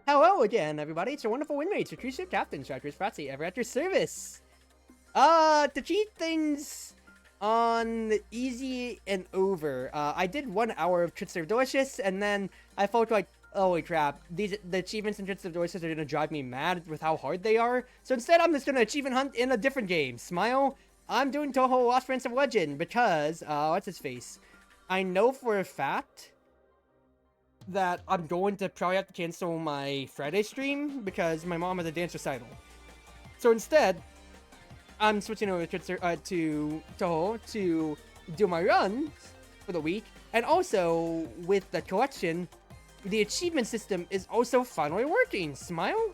Hello again, everybody. It's your Wonderful Wind Mage, the Cruz Ship Captain, Chartreuse Proxy, ever at your service. To cheat things on easy and over, I did 1 hour of Treats of Delicious, and then I felt like, holy crap, the achievements in Treats of Delicious are gonna drive me mad with how hard they are. So instead, I'm just gonna achievement hunt in a different game. Smile. I'm doing Touhou Lost Prince of Legend because, what's his face? I know for a fact that I'm going to probably have to cancel my Friday stream because my mom has a dance recital. So instead, I'm switching over to Touhou to do my runs for the week. And also, with the collection, the achievement system is also finally working. Smile?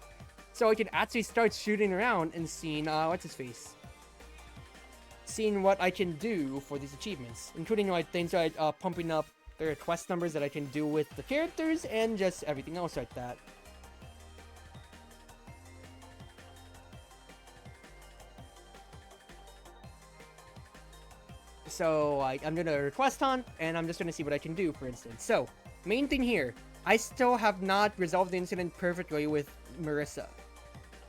So I can actually start shooting around and seeing, what's his face? Seeing what I can do for these achievements. Including like things like pumping up the request numbers that I can do with the characters and just everything else like that. So, like, I'm gonna request hunt, and I'm just gonna see what I can do, for instance. So, main thing here, I still have not resolved the incident perfectly with Marisa.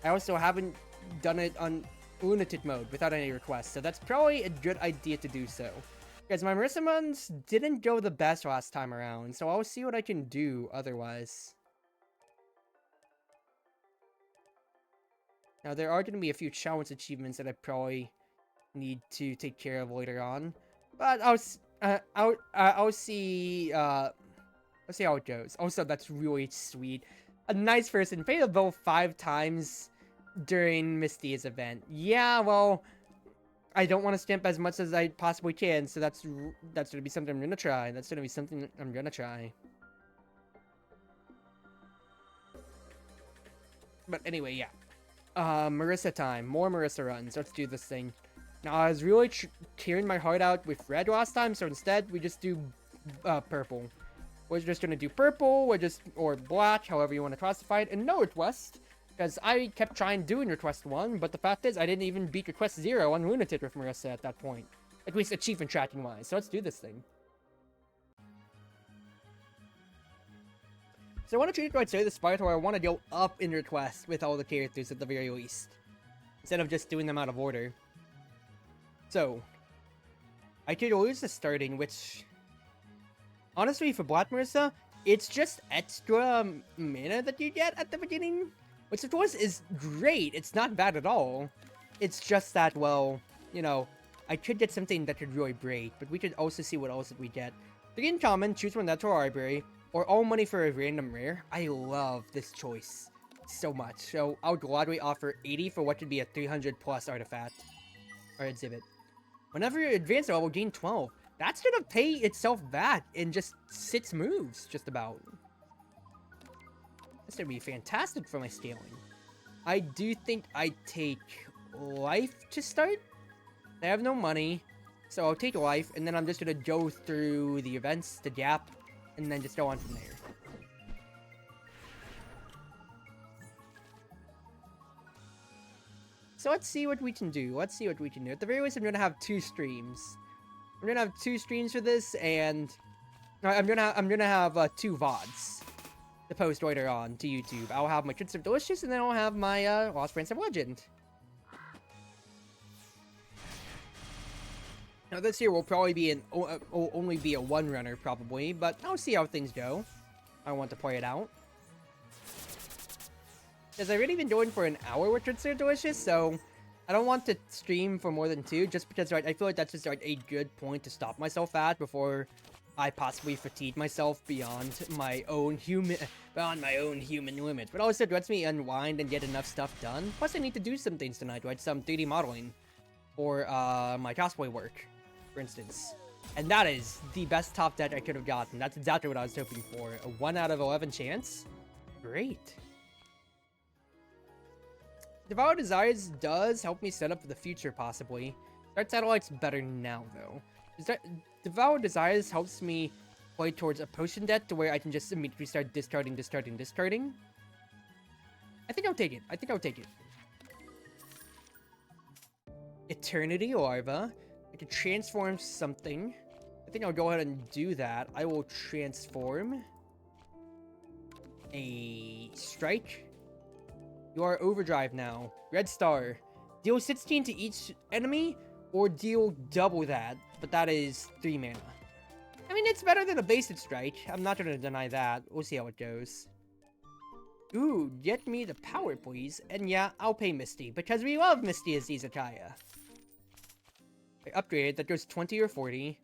I also haven't done it on lunatic mode without any requests, so that's probably a good idea to do so. Because my Marisa runs didn't go the best last time around, so I'll see what I can do otherwise. Now, there are going to be a few challenge achievements that I probably need to take care of later on, but I'll see how it goes. Also, that's really sweet. A nice person paid a bill 5 times during Misty's event. Yeah, well, I don't want to stamp as much as I possibly can, so that's gonna be something I'm gonna try. That's gonna be something I'm gonna try. But anyway, yeah. Marisa time. More Marisa runs. Let's do this thing. Now, I was really tearing my heart out with red last time, so instead, we just do purple. We're just gonna do purple, or black, however you want to classify it, and no request. Because I kept trying doing request 1, but the fact is I didn't even beat request 0 on Lunatic with Marisa at that point. At least achievement tracking wise, so let's do this thing. So I want to treat it right the spot where I want to go up in request with all the characters at the very least. Instead of just doing them out of order. So, I could lose the starting, which, honestly, for Black Marisa, it's just extra mana that you get at the beginning. Which, of course, is great. It's not bad at all. It's just that, well, you know, I could get something that could really break, but we could also see what else we get. 3 in common, choose one natural library, or all money for a random rare. I love this choice so much. So, I'll gladly offer 80 for what could be a 300 plus artifact, or exhibit. Whenever you advance a level, gain 12. That's gonna pay itself back in just 6 moves, just about. That's gonna be fantastic for my scaling. I do think I take life to start. I have no money, so I'll take life, and then I'm just gonna go through the events, the gap, and then just go on from there. So let's see what we can do. At the very least, I'm gonna have 2 streams. I'm gonna have 2 streams for this, and I'm gonna have 2 VODs to post later on to YouTube. I'll have my Treats of Delicious, and then I'll have my Lost Prince of Legend. Now this here will probably be only be a 1 runner probably, but I'll see how things go. I want to play it out. Because I've already been going for an hour with Treats of Delicious, so I don't want to stream for more than 2, just because I feel like that's just like a good point to stop myself at before I possibly fatigue myself beyond my own human limit. But also it lets me unwind and get enough stuff done. Plus I need to do some things tonight, like some 3D modeling for my cosplay work, for instance. And that is the best top deck I could have gotten. That's exactly what I was hoping for. A 1 out of 11 chance? Great. Devour Desires does help me set up for the future, possibly. Dark Satellite's better now, though. Devour Desires helps me play towards a potion deck to where I can just immediately start discarding. I think I'll take it. Eternity Larva. I can transform something. I think I'll go ahead and do that. I will transform a Strike. You are overdrive now. Red star. Deal 16 to each enemy, or deal double that, but that is 3 mana. I mean, it's better than a basic strike. I'm not gonna deny that. We'll see how it goes. Ooh, get me the power, please. And yeah, I'll pay Misty, because we love Misty as Izakaya. I upgraded, that goes 20 or 40.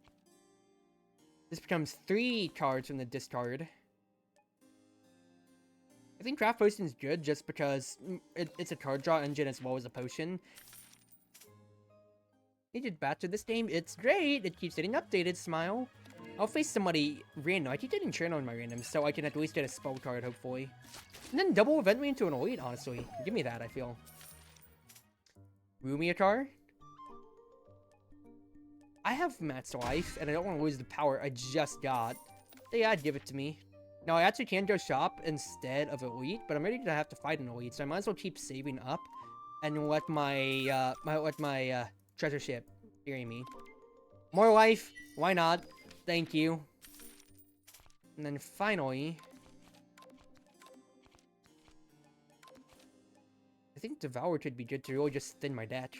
This becomes 3 cards from the discard. I think Craft Potion is good just because it's a card draw engine as well as a potion. Needed back to this game. It's great. It keeps getting updated. Smile. I'll face somebody random. I keep getting churn on my randoms, so I can at least get a spell card, hopefully. And then double event me into an elite, honestly. Give me that, I feel. Rue me a card. I have max life, and I don't want to lose the power I just got. So yeah, I'd give it to me. Now, I actually can go shop instead of elite, but I'm ready to have to fight an elite, so I might as well keep saving up and let my treasure ship carry me. More life, why not? Thank you. And then finally, I think Devour could be good to really just thin my deck.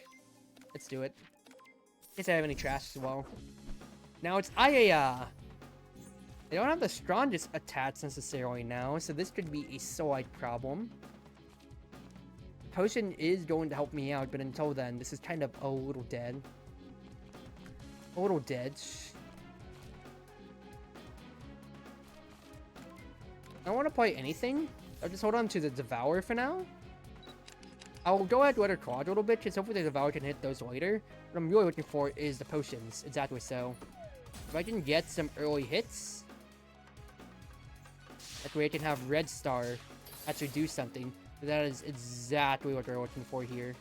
Let's do it. In case I have any trash as well. Now it's Ayaya. They don't have the strongest attacks necessarily now, so this could be a slight problem. Potion is going to help me out, but until then, this is kind of a little dead. A little dead. I don't want to play anything. I'll just hold on to the Devour for now. I'll go ahead and let her quad a little bit, because hopefully the Devour can hit those later. What I'm really looking for is the potions. Exactly so. If I can get some early hits, that way I can have Red Star actually do something. That is exactly what we're looking for here.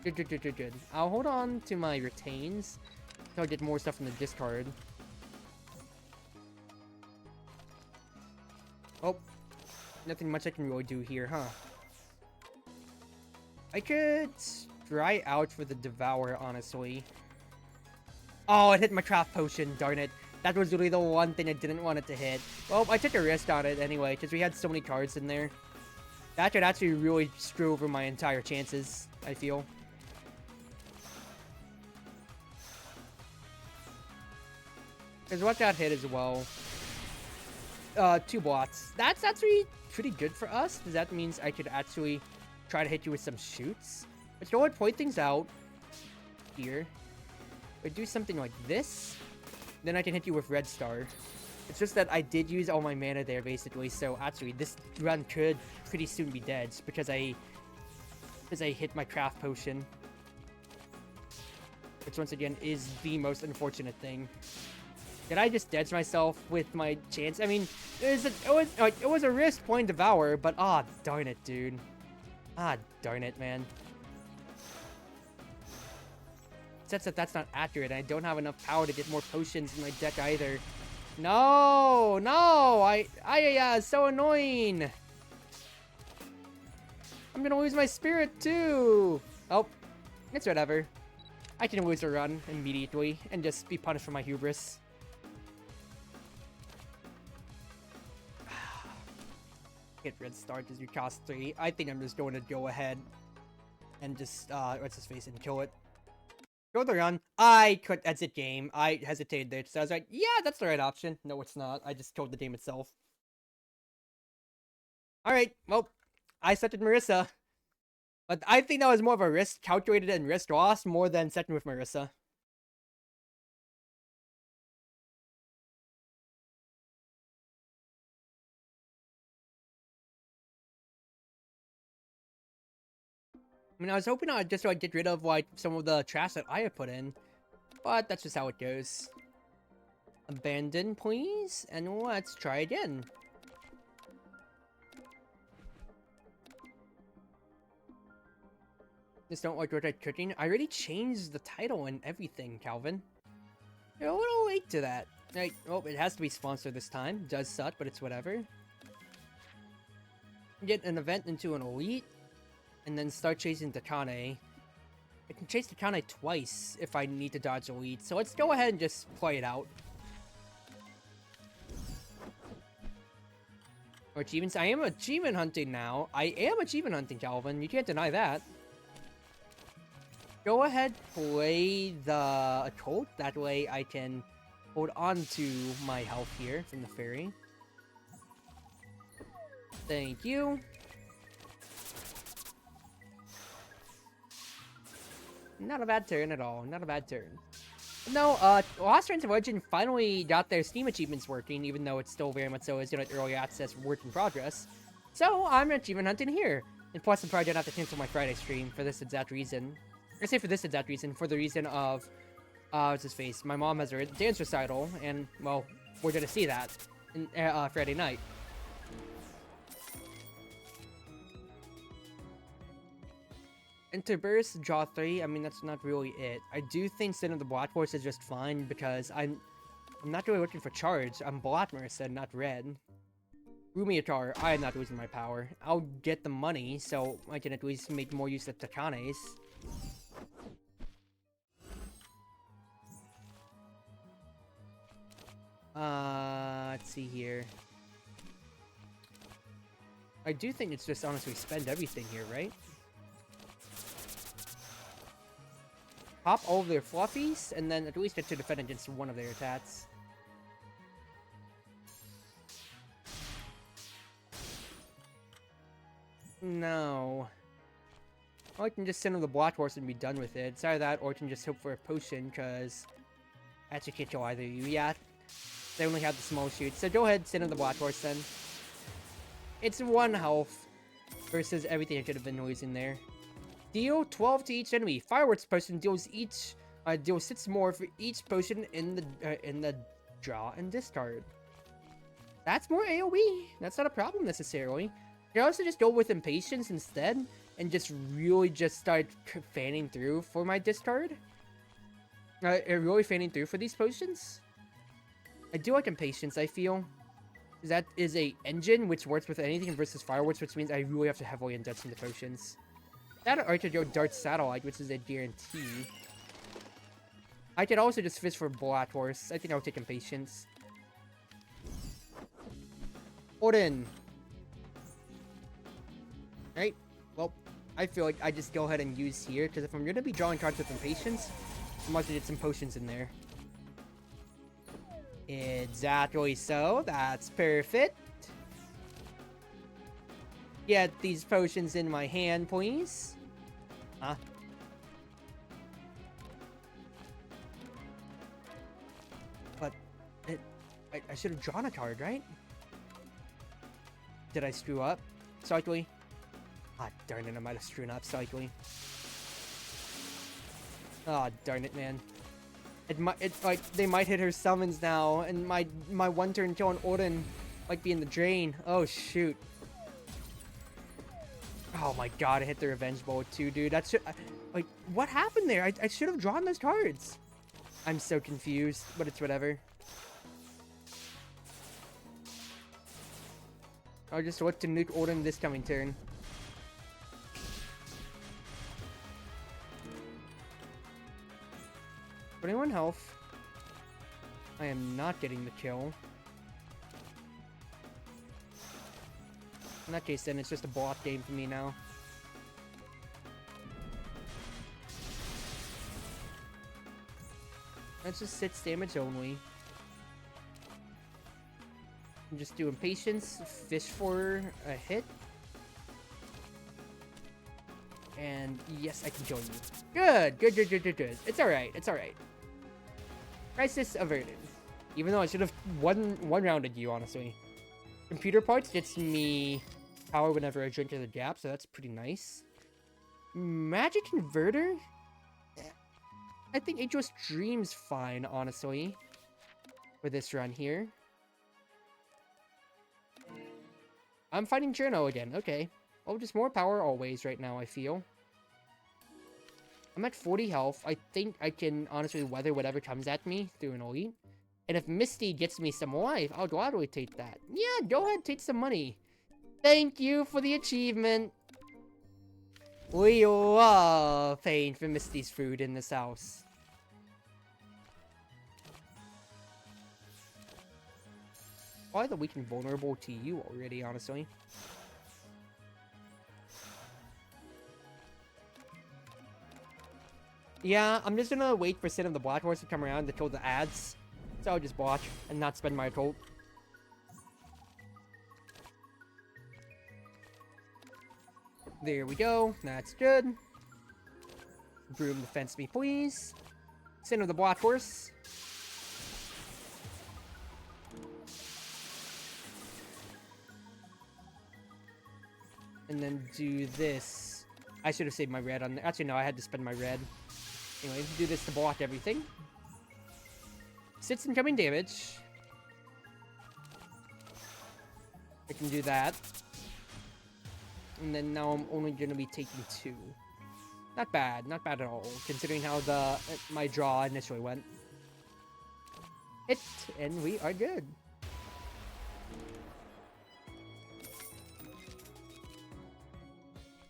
Good. I'll hold on to my retains until I get more stuff from the discard. Oh, nothing much I can really do here, huh? I could try out for the Devour, honestly. Oh, it hit my craft potion, darn it. That was really the one thing I didn't want it to hit. Well, I took a risk on it anyway, because we had so many cards in there. That could actually really screw over my entire chances, I feel. Because what got hit as well. 2 blots. That's actually pretty good for us, because that means I could actually try to hit you with some shoots. But you know what? Point things out here. I do something like this, then I can hit you with Red Star. It's just that I did use all my mana there, basically, so actually, this run could pretty soon be dead, because I hit my craft potion. Which, once again, is the most unfortunate thing. Did I just dead myself with my chance? I mean, it was a risk playing Devour, but darn it, dude. Darn it, man. Except that that's not accurate, and I don't have enough power to get more potions in my deck either. No! So annoying! I'm gonna lose my spirit, too! Oh, it's whatever. I can lose a run immediately, and just be punished for my hubris. Get Red Star because you cost 3. I think I'm just going to go ahead and just, what's his face, and kill it. Go the run. I could exit game. I hesitated there, so I was like, yeah, that's the right option. No, it's not. I just killed the game itself. Alright, well, I setted Marisa. But I think that was more of a risk calculated and risk lost more than setting with Marisa. I mean, I was hoping I'd just like get rid of like some of the trash that I had put in, but that's just how it goes. Abandon, please, and let's try again. Just don't like what I'm cooking. I already changed the title and everything, Calvin. You're a little late to that. Right, well, it has to be sponsored this time. It does suck, but it's whatever. Get an event into an elite. And then start chasing Takane. I can chase Takane twice if I need to dodge elite. So let's go ahead and just play it out. Or achievements. I am achievement hunting now. I am achievement hunting, Calvin. You can't deny that. Go ahead, play the occult. That way I can hold on to my health here from the fairy. Thank you. Not a bad turn at all. Not a bad turn. No, Lost Trends of Origin finally got their Steam achievements working, even though it's still very much so is, early access work in progress. So, I'm achievement hunting here. And plus, I'm probably gonna have to cancel my Friday stream for this exact reason. I say for this exact reason, for the reason of, what's his face? My mom has a dance recital, and, well, we're gonna see that in, Friday night. And to burst, draw 3, I mean, that's not really it. I do think Sin of the Black Horse is just fine, because I'm not really looking for charge. I'm Black Marisa, not red. Rumiatar, I am not losing my power. I'll get the money, so I can at least make more use of Takanes. Let's see here. I do think it's just honestly spend everything here, right? Pop all of their fluffies, and then at least get to defend against one of their attacks. No. Or I can just send them the Black Horse and be done with it. It's either that, or I can just hope for a potion, because I actually can't kill either of you yet. They only have the small shoot. So go ahead, send them the Black Horse then. It's 1 health versus everything I could have been losing there. Deal 12 to each enemy. Fireworks potion deals 6 more for each potion in the draw and discard. That's more AoE. That's not a problem necessarily. You can also just go with Impatience instead and just really just start fanning through for my discard. Really fanning through for these potions. I do like Impatience, I feel. That is a engine which works with anything versus Fireworks, which means I really have to heavily invest in the potions. That or I could go Dart Satellite, which is a guarantee. I could also just fish for Black Horse. I think I'll take Impatience. Odin. Right? Well, I feel like I just go ahead and use here, because if I'm going to be drawing cards with Impatience, I must get some potions in there. Exactly so. That's perfect. Get these potions in my hand, please. Huh? But I should have drawn a card, right? Did I screw up slightly? Ah, darn it, I might have screwed up slightly. Ah, darn it, man. It's like they might hit her summons now, and my 1-turn kill on Odin might be in the drain. Oh shoot. Oh my god, I hit the Revenge Bowl too, dude. That's like, what happened there? I should have drawn those cards. I'm so confused, but it's whatever. I'll just look to nuke Odin this coming turn. Twenty-one health. I am not getting the kill. In that case, then, it's just a bot game for me now. That's just 6 damage only. And just do Impatience, fish for a hit. And yes, I can join you. Good, good, good, good, good, good. It's alright, it's alright. Crisis averted. Even though I should have one-rounded you, honestly. Computer parts gets me power whenever I drink to the gap, so that's pretty nice. Magic Converter? I think Ageless Dream's fine, honestly. For this run here. I'm fighting Journo again, okay. Oh, just more power always right now, I feel. I'm at 40 health. I think I can honestly weather whatever comes at me through an elite. And if Misty gets me some life, I'll gladly take that. Yeah, go ahead, take some money. Thank you for the achievement. We love paying for Misty's food in this house. Probably the weaken vulnerable to you already, honestly. Yeah, I'm just gonna wait for Sin of the Black Horse to come around to kill the ads. So I'll just watch and not spend my ult. There we go. That's good. Broom defense me, please. Sin of the Black Horse. And then do this. I should have saved my red on there. Actually, no, I had to spend my red. Anyway, do this to block everything. Sits incoming damage. I can do that. And then now I'm only going to be taking 2. Not bad. Not bad at all, considering how my draw initially went. Hit, and we are good.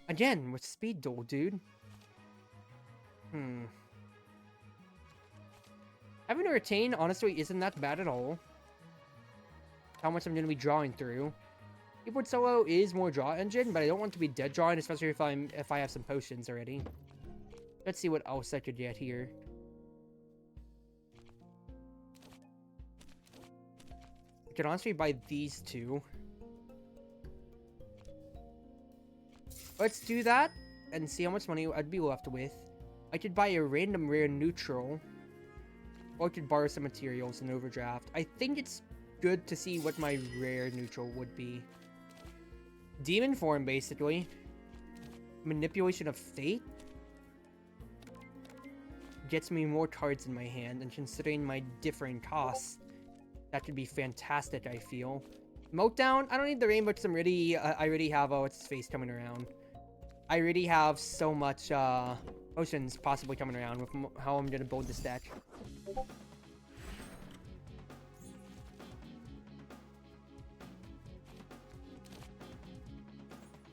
Again, with speed duel, dude. Having a retain, honestly, isn't that bad at all. How much I'm going to be drawing through. Keyboard solo is more draw engine, but I don't want to be dead drawing, especially if I have some potions already. Let's see what else I could get here. I could honestly buy these 2. Let's do that and see how much money I'd be left with. I could buy a random rare neutral, or I could borrow some materials in overdraft. I think it's good to see what my rare neutral would be. Demon form, basically. Manipulation of fate gets me more cards in my hand, and considering my differing costs, that could be fantastic, I feel. Meltdown, I don't need the rainbow because I already have what's his face coming around. I already have so much potions possibly coming around with how I'm gonna build this deck.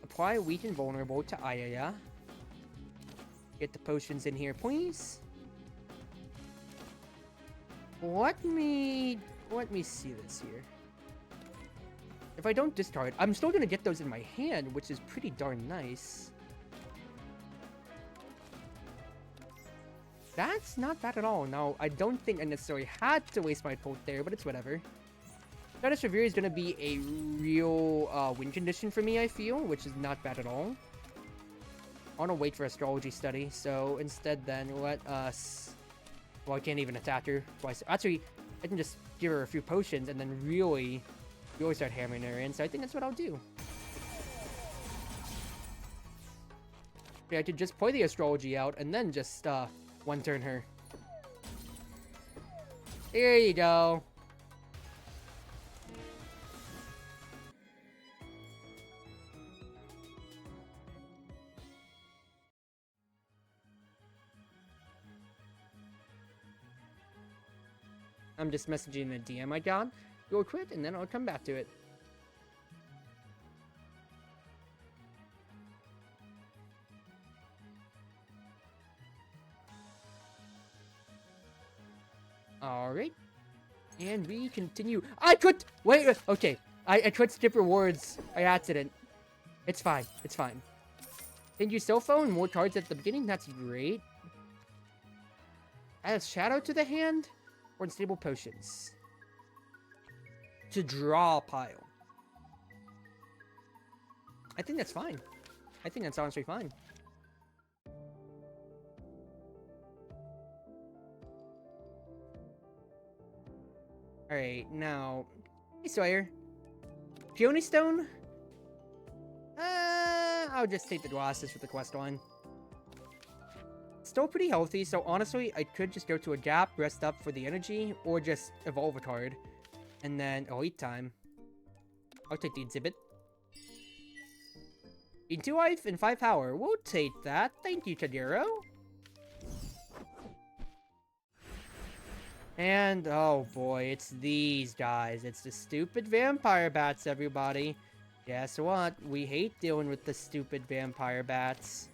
Apply weak and vulnerable to Ayaya. Get the potions in here, please. Let me see this here. If I don't discard, I'm still gonna get those in my hand, which is pretty darn nice. That's not bad at all. Now, I don't think I necessarily had to waste my ult there, but it's whatever. Goddess Revere is going to be a real win condition for me, I feel, which is not bad at all. I want to wait for Astrology Study, so instead then let us... Well, I can't even attack her twice. Actually, I can just give her a few potions and then really start hammering her in, so I think that's what I'll do. Okay, I could just play the Astrology out and then just one turn her. There you go. I'm just messaging the DM I got. Go quit, and then I'll come back to it. Alright. And we continue. I quit! Wait, okay. I quit skip rewards by accident. It's fine. It's fine. Thank you, cell phone. More cards at the beginning. That's great. Add shadow to the hand. Or unstable potions. To draw a pile. I think that's fine. I think that's honestly fine. Alright, now... Hey, Sawyer. Peony Stone? I'll just take the glasses for the quest line. Still pretty healthy, so honestly, I could just go to a gap, rest up for the energy, or just evolve a card. And then, elite time. I'll take the exhibit. In 2 life and 5 power. We'll take that. Thank you, Tadiro. And, oh boy, it's these guys. It's the stupid vampire bats, everybody. Guess what? We hate dealing with the stupid vampire bats.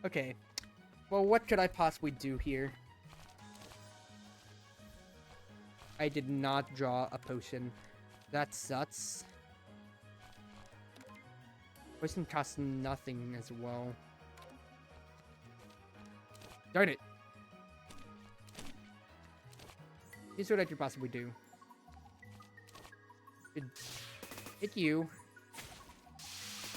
Okay. Well, what could I possibly do here? I did not draw a potion. That sucks. Poison costs nothing as well. Darn it. Here's what I could possibly do. Hit you.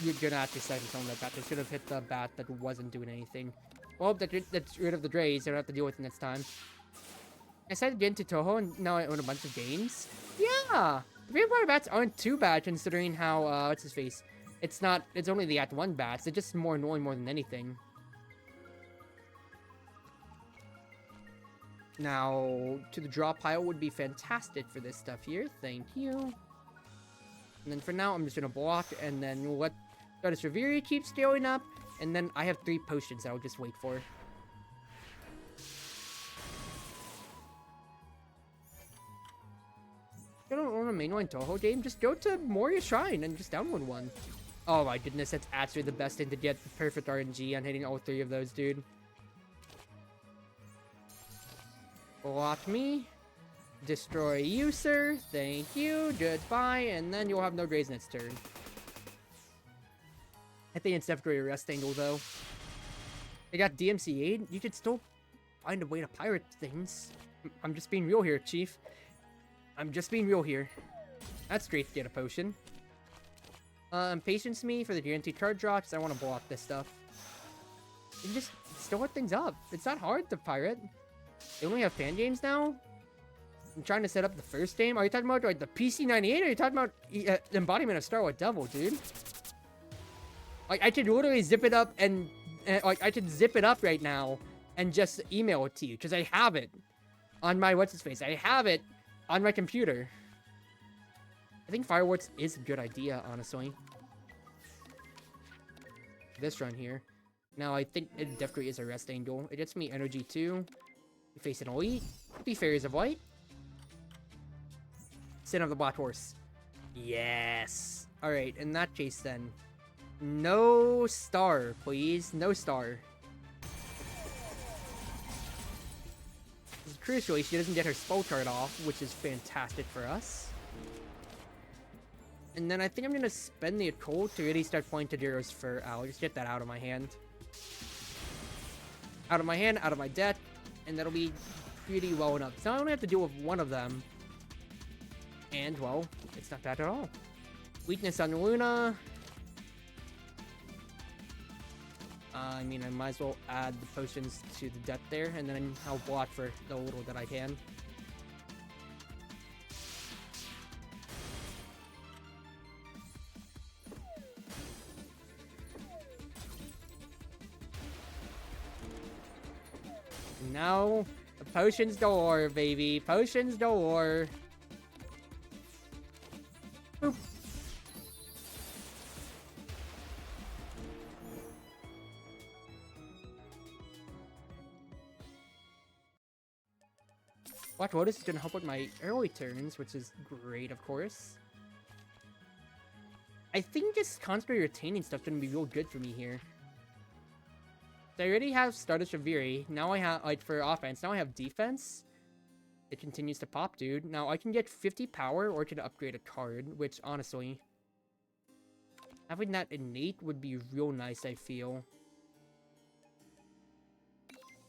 You're gonna have to second something like that. I should have hit the bat that wasn't doing anything. Well, that's rid of the Drays. I don't have to deal with it next time. I decided to get into Touhou, and now I own a bunch of games. Yeah! The Vampire Bats aren't too bad, considering how, what's his face? It's only the Act 1 bats. They're just more annoying more than anything. Now, to the draw pile would be fantastic for this stuff here. Thank you. And then for now, I'm just gonna block, and then we'll let Chartreuse Proxy keep scaling up, and then I have 3 potions I'll just wait for. You don't want a mainline Touhou game? Just go to Moria Shrine and just download one. Oh my goodness, that's actually the best thing to get the perfect RNG on hitting all 3 of those, dude. Block me. Destroy you, sir. Thank you. Goodbye. And then you'll have no Drays next turn. I think it's definitely a rest angle, though. They got DMCA'd. You could still find a way to pirate things. I'm just being real here, Chief. I'm just being real here. That's great to get a potion. Patience me for the guaranteed card draw, because I want to block this stuff. You just store things up. It's not hard to pirate. They only have fan games now? I'm trying to set up the first game. Are you talking about like the PC98? Or are you talking about embodiment of Starlight Devil, dude? Like, I could literally zip it up and like, I could zip it up right now and just email it to you, because I have it on my what's-his-face. I have it on my computer. I think Fireworks is a good idea, honestly. This run here. Now, I think it definitely is a rest angle. It gets me energy too. We face an elite. 3 Fairies of Light. Sin of the Black Horse. Yes. Alright, in that case then. No star, please. No star. Crucially, she doesn't get her spell card off, which is fantastic for us. And then I think I'm going to spend the occult to really start playing Tajiro's Fur out. Just get that out of my hand. Out of my hand, out of my deck. And that'll be pretty well enough. So I only have to deal with one of them. And, well, it's not bad at all. Weakness on Luna. I mean, I might as well add the potions to the deck there. And then I'll block for the little that I can. Now, the potions galore, baby. Potions galore. Boop. Black Lotus is going to help with my early turns, which is great, of course. I think just constantly retaining stuff is going to be real good for me here. So I already have Chartreuse Proxy. Now I have, like, for offense, now I have defense. It continues to pop, dude. Now I can get 50 power or I can upgrade a card, which, honestly, having that innate would be real nice, I feel.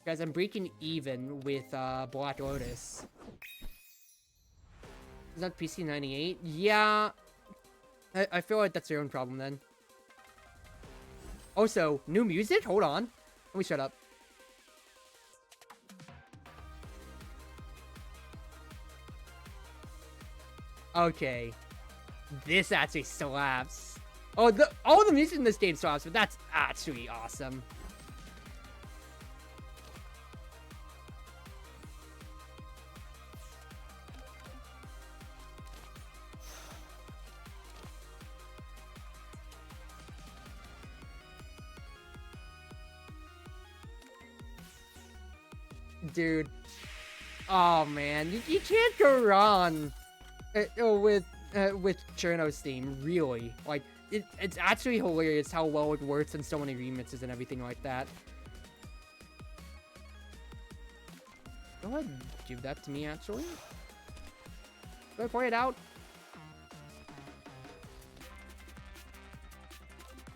Guys, I'm breaking even with Black Lotus. Is that PC98? Yeah. I feel like that's your own problem then. Also, new music? Hold on. Let me shut up. Okay. This actually slaps. Oh, all the music in this game slaps, but that's actually awesome. Dude. Oh man, you can't go wrong with Cherno's theme, really. Like, it's actually hilarious how well it works in so many remixes and everything like that. Go ahead and give that to me, actually. Do I point it out?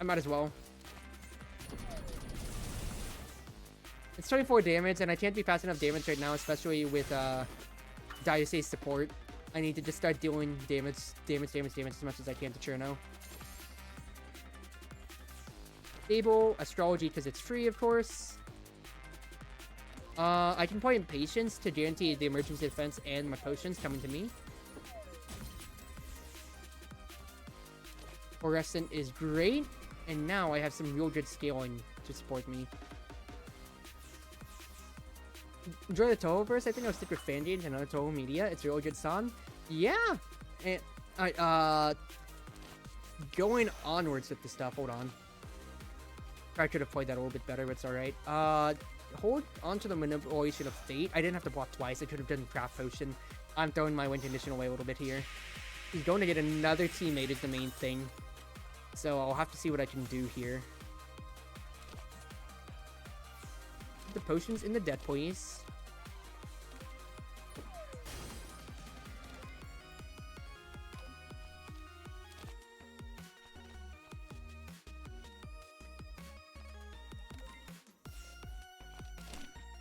I might as well. It's 24 damage, and I can't be fast enough damage right now, especially with Diocese support. I need to just start dealing damage as much as I can to Cherno. Stable, Astrology because it's free, of course. I can point Impatience to guarantee the emergency defense and my potions coming to me. Fluorescent is great, and now I have some real good scaling to support me. Enjoy the Touhou verse. I think I'll stick with Fanjane and another Touhou media. It's a really good song. Yeah! And, going onwards with the stuff. Hold on. I could have played that a little bit better, but it's alright. Hold on to the Manipulation of Fate. I didn't have to block twice. I could have done Craft Potion. I'm throwing my win condition away a little bit here. He's going to get another teammate is the main thing. So I'll have to see what I can do here. The potions in the deck, please.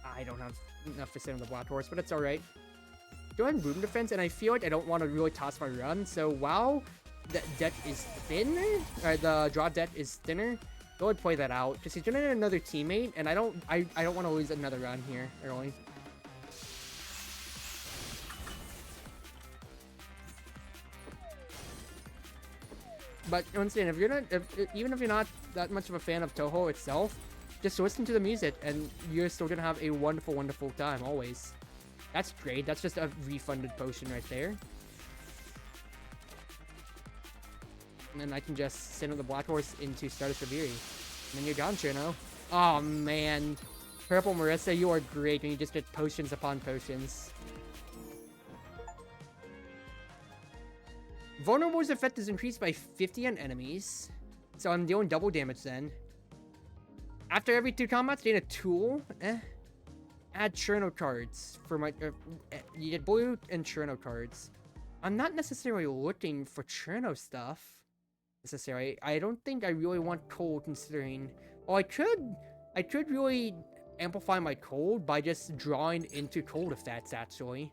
I don't have enough to sit on the Black Horse, but it's alright. Go ahead and Boom Defense, and I feel like I don't want to really toss my run, so while the deck is thinner, or the draw deck is thinner, go ahead and play that out, because he's gonna get another teammate, and I don't want to lose another run here early. But once again, even if you're not that much of a fan of Touhou itself, just listen to the music, and you're still gonna have a wonderful, wonderful time, always. That's great. That's just a refunded potion right there. And then I can just send the Black Horse into Stardust Reverie. And then you're gone, Cherno. Oh, man. Purple Marisa, you are great when you just get potions upon potions. Vulnerable's effect is increased by 50 on enemies. So I'm dealing double damage then. After every 2 combats, gain a tool. Add Cherno cards for my... you get blue and Cherno cards. I'm not necessarily looking for Cherno stuff. Necessarily. I don't think I really want cold considering... Well, I could really amplify my cold by just drawing into cold effects, actually.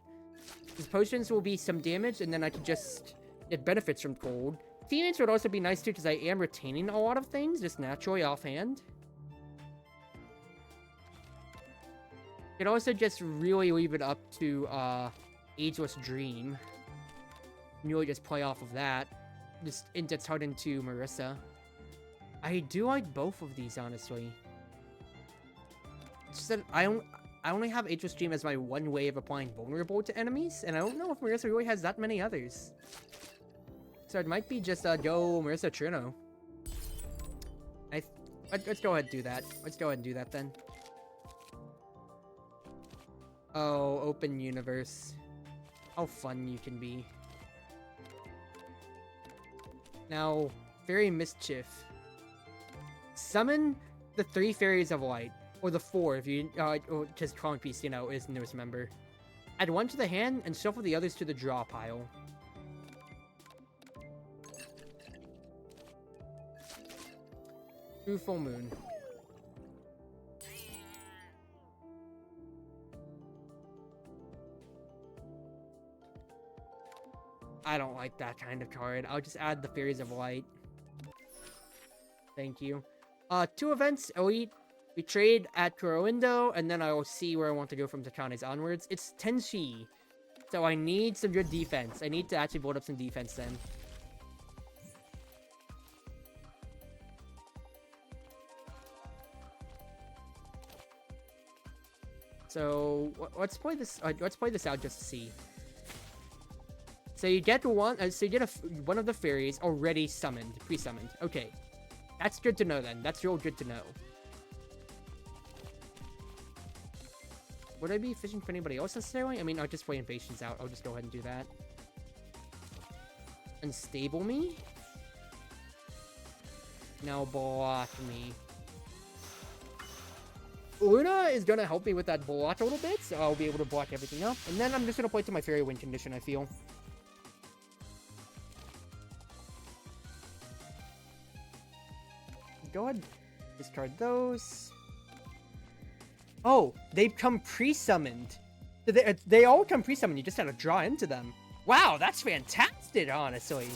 These potions will be some damage, and then I could just get benefits from cold. Teammates would also be nice too, because I am retaining a lot of things, just naturally offhand. You can also just really leave it up to Ageless Dream. And really just play off of that. Just indents hard into Marisa. I do like both of these, honestly. It's just that I only have Ageless Dream as my one way of applying vulnerable to enemies, and I don't know if Marisa really has that many others. So it might be just go Marisa Cherno. Let's go ahead and do that. Let's go ahead and do that then. Oh, open universe. How fun you can be. Now, Fairy Mischief. Summon the 3 Fairies of Light. Or the 4 if you, because Calling Piece, you know, is the newest member. Add 1 to the hand and shuffle the others to the draw pile. True Full Moon. I don't like that kind of card. I'll just add the Fairies of Light. Thank you. 2 events, Elite. We trade at Kuroindo, and then I will see where I want to go from Takane's onwards. It's Tenshi. So I need some good defense. I need to actually build up some defense then. So let's play this. Let's play this out just to see. So you get one. So you get one of the fairies already summoned, pre-summoned. Okay, that's good to know then. That's real good to know. Would I be fishing for anybody else necessarily? I mean, I'll just play Impatience out. I'll just go ahead and do that. Unstable me. Now block me. Luna is gonna help me with that block a little bit, so I'll be able to block everything up. And then I'm just gonna play to my Fairy Wind condition, I feel. go ahead, discard those. Oh, they've come pre-summoned. They all come pre-summoned, you just have to draw into them. Wow, that's fantastic, honestly.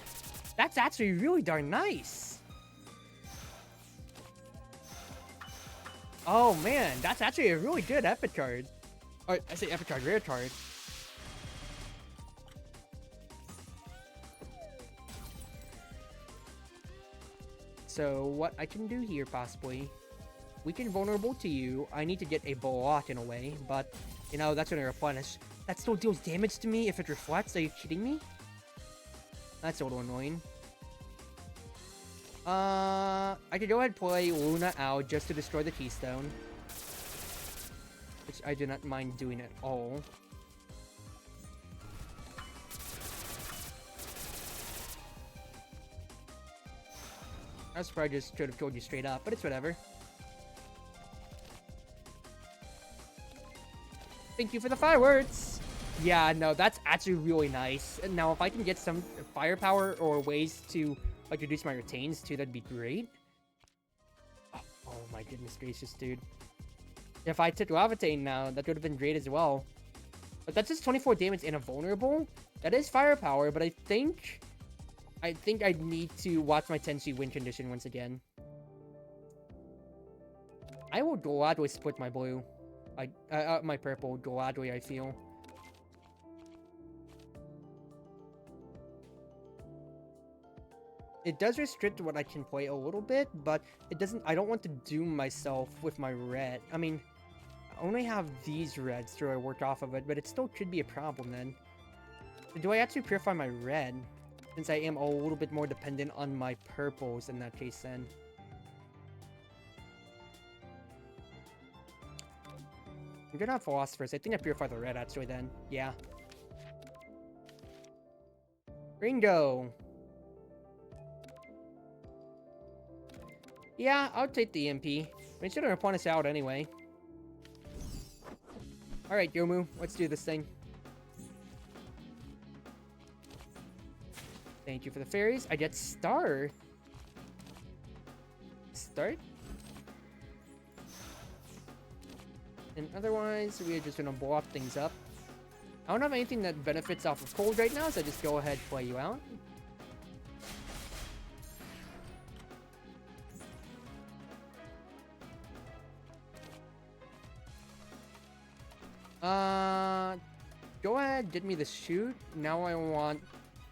That's actually really darn nice. Oh man, that's actually a really good epic card. Or, I say epic card, rare card. So, what I can do here, possibly... Weaken vulnerable to you. I need to get a block in a way, but, you know, that's gonna replenish. That still deals damage to me if it reflects. Are you kidding me? That's a little annoying. I could go ahead and play Luna out just to destroy the Keystone. Which I do not mind doing at all. I was probably just should have told you straight up, but it's whatever. Thank you for the fireworks! Yeah, no, that's actually really nice. And now, if I can get some firepower or ways to like reduce my retains too, that'd be great. Oh my goodness gracious, dude. If I took Levitate now, that would have been great as well. But that's just 24 damage and a vulnerable. That is firepower, but I think I'd need to watch my Tenshi win condition once again. I will gladly split my blue. My purple gladly, I feel. It does restrict what I can play a little bit, but it doesn't. I don't want to doom myself with my red. I mean, I only have these reds to work off of it, but it still could be a problem then. Do I actually purify my red? Since I am a little bit more dependent on my purples in that case then. I'm gonna have Philosophers. I think I purify the red actually then. Yeah. Ringo! Yeah, I'll take the MP. I mean, it's gonna point us out anyway. Alright, Yomu, let's do this thing. Thank you for the fairies. I get Star. Start? And otherwise, we are just gonna blow up things up. I don't have anything that benefits off of cold right now, so I just go ahead and play you out. Go ahead, get me the shoot. Now I want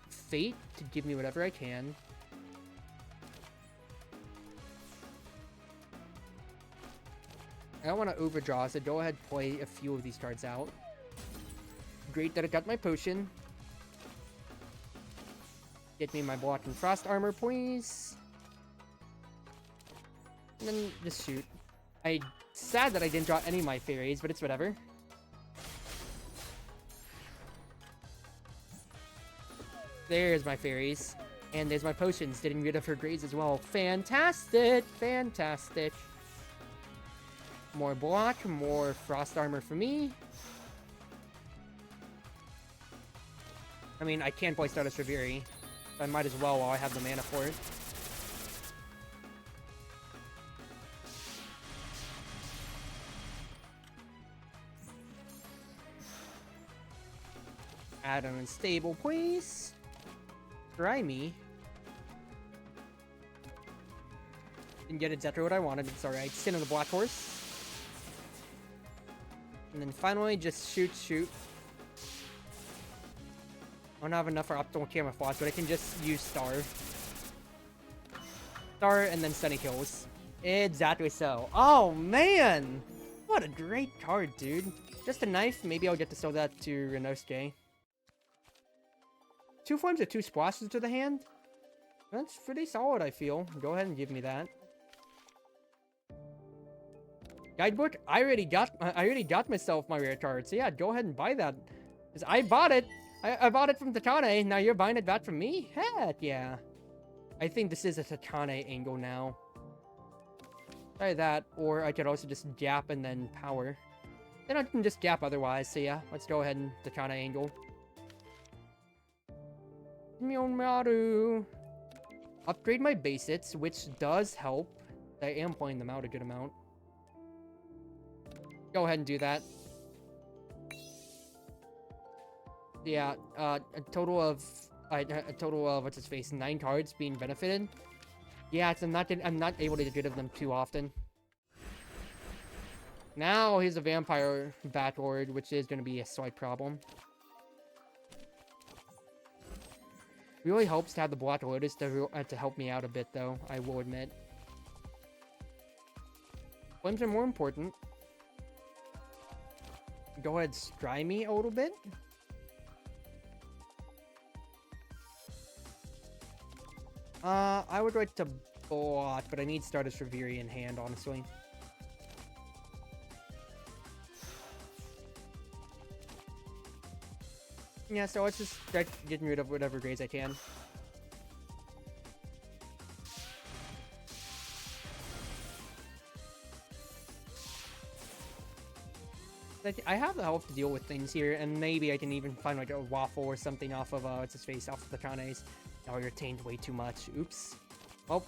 Fate to give me whatever I can. I don't want to overdraw, so go ahead and play a few of these cards out. Great that I got my potion. Get me my block and frost armor, please. And then just shoot. I'm sad that I didn't draw any of my fairies, but it's whatever. There's my fairies. And there's my potions, getting rid of her grades as well. Fantastic! Fantastic. More block, more frost armor for me. I mean, I can't play Stardust Reverie, so I might as well while I have the mana for it. Add an unstable, please. Try me. Didn't get exactly what I wanted, it's alright. Sin of the Black Horse. And then finally, just shoot. I don't have enough for optimal camouflage, but I can just use Star. Star, and then Sunny Kills. Exactly so. Oh, man! What a great card, dude. Just a knife, maybe I'll get to sell that to Renosuke. 2 forms of 2 splashes to the hand? That's pretty solid, I feel. Go ahead and give me that. Guidebook? I already got myself my rare card, so yeah, go ahead and buy that. Because I bought it! I bought it from Takane, now you're buying it back from me? Heck yeah. I think this is a Takane angle now. Try that, or I could also just gap and then power. Then I can just gap otherwise, so yeah, let's go ahead and Takane angle. Mionmaru. Upgrade my basics, which does help. I am playing them out a good amount. Go ahead and do that. Yeah, a total of what's his face, 9 cards being benefited. Yeah, I'm not able to get rid of them too often. Now here's a vampire Batlord, which is going to be a slight problem. Really helps to have the Black Lotus to help me out a bit, though, I will admit. Flames are more important. Go ahead, scry me a little bit. I would like to block, but I need Stardust Reverie in hand, honestly. Yeah, so let's just start getting rid of whatever grades I can. I have the health to deal with things here, and maybe I can even find like a waffle or something off of, what's his face, off of the Kanes. Oh, you're tamed way too much. Oops. Oh.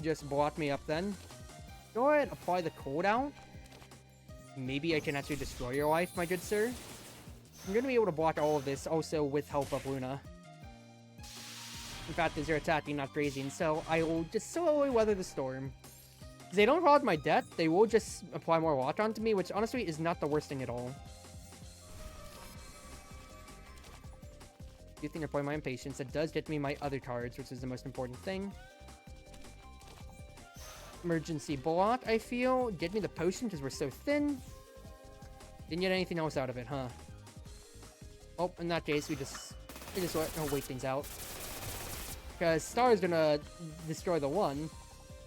Just block me up then. Go ahead, apply the cooldown. Maybe I can actually destroy your life, my good sir. I'm gonna be able to block all of this, also with help of Luna. In fact, as they're attacking, not grazing, so I will just slowly weather the storm. If they don't cause my death, they will just apply more watch onto me, which honestly is not the worst thing at all. Good thing to apply my impatience. That does get me my other cards, which is the most important thing. Emergency block, I feel. Get me the potion because we're so thin. Didn't get anything else out of it, huh? Oh, in that case, we just wait things out. Because Star is gonna destroy the one,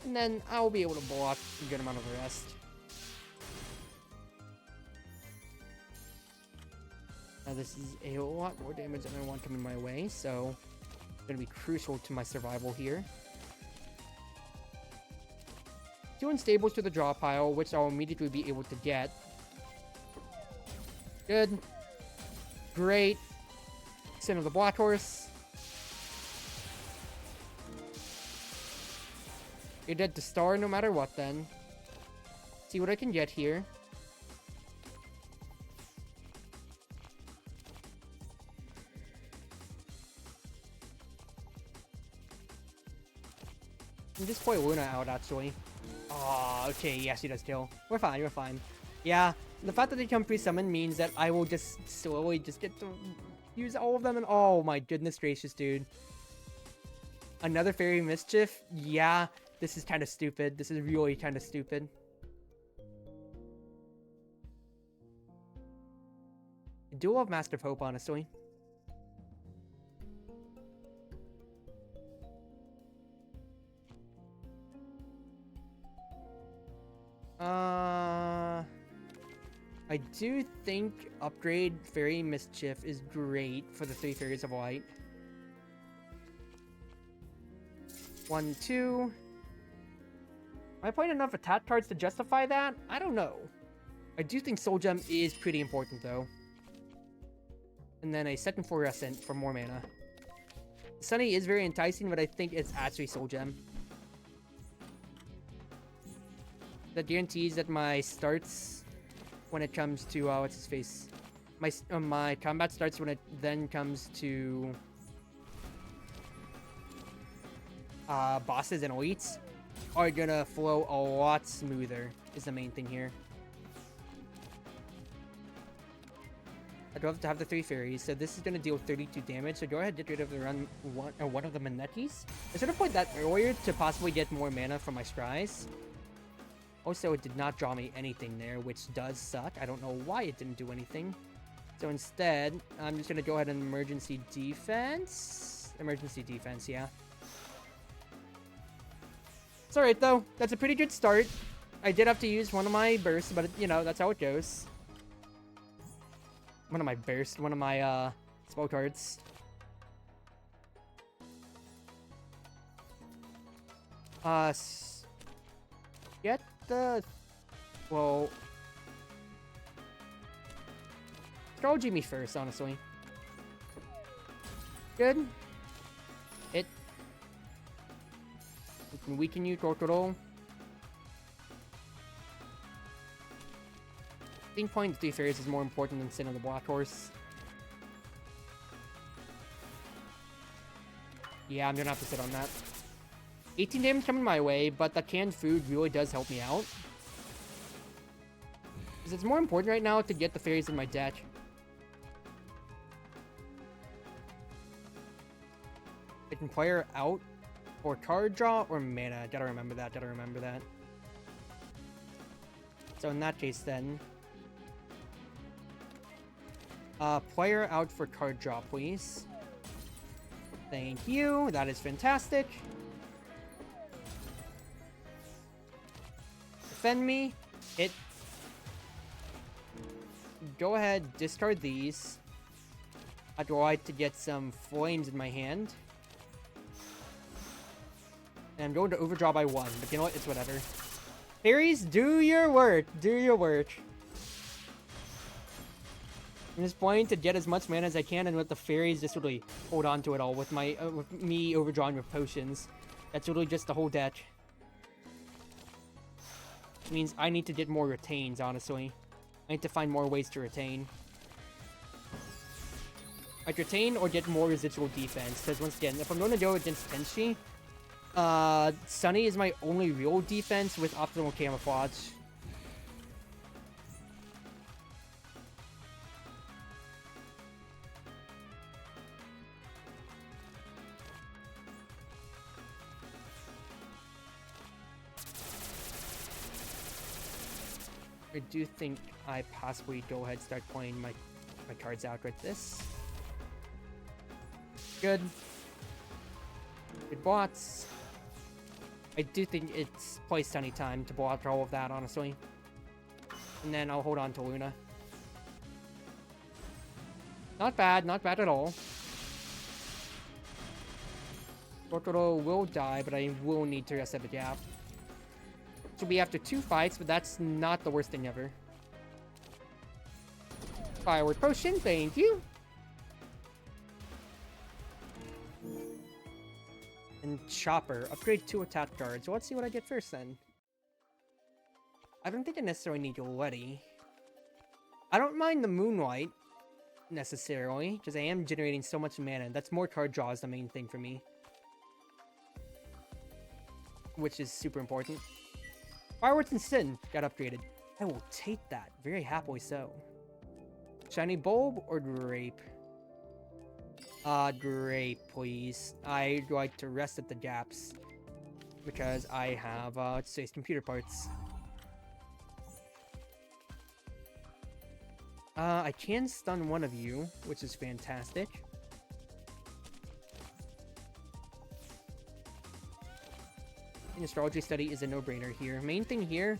and then I'll be able to block a good amount of the rest. Now this is a lot more damage than I want coming my way, so it's gonna be crucial to my survival here. 2 unstables to the draw pile, which I'll immediately be able to get. Good. Great. Sin of the Black Horse. You're dead to Star no matter what then. See what I can get here. And just play Luna out, actually. Oh, okay, yes, he does kill. We're fine, we're fine. Yeah, the fact that they come pre-summon means that I will just slowly just get to use all of them, and oh my goodness gracious, dude. Another Fairy Mischief? Yeah, this is kind of stupid. This is really kind of stupid. I do love Master of Hope, honestly. I do think upgrade Fairy Mischief is great for the 3 Fairies of Light. 1, 2. Am I playing enough attack cards to justify that? I don't know. I do think Soul Gem is pretty important, though. And then a second Fluorescent for more mana. Sunny is very enticing, but I think it's actually Soul Gem. That guarantees that my starts when it comes to what's his face, my combat starts when it then comes to bosses and elites are gonna flow a lot smoother is the main thing here. I'd love to have the 3 fairies, so this is gonna deal 32 damage, so go ahead and get rid of the one of the Manettes. I should have played that earlier to possibly get more mana from my scries. Also, it did not draw me anything there, which does suck. I don't know why it didn't do anything. So instead, I'm just gonna go ahead and emergency defense. Emergency defense, yeah. It's alright though. That's a pretty good start. I did have to use one of my bursts, but you know, that's how it goes. One of my spell cards. Get the... Well... Scroll Jimmy first, honestly. Good. It... We can weaken you, Crocodile. I think playing 3 fairies is more important than sitting on the Black Horse. Yeah, I'm gonna have to sit on that. 18 damage coming my way, but the canned food really does help me out. Because it's more important right now to get the fairies in my deck. I can play her out for card draw or mana. Gotta remember that, gotta remember that. So in that case then, player out for card draw, please. Thank you. That is fantastic. Defend me. Hit. Go ahead, discard these. I'd like to get some flames in my hand. And I'm going to overdraw by 1, but you know what? It's whatever. Fairies, do your work. Do your work. I'm just playing to get as much mana as I can, and with the fairies, just really hold on to it all. With my, with me overdrawing with potions, that's really just the whole deck. Which means I need to get more retains. Honestly, I need to find more ways to retain. Like retain or get more residual defense. Because once again, if I'm going to go against Tenshi, Sunny is my only real defense with optimal camouflage. I do think I possibly go ahead and start playing my cards out with this. Good. Good bots. I do think it's play Sunny time to block all of that, honestly. And then I'll hold on to Luna. Not bad at all. Totoro will die, but I will need to reset the gap. So we after 2 fights, but that's not the worst thing ever. Firework potion, thank you. And Chopper, upgrade 2 attack cards. So let's see what I get first then. I don't think I necessarily need Letty. I don't mind the Moonlight, necessarily, because I am generating so much mana. That's more card draw is the main thing for me. Which is super important. Fireworks and Sin got upgraded. I will take that, very happily so. Shiny Bulb or Grape? Grape, please. I'd like to rest at the gaps. Because I have, let's say, computer parts. I can stun one of you, which is fantastic. An astrology study is a no-brainer here. Main thing here,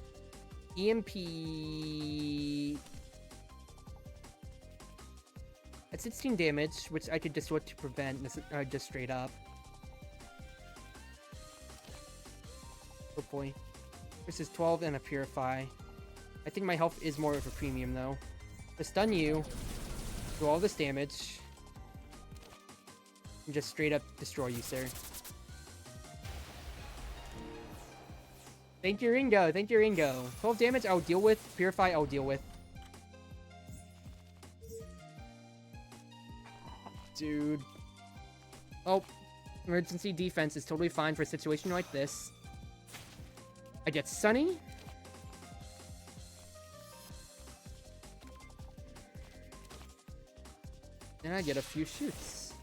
EMP... At 16 damage, which I could just look to prevent, just straight up. Hopefully. This is 12 and a Purify. I think my health is more of a premium, though. To stun you, do all this damage, and just straight up destroy you, sir. Thank you, Ringo. Thank you, Ringo. 12 damage, I'll deal with. Purify, I'll deal with. Dude. Oh. Emergency defense is totally fine for a situation like this. I get Sunny. And I get a few shoots.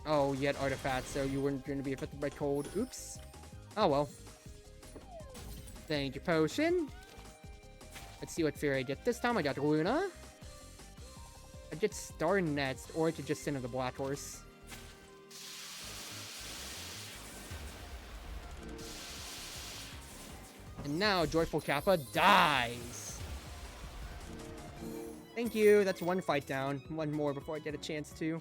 Oh, you had artifacts, so you weren't going to be affected by cold. Oops. Oh, well. Thank you, potion. Let's see what fairy I get this time. I got Luna. I get Star next, or I could just send her the Black Horse. And now Joyful Kappa dies. Thank you. That's 1 fight down. 1 more before I get a chance to.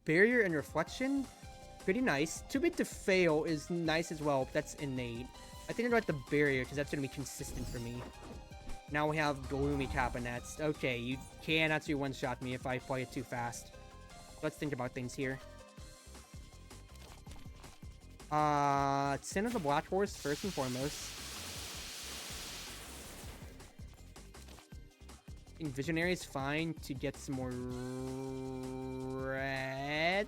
Barrier and Reflection. Pretty nice. Too big to fail is nice as well, but that's innate. I think I'd like the Barrier because that's going to be consistent for me. Now we have Gloomy Kappa next. Okay, you can actually one-shot me if I play it too fast. Let's think about things here. Sin of the Black Horse first and foremost. I think Visionary is fine to get some more red.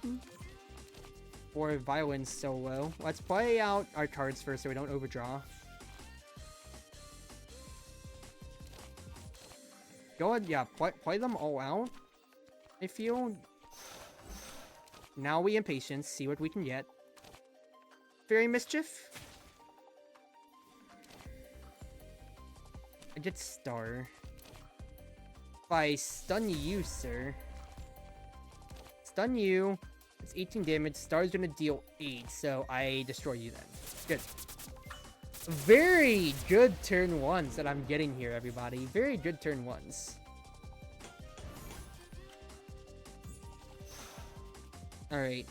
Or Violence solo. Let's play out our cards first so we don't overdraw. Go ahead, yeah, play them all out. I feel. Now we Impatience, see what we can get. Fairy Mischief. I get Star. If I stun you, sir. Stun you. It's 18 damage. Star's gonna deal 8, so I destroy you then. Good. Very good turn ones that I'm getting here, everybody. Very good turn ones. Alright.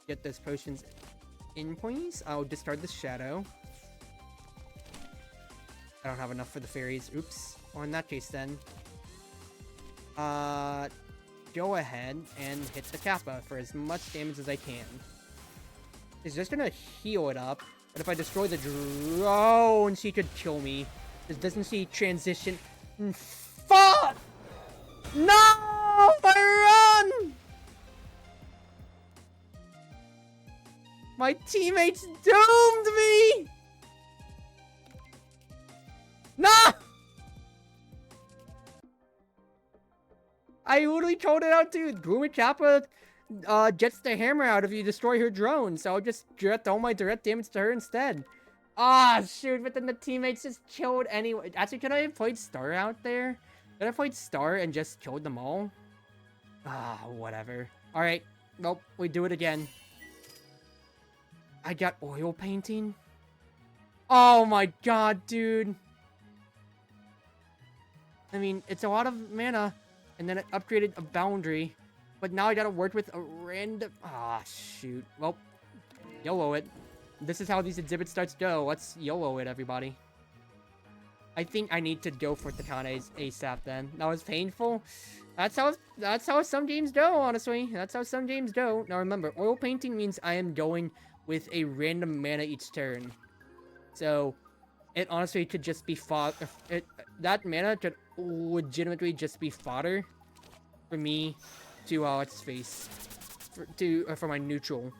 Get those potions in, please. I'll discard the Shadow. I don't have enough for the fairies. Oops. Well, in that case, then. Go ahead and hit the Kappa for as much damage as I can. It's just gonna heal it up. But if I destroy the drone, she could kill me. Doesn't she transition? Fuck! No! My run! My teammates doomed me! No! I literally told it out to Gloomy Kappa jets the hammer out if you destroy her drone, so I'll just direct all my direct damage to her instead. Ah, shoot, but then the teammates just killed anyway. Actually, could I have played Star out there? Could I have played Star and just killed them all? Ah, whatever. Alright, nope, we do it again. I got oil painting? Oh my god, dude. I mean, it's a lot of mana, and then it upgraded a boundary, but now I gotta work with a random... Ah, shoot. Well, YOLO it. This is how these exhibit starts go. Let's YOLO it, everybody. I think I need to go for Takane's ASAP then. That was painful. That's how some games go, honestly. That's how some games go. Now remember, oil painting means I am going with a random mana each turn. So, it honestly could just be fought. That mana could legitimately just be fodder for me to, what's face? For my neutral.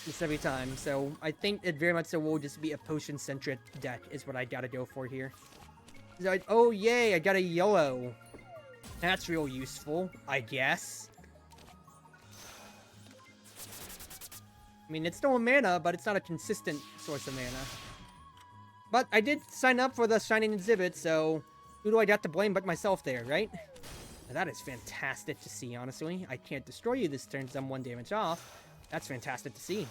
This every time. So, I think it very much so will just be a potion-centric deck is what I gotta go for here. So oh, yay, I got a yellow. That's real useful, I guess. I mean, it's still a mana, but it's not a consistent source of mana. But I did sign up for the Shining Exhibit, so who do I got to blame but myself there, right? Now, that is fantastic to see, honestly. I can't destroy you this turn, so I'm 1 damage off. That's fantastic to see.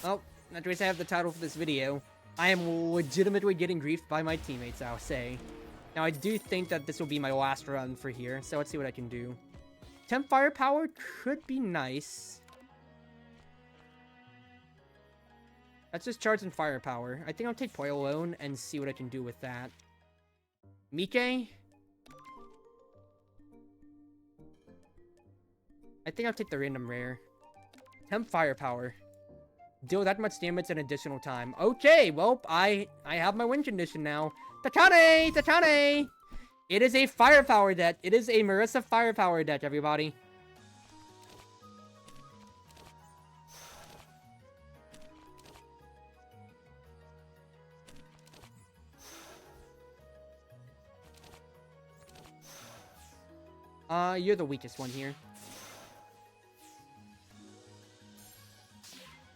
Oh, not least I have the title for this video. I am legitimately getting griefed by my teammates, I'll say. Now, I do think that this will be my last run for here, so let's see what I can do. Temp Firepower could be nice. Let's just charge in Firepower. I think I'll take Poi alone and see what I can do with that. Mike? I think I'll take the random rare. Temp Firepower. Deal that much damage in additional time. Okay, well, I have my win condition now. Takane! Takane! It is a firepower deck. It is a Marisa firepower deck, everybody. You're the weakest one here.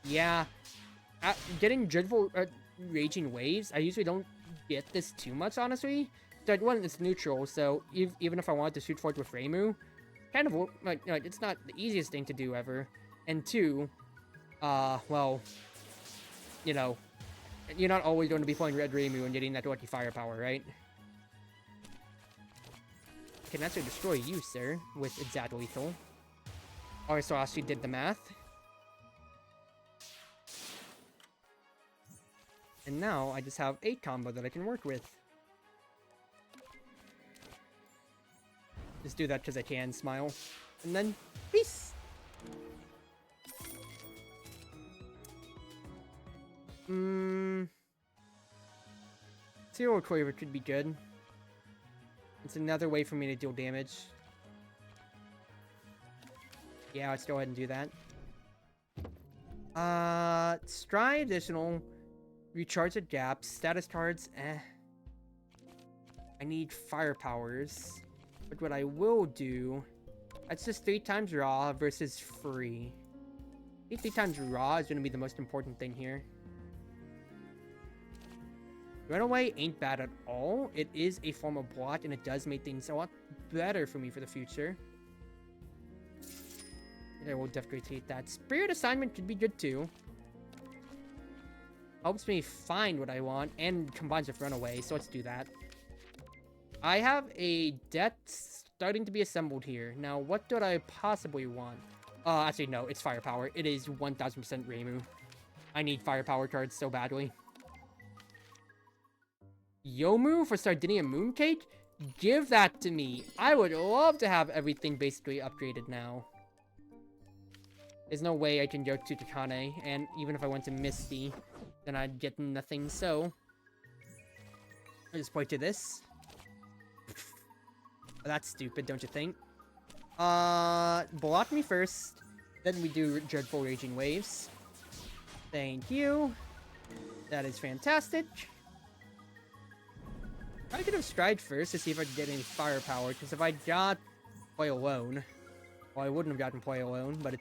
Yeah. Getting Dreadful Raging Waves, I usually don't get this too much, honestly. Like, one, it's neutral, so even if I wanted to shoot for it with Reimu, kind of, like, it's not the easiest thing to do ever. And two, well, you know, you're not always going to be playing Red Reimu and getting that lucky firepower, right? Can actually destroy you, sir, with exact lethal. Alright, so I actually did the math. And now I just have a combo that I can work with. Just do that because I can, smile. And then, peace! Zero Quiver could be good. It's another way for me to deal damage. Yeah, let's go ahead and do that. Stride additional. Recharge the gaps. Status cards, I need firepowers. But what I will do... That's just 3 times raw versus free. I think 3 times raw is going to be the most important thing here. Runaway ain't bad at all. It is a form of block, and it does make things a lot better for me for the future. I will definitely take that. Spirit Assignment could be good too. Helps me find what I want, and combines with Runaway, so let's do that. I have a deck starting to be assembled here. Now, what do I possibly want? Actually, no, it's Firepower. It is 1000% Reimu. I need Firepower cards so badly. Yomu for Sardinia Mooncake? Give that to me. I would love to have everything basically upgraded now. There's no way I can go to Takane, and even if I went to Misty, then I'd get nothing, so... I just point to this. That's stupid, don't you think? Block me first. Then we do Dreadful Raging Waves. Thank you. That is fantastic. I could have Stride first to see if I could get any firepower, because if I got Play Alone... Well, I wouldn't have gotten Play Alone, but it,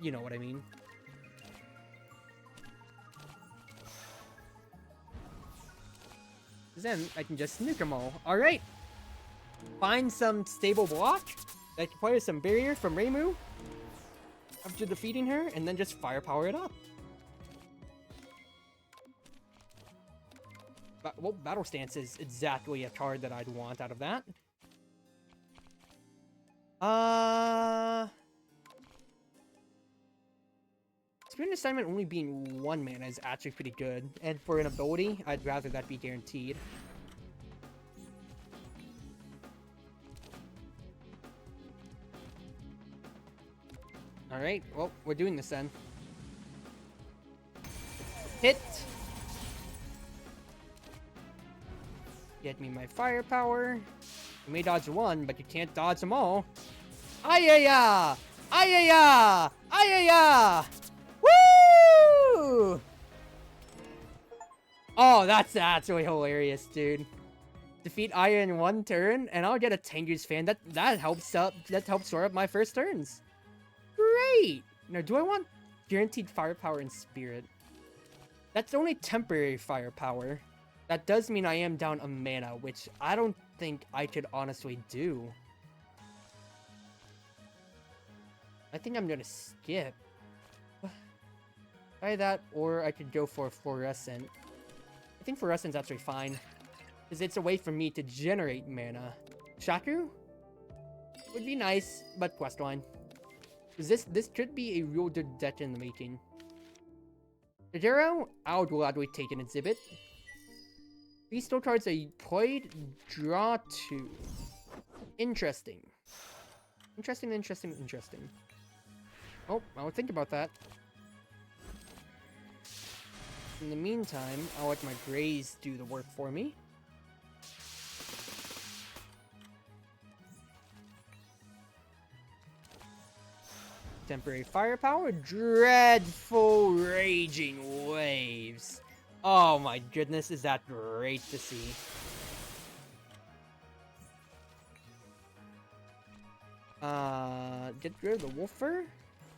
you know what I mean. Then I can just nuke them all. Alright! Find some stable block that can play with some barrier from Reimu after defeating her, and then just firepower it up. Well, Battle Stance is exactly a card that I'd want out of that. Spirit Assignment only being 1 mana is actually pretty good, and for an ability, I'd rather that be guaranteed. Alright, well, we're doing this then. Hit! Get me my firepower. You may dodge 1, but you can't dodge them all. Ayaya! Ayaya! Ayaya! Woo! Oh, that's really hilarious, dude. Defeat Aya in 1 turn, and I'll get a Tengu's fan. That helps sort up my first turns. Great! Now, do I want guaranteed firepower and spirit? That's only temporary firepower. That does mean I am down a mana, which I don't think I could honestly do. I think I'm gonna skip. Try that, or I could go for Fluorescent. I think Fluorescent's actually fine, because it's a way for me to generate mana. Shaku? Would be nice, but questline. This could be a real good deck in the making. Kajero, I would gladly take an exhibit. These store cards I played, draw 2. Interesting. Interesting. Oh, I'll think about that. In the meantime, I'll let my Grays do the work for me. Temporary firepower, dreadful raging waves. Oh my goodness, is that great to see. Get rid of the Wolfer?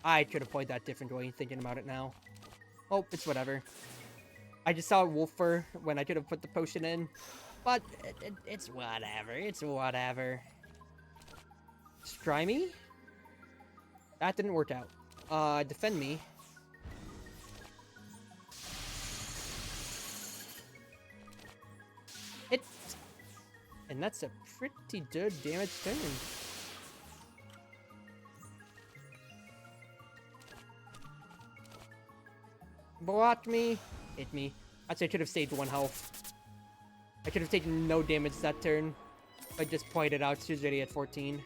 I could have played that differently, thinking about it now. Oh, it's whatever. I just saw Wolfer when I could have put the potion in. But it's whatever, it's whatever. Strymie? That didn't work out. Defend me. And that's a pretty good damage turn. Block me. Hit me. Actually, I could have saved 1 health. I could have taken no damage that turn. I just pointed out she was already at 14.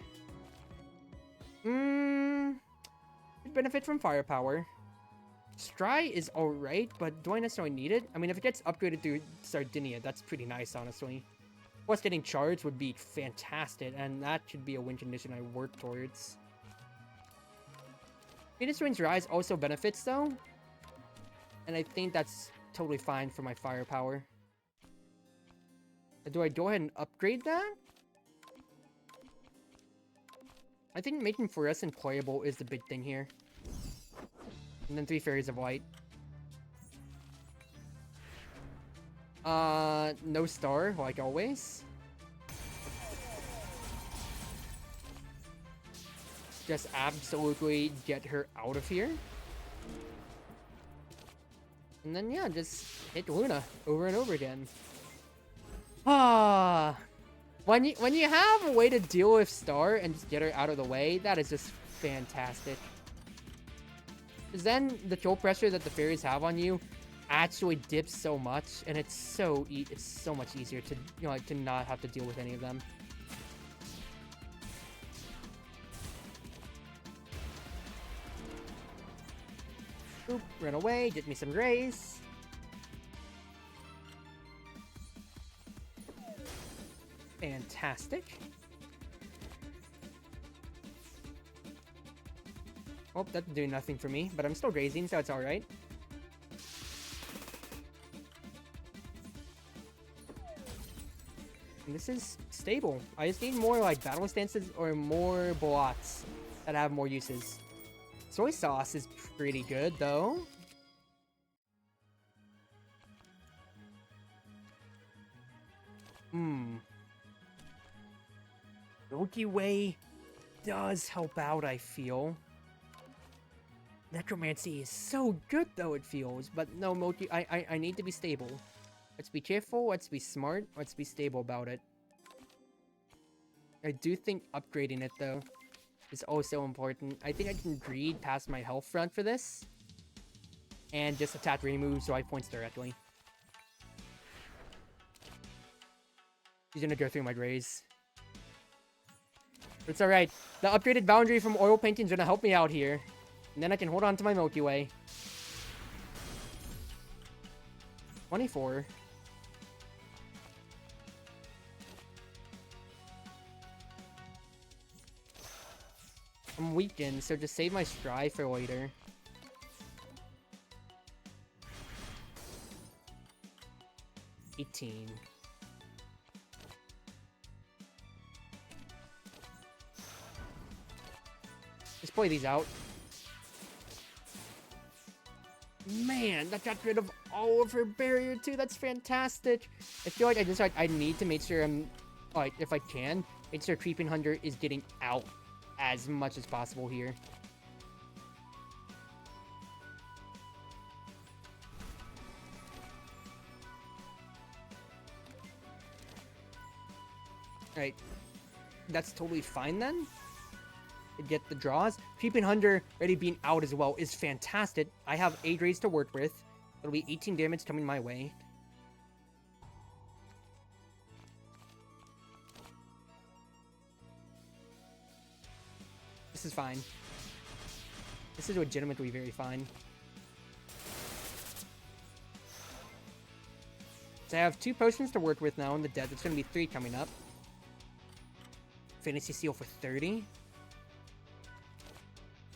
Could benefit from firepower. Stry is alright, but do I necessarily need it? I mean, if it gets upgraded to Sardinia, that's pretty nice, honestly. Plus, getting charged would be fantastic, and that should be a win condition I work towards. Phoenix Wing's Rise also benefits, though. And I think that's totally fine for my firepower. Do I go ahead and upgrade that? I think making Fluorescent playable is the big thing here. And then 3 Fairies of Light. No star, like always. Just absolutely get her out of here. And then, yeah, just hit Luna over and over again. When you have a way to deal with Star and just get her out of the way, that is just fantastic. Because then the kill pressure that the fairies have on you actually dips so much, and it's so much easier to, you know, like, to not have to deal with any of them. Oop, run away, get me some grace. Fantastic. Oh, that's doing nothing for me, but I'm still grazing, so it's alright. And this is stable. I just need more, like, battle stances or more blots that have more uses. Soy sauce is pretty good, though. Milky Way does help out, I feel. Necromancy is so good, though, it feels. But no, Milky... I need to be stable. Let's be careful, let's be smart, let's be stable about it. I do think upgrading it, though, is also important. I think I can greed past my health front for this. And just attack removes life points directly. He's gonna go through my graze. But it's alright. The upgraded boundary from oil painting is gonna help me out here. And then I can hold on to my Milky Way. 24. I'm weakened, so just save my Stry for later. $18. Just play these out. Man, that got rid of all of her barrier too. That's fantastic. I feel like I need to make sure I'm, like, if I can, make sure Creeping Hunter is getting out as much as possible here. Alright. That's totally fine then. To get the draws. Creeping Hunter already being out as well is fantastic. I have 8 rays to work with. It'll be 18 damage coming my way. This is fine. This is legitimately very fine. So I have 2 potions to work with now in the death. It's going to be 3 coming up. Fantasy Seal for 30.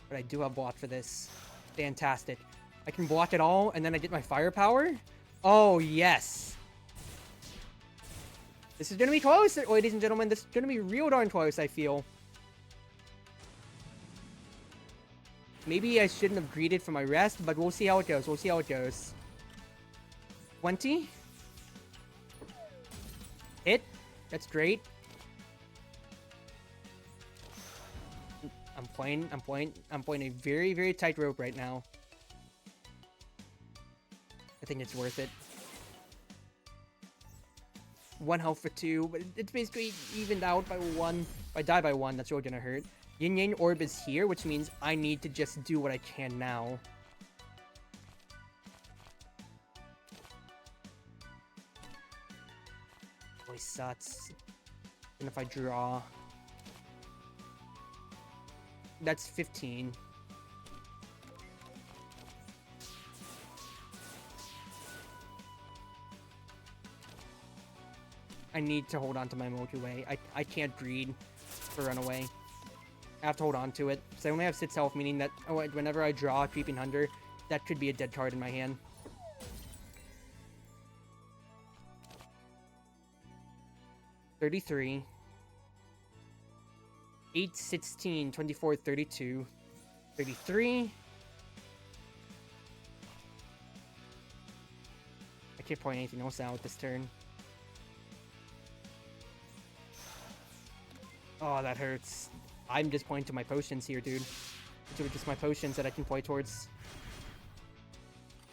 But I do have block for this. Fantastic. I can block it all, and then I get my firepower. Oh, yes. This is going to be close, ladies and gentlemen. This is going to be real darn close, I feel. Maybe I shouldn't have greeted for my rest, but we'll see how it goes. We'll see how it goes. 20. Hit. That's great. I'm playing a very, very tight rope right now. I think it's worth it. 1 health for 2, but it's basically evened out by 1. If I die by 1, that's really gonna hurt. Yin Yang Orb is here, which means I need to just do what I can now. Always sucks. And if I draw... That's 15. I need to hold on to my multi-way. I can't greed for runaway. I have to hold on to it. So I only have 6 health, meaning that whenever I draw Creeping Hunter, that could be a dead card in my hand. $33. 8, 16, 24, 32. 33. I can't point anything else out this turn. Oh, that hurts. I'm just pointing to my potions here, dude. These are just my potions that I can play towards.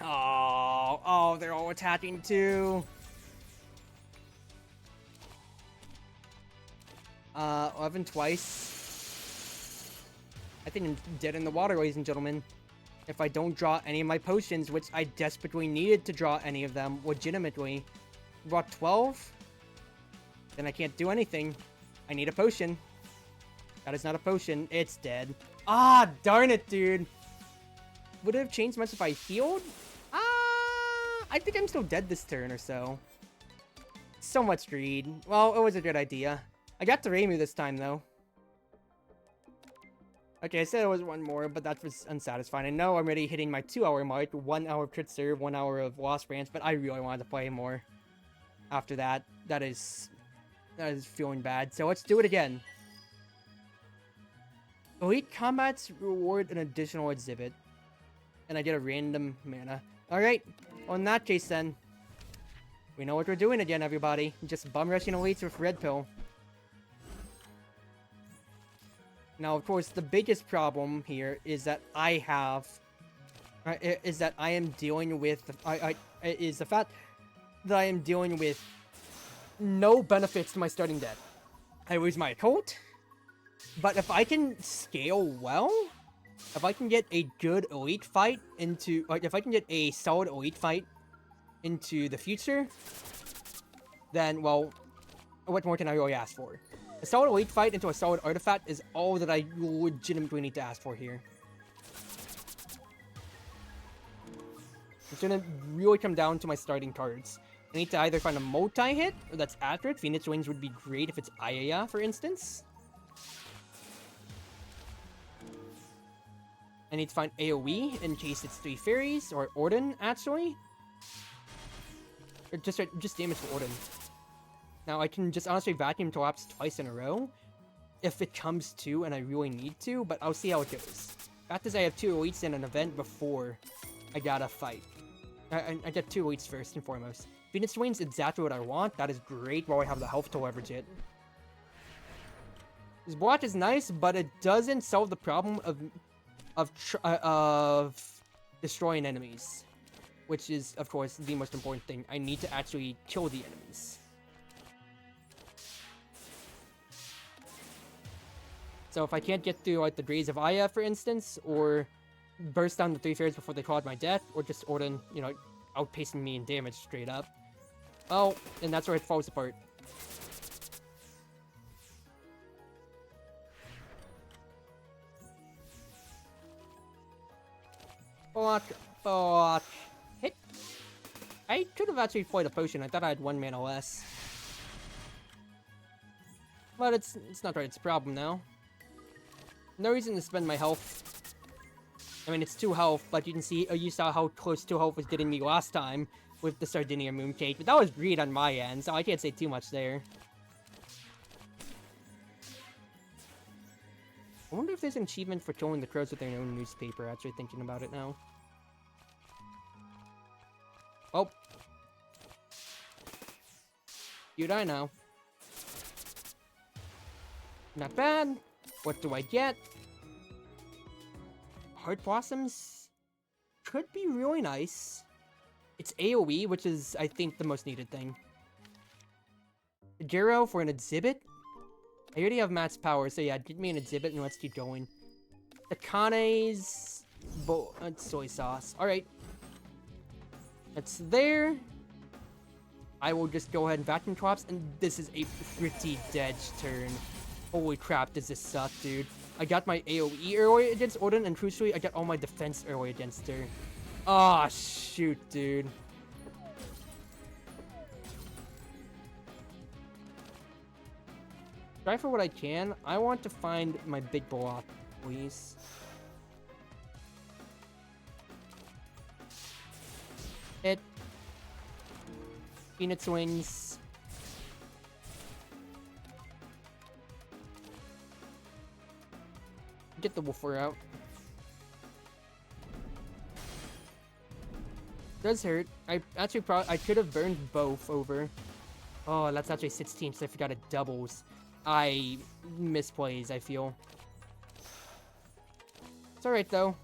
Oh, they're all attacking too. 11 twice. I think I'm dead in the water, ladies and gentlemen. If I don't draw any of my potions, which I desperately needed to draw any of them, legitimately. Brought 12? Then I can't do anything. I need a potion. That is not a potion. It's dead. Ah, darn it, dude. Would it have changed much if I healed? I think I'm still dead this turn or so. So much greed. Well, it was a good idea. I got to Reimu this time, though. Okay, I said it was one more, but that was unsatisfying. I know I'm already hitting my 2-hour mark. 1 hour of crit serve, 1 hour of Lost Branch, but I really wanted to play more after that. That is feeling bad. So let's do it again. Elite combats reward an additional exhibit. And I get a random mana. Alright, well in that case then, we know what we're doing again, everybody. Just bum rushing elites with red pill. Now, of course, the biggest problem here is that I have... is that I am dealing with... is the fact that I am dealing with no benefits to my starting deck. I lose my occult, but if I can scale well, if I can get a good elite fight into... Like, if I can get a solid elite fight into the future, then, well, what more can I really ask for? A solid elite fight into a solid artifact is all that I legitimately need to ask for here. It's gonna really come down to my starting cards. I need to either find a multi-hit, or that's accurate. Phoenix Wings would be great if it's Ayaya, for instance. I need to find AoE in case it's 3 fairies, or Orden, actually. Or just damage for Orden. Now, I can just honestly vacuum collapse twice in a row, if it comes to and I really need to, but I'll see how it goes. Fact is, I have 2 elites in an event before I gotta fight. I get 2 elites first and foremost. Phoenix Wing's exactly what I want. That is great while I have the health to leverage it. This block is nice, but it doesn't solve the problem of destroying enemies, which is, of course, the most important thing. I need to actually kill the enemies. So if I can't get through, like, the Graze of Aya, for instance, or burst down the 3 fairies before they cloud my death, or just Orden, you know, outpacing me in damage straight up, oh, and that's where it falls apart. Fuck. Hit. I could have actually played a potion. I thought I had 1 mana less. But it's not right. It's a problem now. No reason to spend my health. I mean, it's 2 health, but you saw how close 2 health was getting me last time with the Sardinia Mooncake, but that was greed on my end, so I can't say too much there. I wonder if there's an achievement for killing the crows with their own newspaper, actually thinking about it now. Oh. You die now. Not bad. What do I get? Heart Blossoms could be really nice. It's AoE, which is, I think, the most needed thing. Gero for an exhibit? I already have max power, so yeah, give me an exhibit and let's keep going. Akane's... soy sauce. Alright. It's there. I will just go ahead and vacuum traps, and this is a pretty dead turn. Holy crap, does this suck, dude. I got my AoE early against Odin, and crucially, I got all my defense early against her. Ah, oh, shoot, dude. Try for what I can. I want to find my big block, please. Hit. Peanut swings. Get the woofer out. Does hurt. I actually I could have burned both over. Oh, that's actually 16, so I forgot it doubles. I misplays, I feel. It's alright, though.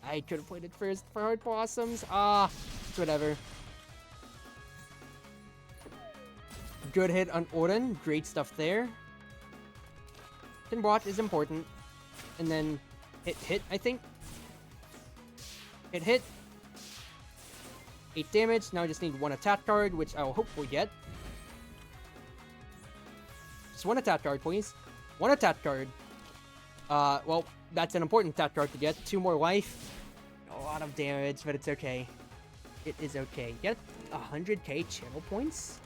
I could have played it first for Hard Blossoms. Ah, it's whatever. Good hit on Odin. Great stuff there. Then watch is important. And then hit, I think. Hit. 8 damage. Now I just need 1 attack card, which I will hopefully get. Just 1 attack card, please. 1 attack card. Well, that's an important attack card to get. 2 more life. A lot of damage, but it's okay. It is okay. Get 100k channel points?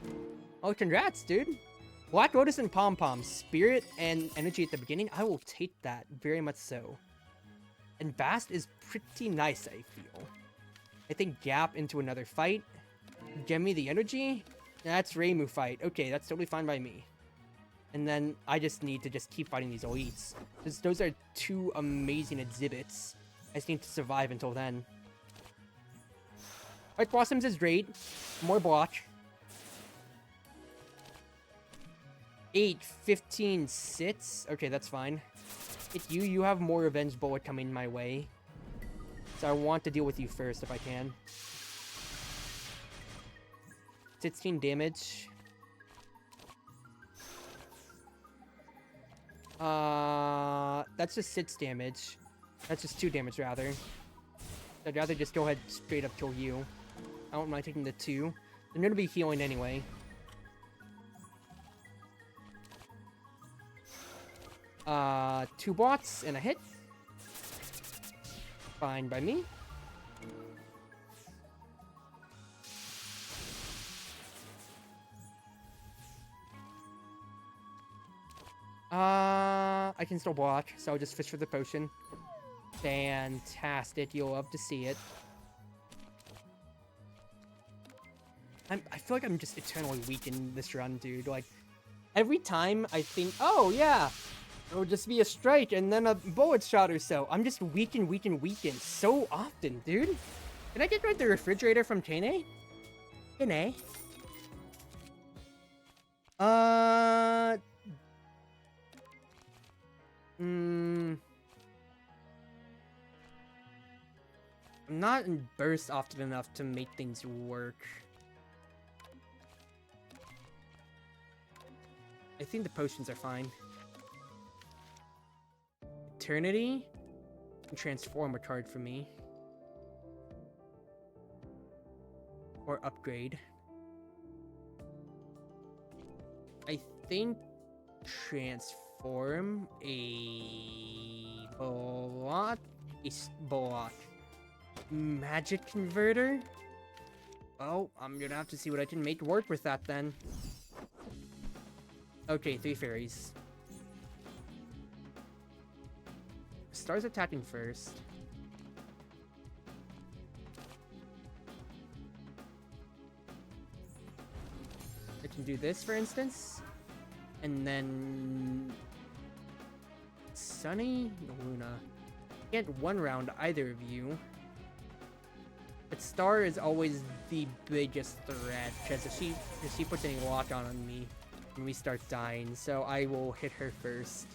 Oh, congrats, dude. Black Lotus and Pom Pom. Spirit and energy at the beginning. I will take that. Very much so. And Bast is pretty nice, I feel. I think Gap into another fight. Give me the energy. That's Reimu fight. Okay, that's totally fine by me. And then I just need to just keep fighting these elites. Those are 2 amazing exhibits. I just need to survive until then. White Blossoms is great. More block. 8, 15 sits. Okay, that's fine. Hit you. You have more revenge bullet coming my way. So I want to deal with you first if I can. 16 damage. That's just 6 damage. That's just 2 damage, rather. I'd rather just go ahead and straight up kill you. I don't mind taking the 2. I'm gonna be healing anyway. Two bots and a hit. Fine by me. I can still block, so I'll just fish for the potion. Fantastic, you'll love to see it. I feel like I'm just eternally weak in this run, dude. Like, every time I think, oh yeah, it'll just be a strike and then a bullet shot or so. I'm just weakened so often, dude. Can I get rid of the refrigerator from Tene? Tene? I'm not in burst often enough to make things work. I think the potions are fine. Eternity can transform a card for me. Or upgrade. I think transform a block. Magic converter? Oh, I'm gonna have to see what I can make work with that then. Okay, 3 fairies. Star's attacking first. I can do this, for instance. And then... Sunny? Luna. Can't one round either of you. But Star is always the biggest threat, because if she puts any lock on me, when we start dying, so I will hit her first.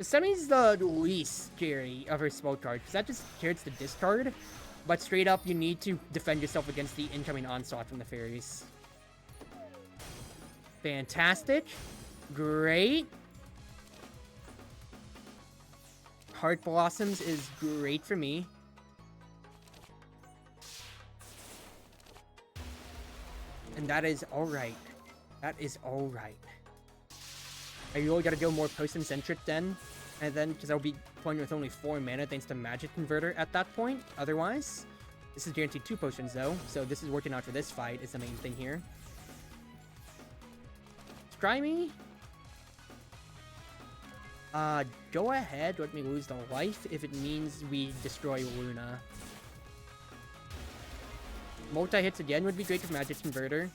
Sunny's the least scary of her spell card, because that just carries the discard, but straight up you need to defend yourself against the incoming onslaught from the fairies. Fantastic. Great. Heart Blossoms is great for me. That is alright. That is alright. I really gotta go more potion-centric then. And then, because I'll be playing with only 4 mana thanks to Magic Converter at that point. Otherwise, this is guaranteed 2 potions though. So this is working out for this fight is the main thing here. Scry me. Go ahead, let me lose the life if it means we destroy Luna. Multi-hits again would be great with Magic Converter.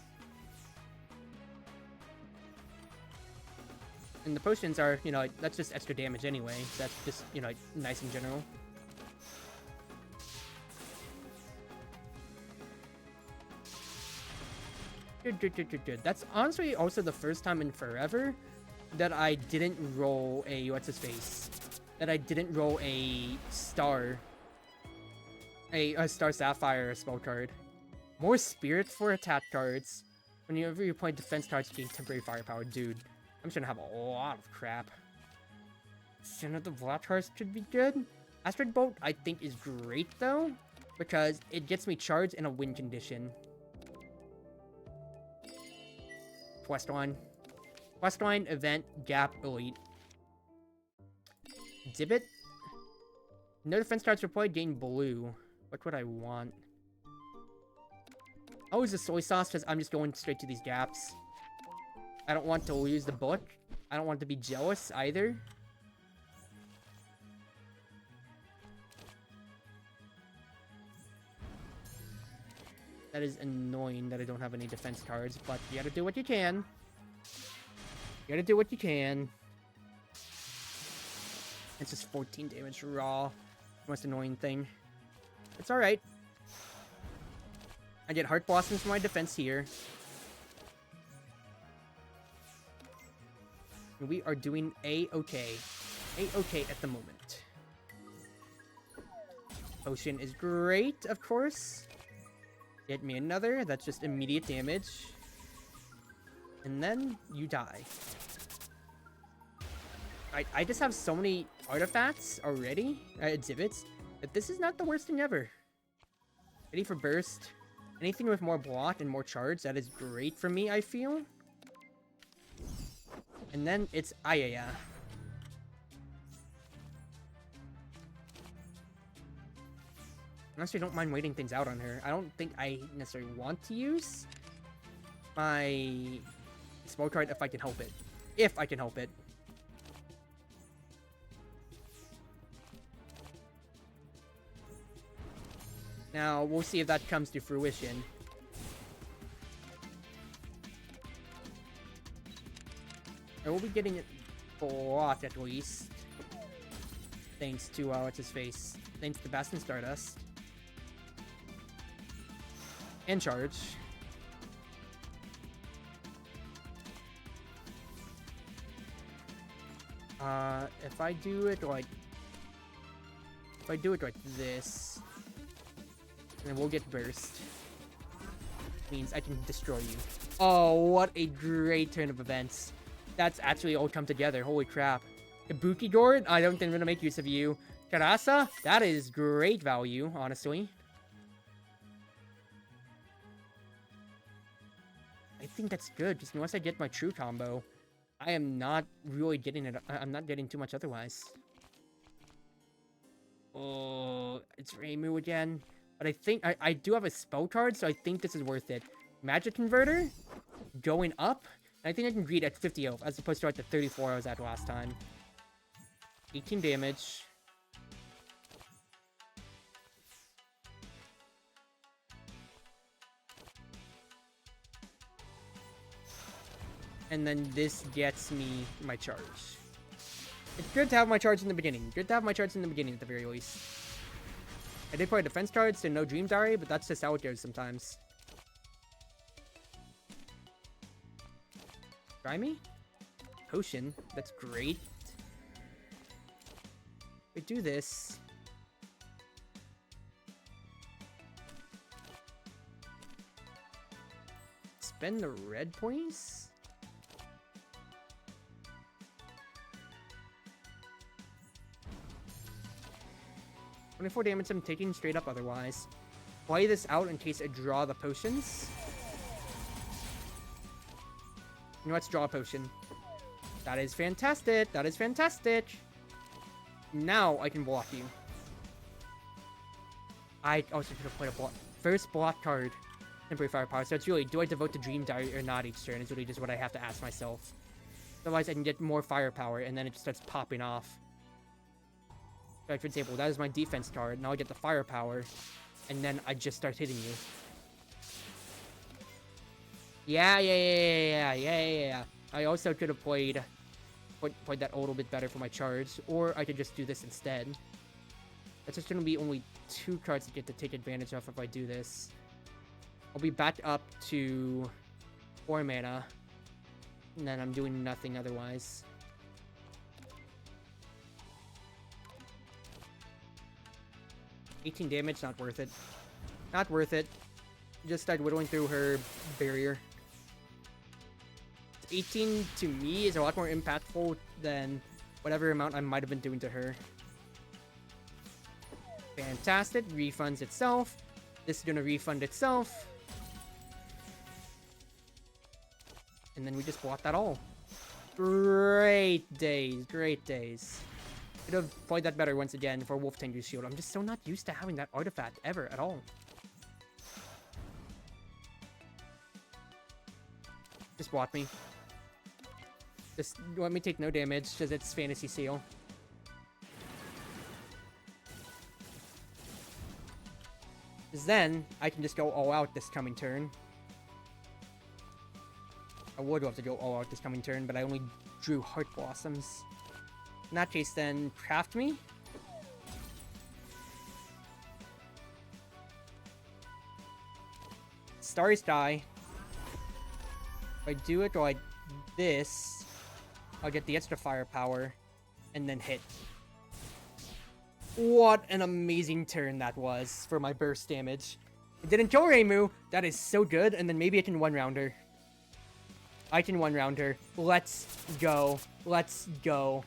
And the potions are, you know, like, that's just extra damage anyway. So that's just, you know, like, nice in general. Good. That's honestly also the first time in forever that I didn't roll a, what's his face? That I didn't roll a Star. A Star Sapphire spell card. More Spirit for attack cards. Whenever you play defense cards, you gain temporary firepower. Dude, I'm just gonna have a lot of crap. Sin of the Black Hearts should be good. Asteroid Bolt, I think, is great, though. Because it gets me charged in a win condition. Questline. Questline, Event, Gap, Elite. Exhibit. No defense cards are played, gain blue. What would I want? I'll use the soy sauce because I'm just going straight to these gaps. I don't want to lose the book. I don't want to be jealous either. That is annoying that I don't have any defense cards, but you gotta do what you can. You gotta do what you can. It's just 14 damage raw. Most annoying thing. It's alright. I get Heart Blossoms for my defense here. And we are doing A-okay. A-okay at the moment. Potion is great, of course. Get me another. That's just immediate damage. And then you die. I just have so many artifacts already, exhibits, that this is not the worst thing ever. Ready for burst. Anything with more block and more charge, that is great for me, I feel. And then it's Ayaya. Honestly, I don't mind waiting things out on her. I don't think I necessarily want to use my spell card if I can help it. If I can help it. Now, we'll see if that comes to fruition. I will be getting it blocked at least. Thanks to, what's his face? Thanks to Bastion Stardust. And charge. If I do it like... If I do it like this... Then we'll get burst. Means I can destroy you. Oh, what a great turn of events. That's actually all come together. Holy crap. Kabuki Gourd? I don't think I'm gonna make use of you. Karasa? That is great value, honestly. I think that's good, just once I get my true combo, I am not really getting it. I'm not getting too much otherwise. Oh, it's Reimu again. But I think I do have a spell card, so I think this is worth it. Magic Converter, going up. And I think I can greet at 50 health, as opposed to like the 34 I was at last time. 18 damage. And then this gets me my charge. It's good to have my charge in the beginning. Good to have my charge in the beginning at the very least. I did play defense cards, so no Dream Diary, but that's just how it goes sometimes. Try me? Potion. That's great. We do this. Spend the red points? 24 damage I'm taking straight up otherwise. Play this out in case I draw the potions. know, let's draw a potion. That is fantastic. That is fantastic. Now I can block you. I also could have played a block. First block card. Temporary firepower. So it's really, do I devote to Dream Diary or not each turn? It's really just what I have to ask myself. Otherwise, I can get more firepower, and then it just starts popping off. Like, for example, that is my defense card. Now I get the firepower, and then I just start hitting you. Yeah. I also could have played that a little bit better for my charge, or I could just do this instead. That's just going to be only 2 cards to get to take advantage of if I do this. I'll be back up to 4 mana, and then I'm doing nothing otherwise. $18 damage, not worth it. Not worth it. Just start whittling through her barrier. 18 to me is a lot more impactful than whatever amount I might have been doing to her. Fantastic. Refunds itself. This is gonna refund itself. And then we just block that all. Great days. Great days. Could have played that better once again for Wolf Tengu's Shield. I'm just so not used to having that artifact ever at all. Just block me. Just let me take no damage because it's Fantasy Seal. Because then I can just go all out this coming turn. I would love to go all out this coming turn, but I only drew Heart Blossoms. In that case, then, craft me. Starry Sky. If I do it like this, I'll get the extra firepower, and then hit. What an amazing turn that was for my burst damage. It didn't kill Reimu. That is so good, and then maybe I can one-rounder. I can one-round her. Let's go. Let's go.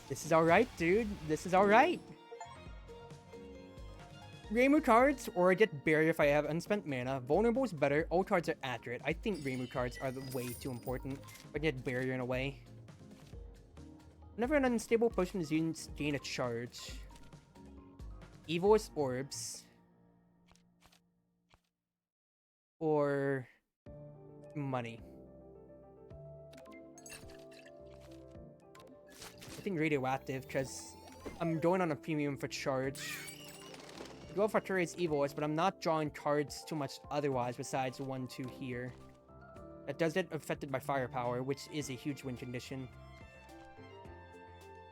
This is alright, dude. This is alright. Reimu cards, or I get Barrier if I have unspent mana. Vulnerable is better. All cards are accurate. I think Reimu cards are way too important. I get Barrier in a way. Whenever an unstable potion is used, gain a charge. Evil's Orbs. Or money. I think radioactive, because I'm going on a premium for charge. I go for Chartreuse Evilist, but I'm not drawing cards too much otherwise besides 1, 2 here. That does get affected by firepower, which is a huge win condition.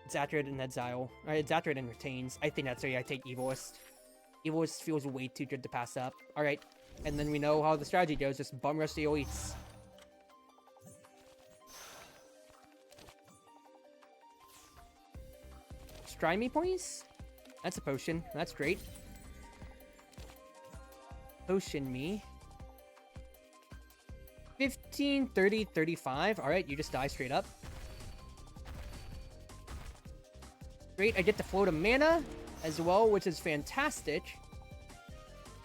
It's accurate in exile. It's accurate in retains. I think that's why I take Evilist. Evilist feels way too good to pass up. Alright. And then we know how the strategy goes, just bum rush the elites. Try me, please? That's a potion. That's great. Potion me. 15, 30, 35. Alright, you just die straight up. Great, I get to float a mana as well, which is fantastic.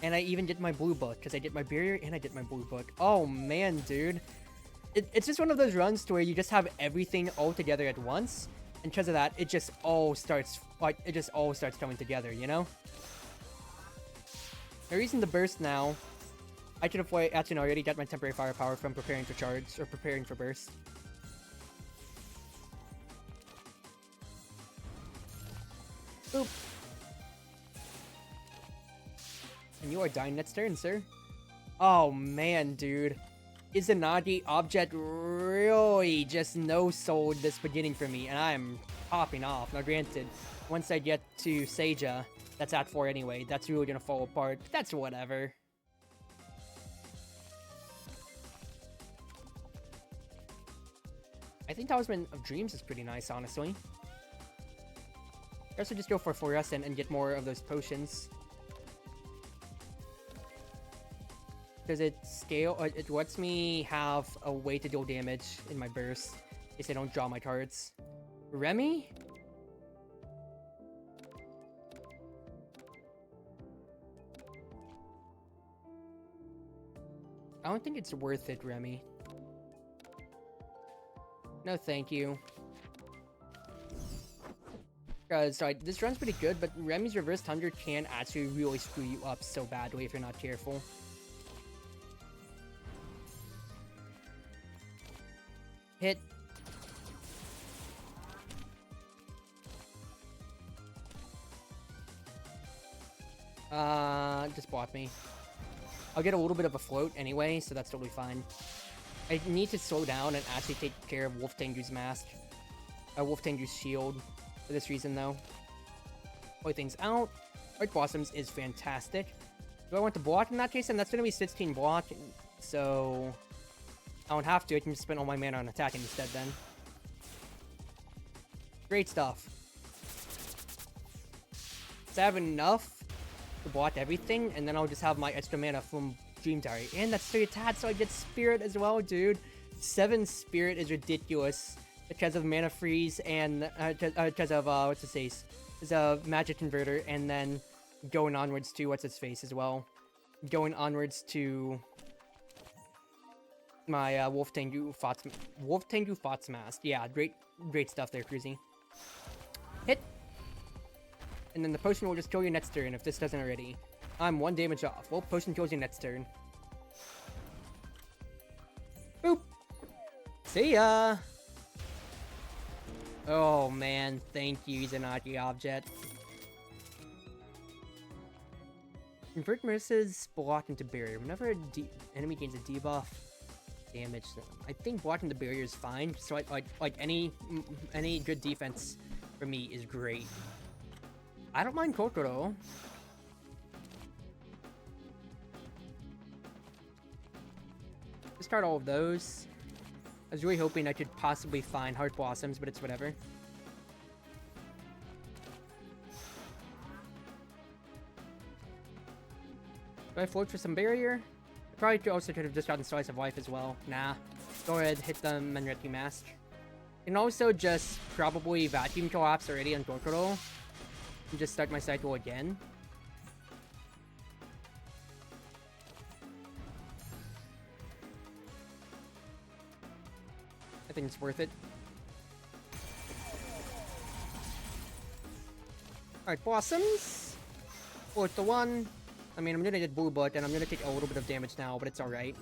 And I even get my blue book, because I get my barrier and I get my blue book. Oh man, dude. It's just one of those runs to where you just have everything all together at once. And because of that, it just all starts, coming together, you know? The reason to burst now, I could have actually already got my temporary firepower from preparing for charge, or preparing for burst. Boop. And you are dying next turn, sir. Oh man, dude. Izanagi object really just no-sold this beginning for me, and I'm popping off. Now granted, once I get to Seija, that's at 4 anyway, that's really gonna fall apart, but that's whatever. I think Talisman of Dreams is pretty nice, honestly. I also just go for Fluorescent and get more of those potions. Because it lets me have a way to deal damage in my burst, in case I don't draw my cards. Remy? don't think it's worth it, Remy. No, thank you. Sorry, this run's pretty good, but Remy's Reverse Thunder can actually really screw you up so badly if you're not careful. Hit. Just block me. I'll get a little bit of a float anyway, so that's totally fine. I need to slow down and actually take care of Wolf Tengu's mask. Wolf Tengu's shield. For this reason, though. Play things out. Art Blossoms is fantastic. Do I want to block in that case? And that's going to be 16 block. So I don't have to. I can just spend all my mana on attacking instead then. Great stuff. So I have enough to block everything, and then I'll just have my extra mana from Dream Diary. And that's 3 attacks, so I get Spirit as well, dude. 7 Spirit is ridiculous because of Mana Freeze and because of, what's his face? There's a Magic Converter, and then going onwards to, what's his face as well? Going onwards to my Wolf Tengu Fots Mask. Yeah, great stuff there, Cruzy. Hit! And then the potion will just kill you next turn if this doesn't already. I'm 1 damage off. Well, potion kills you next turn. Boop! See ya! Oh man, thank you, Izanagi Object. Convert Marisa's block into barrier. Whenever an enemy gains a debuff, damage them. I think blocking the barrier is fine. So like any good defense for me is great. I don't mind Kokoro. Discard all of those. I was really hoping I could possibly find Heart Blossoms, but it's whatever. Do I float for some barrier? I probably also could have just gotten Slice of Life as well. Nah. Go ahead, hit the Menreti Mask. And also just probably Vacuum Collapse already on Kokoro. And just start my cycle again. I think it's worth it. Alright, Blossoms. Fourth to 1. I mean, I'm gonna get Blue Butt, and I'm gonna take a little bit of damage now, but it's alright.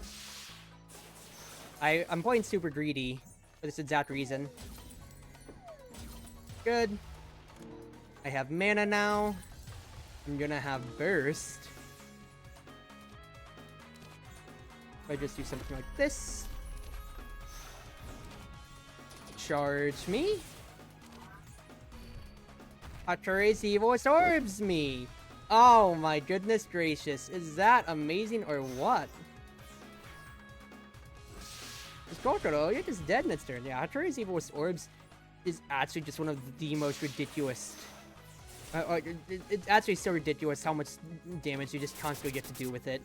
I'm playing super greedy for this exact reason. Good. I have mana now. I'm gonna have Burst. If I just do something like this. Charge me. Chartreuse orbs me. Oh my goodness gracious. Is that amazing or what? This Kokoro, you're just dead next turn. Yeah, Chartreuse orbs is actually just one of the most ridiculous. It's actually so ridiculous how much damage you just constantly get to do with it.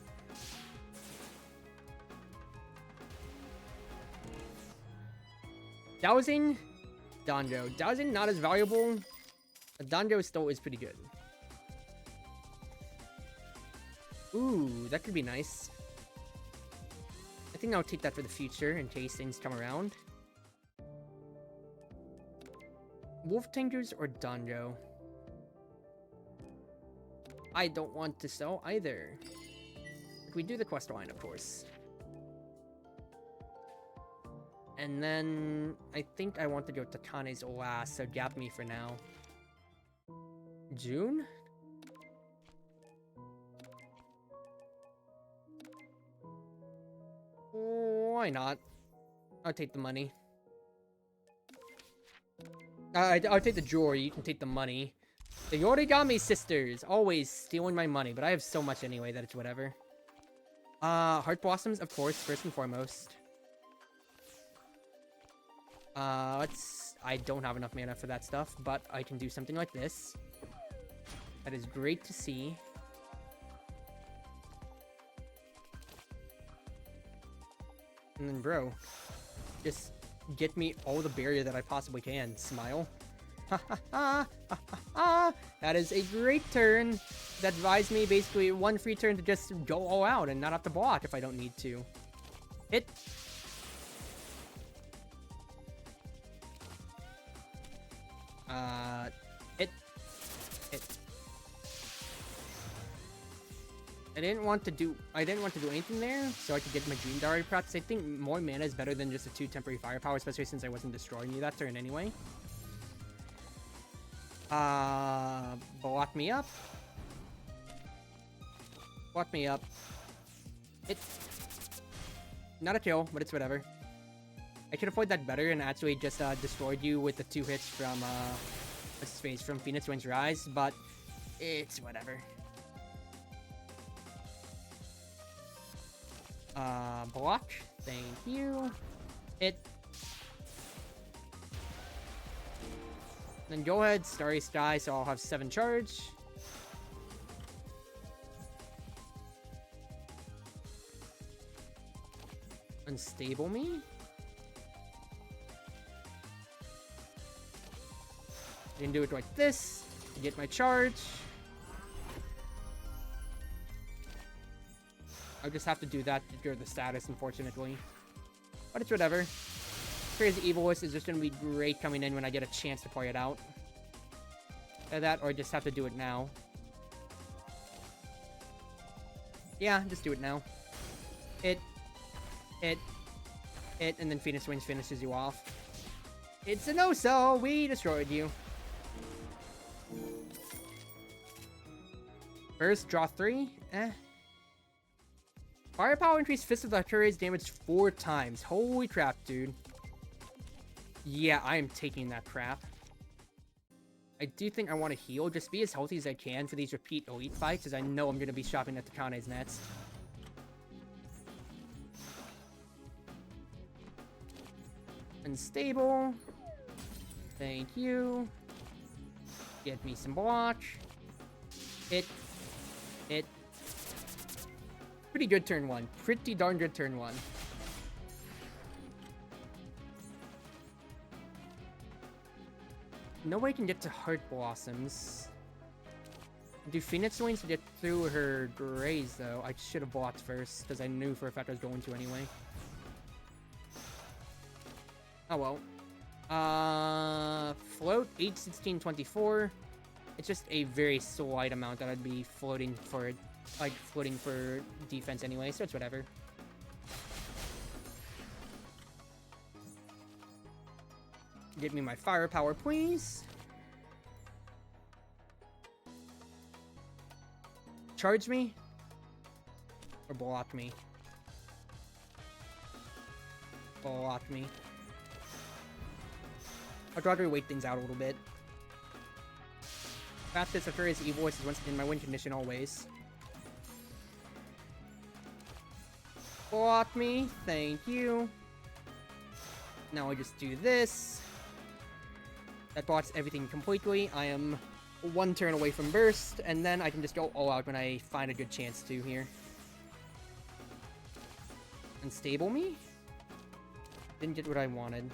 Dowsing, Danjo. Dowsing not as valuable. Danjo still is pretty good. Ooh, that could be nice. I think I'll take that for the future in case things come around. Wolf Tengus or Danjo? I don't want to sell either. We do the quest line, of course. And then I think I want to go to Kane's last, so gap me for now. June? Why not? I'll take the money. I'll take the jewelry, you can take the money. The Origami Sisters, always stealing my money, but I have so much anyway that it's whatever. Heart Blossoms, of course, first and foremost. I don't have enough mana for that stuff, but I can do something like this. That is great to see. And then, bro, just get me all the barrier that I possibly can. Smile. Ha ha ha ha ha. That is a great turn. That buys me basically one free turn to just go all out and not have to block if I don't need to. Hit. Hit. Hit. I didn't want to do anything there, so I could get my Dream Diary practice. I think more mana is better than just a 2 temporary firepower, especially since I wasn't destroying you that turn anyway. Block me up. Block me up. Hit. Not a kill, but it's whatever. I should have played that better and actually just destroyed you with the 2 hits from what's his face, from Phoenix Wind's Rise, but it's whatever. Block. Thank you. Hit. Then go ahead, Starry Sky, so I'll have 7 charge. Unstable me. I can do it like this to get my charge. I just have to do that to clear the status, unfortunately. But it's whatever. Crazy Evilist is just going to be great coming in when I get a chance to play it out. Either that, or I just have to do it now. Yeah, just do it now. Hit, hit, hit, and then Phoenix Wings finishes you off. It's a no-so! We destroyed you. First, draw 3. Firepower increased Fist of the Chartreuse damage 4 times. Holy crap, dude. Yeah, I am taking that crap. I do think I want to heal. Just be as healthy as I can for these repeat elite fights, as I know I'm going to be shopping at Takane's next. Unstable. Thank you. Get me some block. Hit. Hit. Pretty good turn 1. Pretty darn good turn 1. No way I can get to Heart Blossoms. Do Phoenix Wings to get through her Graze, though? I should have blocked first, because I knew for a fact I was going to anyway. Oh well. Float, 8, 16, 24. It's just a very slight amount that I'd be floating for, like, floating for defense anyway, so it's whatever. Give me my firepower, please. Charge me. Or block me. Block me. I'd rather wait things out a little bit. Fastest of Furious Evil Voice is once again my win condition always. Block me. Thank you. Now I just do this. That blocks everything completely. I am 1 turn away from burst, and then I can just go all out when I find a good chance to here. Unstable me? Didn't get what I wanted.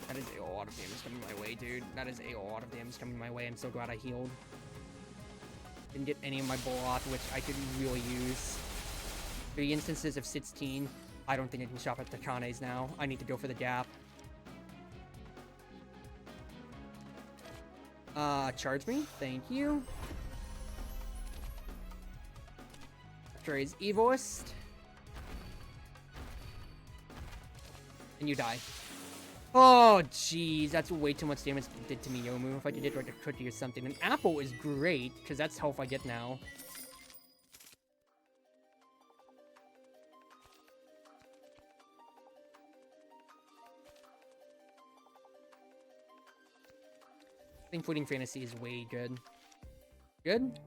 That is a lot of damage coming my way, dude. That is a lot of damage coming my way. I'm so glad I healed. Didn't get any of my block, which I could really use. 3 instances of 16. I don't think I can shop at Takane's now. I need to go for the gap. Charge me. Thank you. Chartreuse Evilist. And you die. Oh, jeez. That's way too much damage it did to me, Yomu. If I could get like a cookie or something. An apple is great, because that's health I get now. I think Fleeting Fantasy is way good. Good?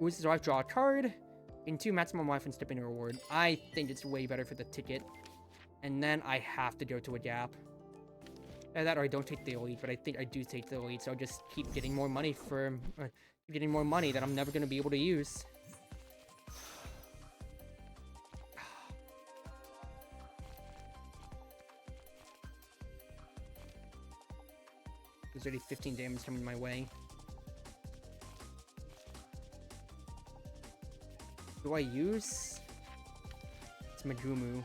Ooh, so I draw a card. In 2 maximum life and stepping reward. I think it's way better for the ticket. And then I have to go to a gap. Either that or I don't take the elite, but I think I do take the elite, so I'll just keep getting more money for getting more money that I'm never gonna be able to use. There's already 15 damage coming my way. do I use? It's Megumu.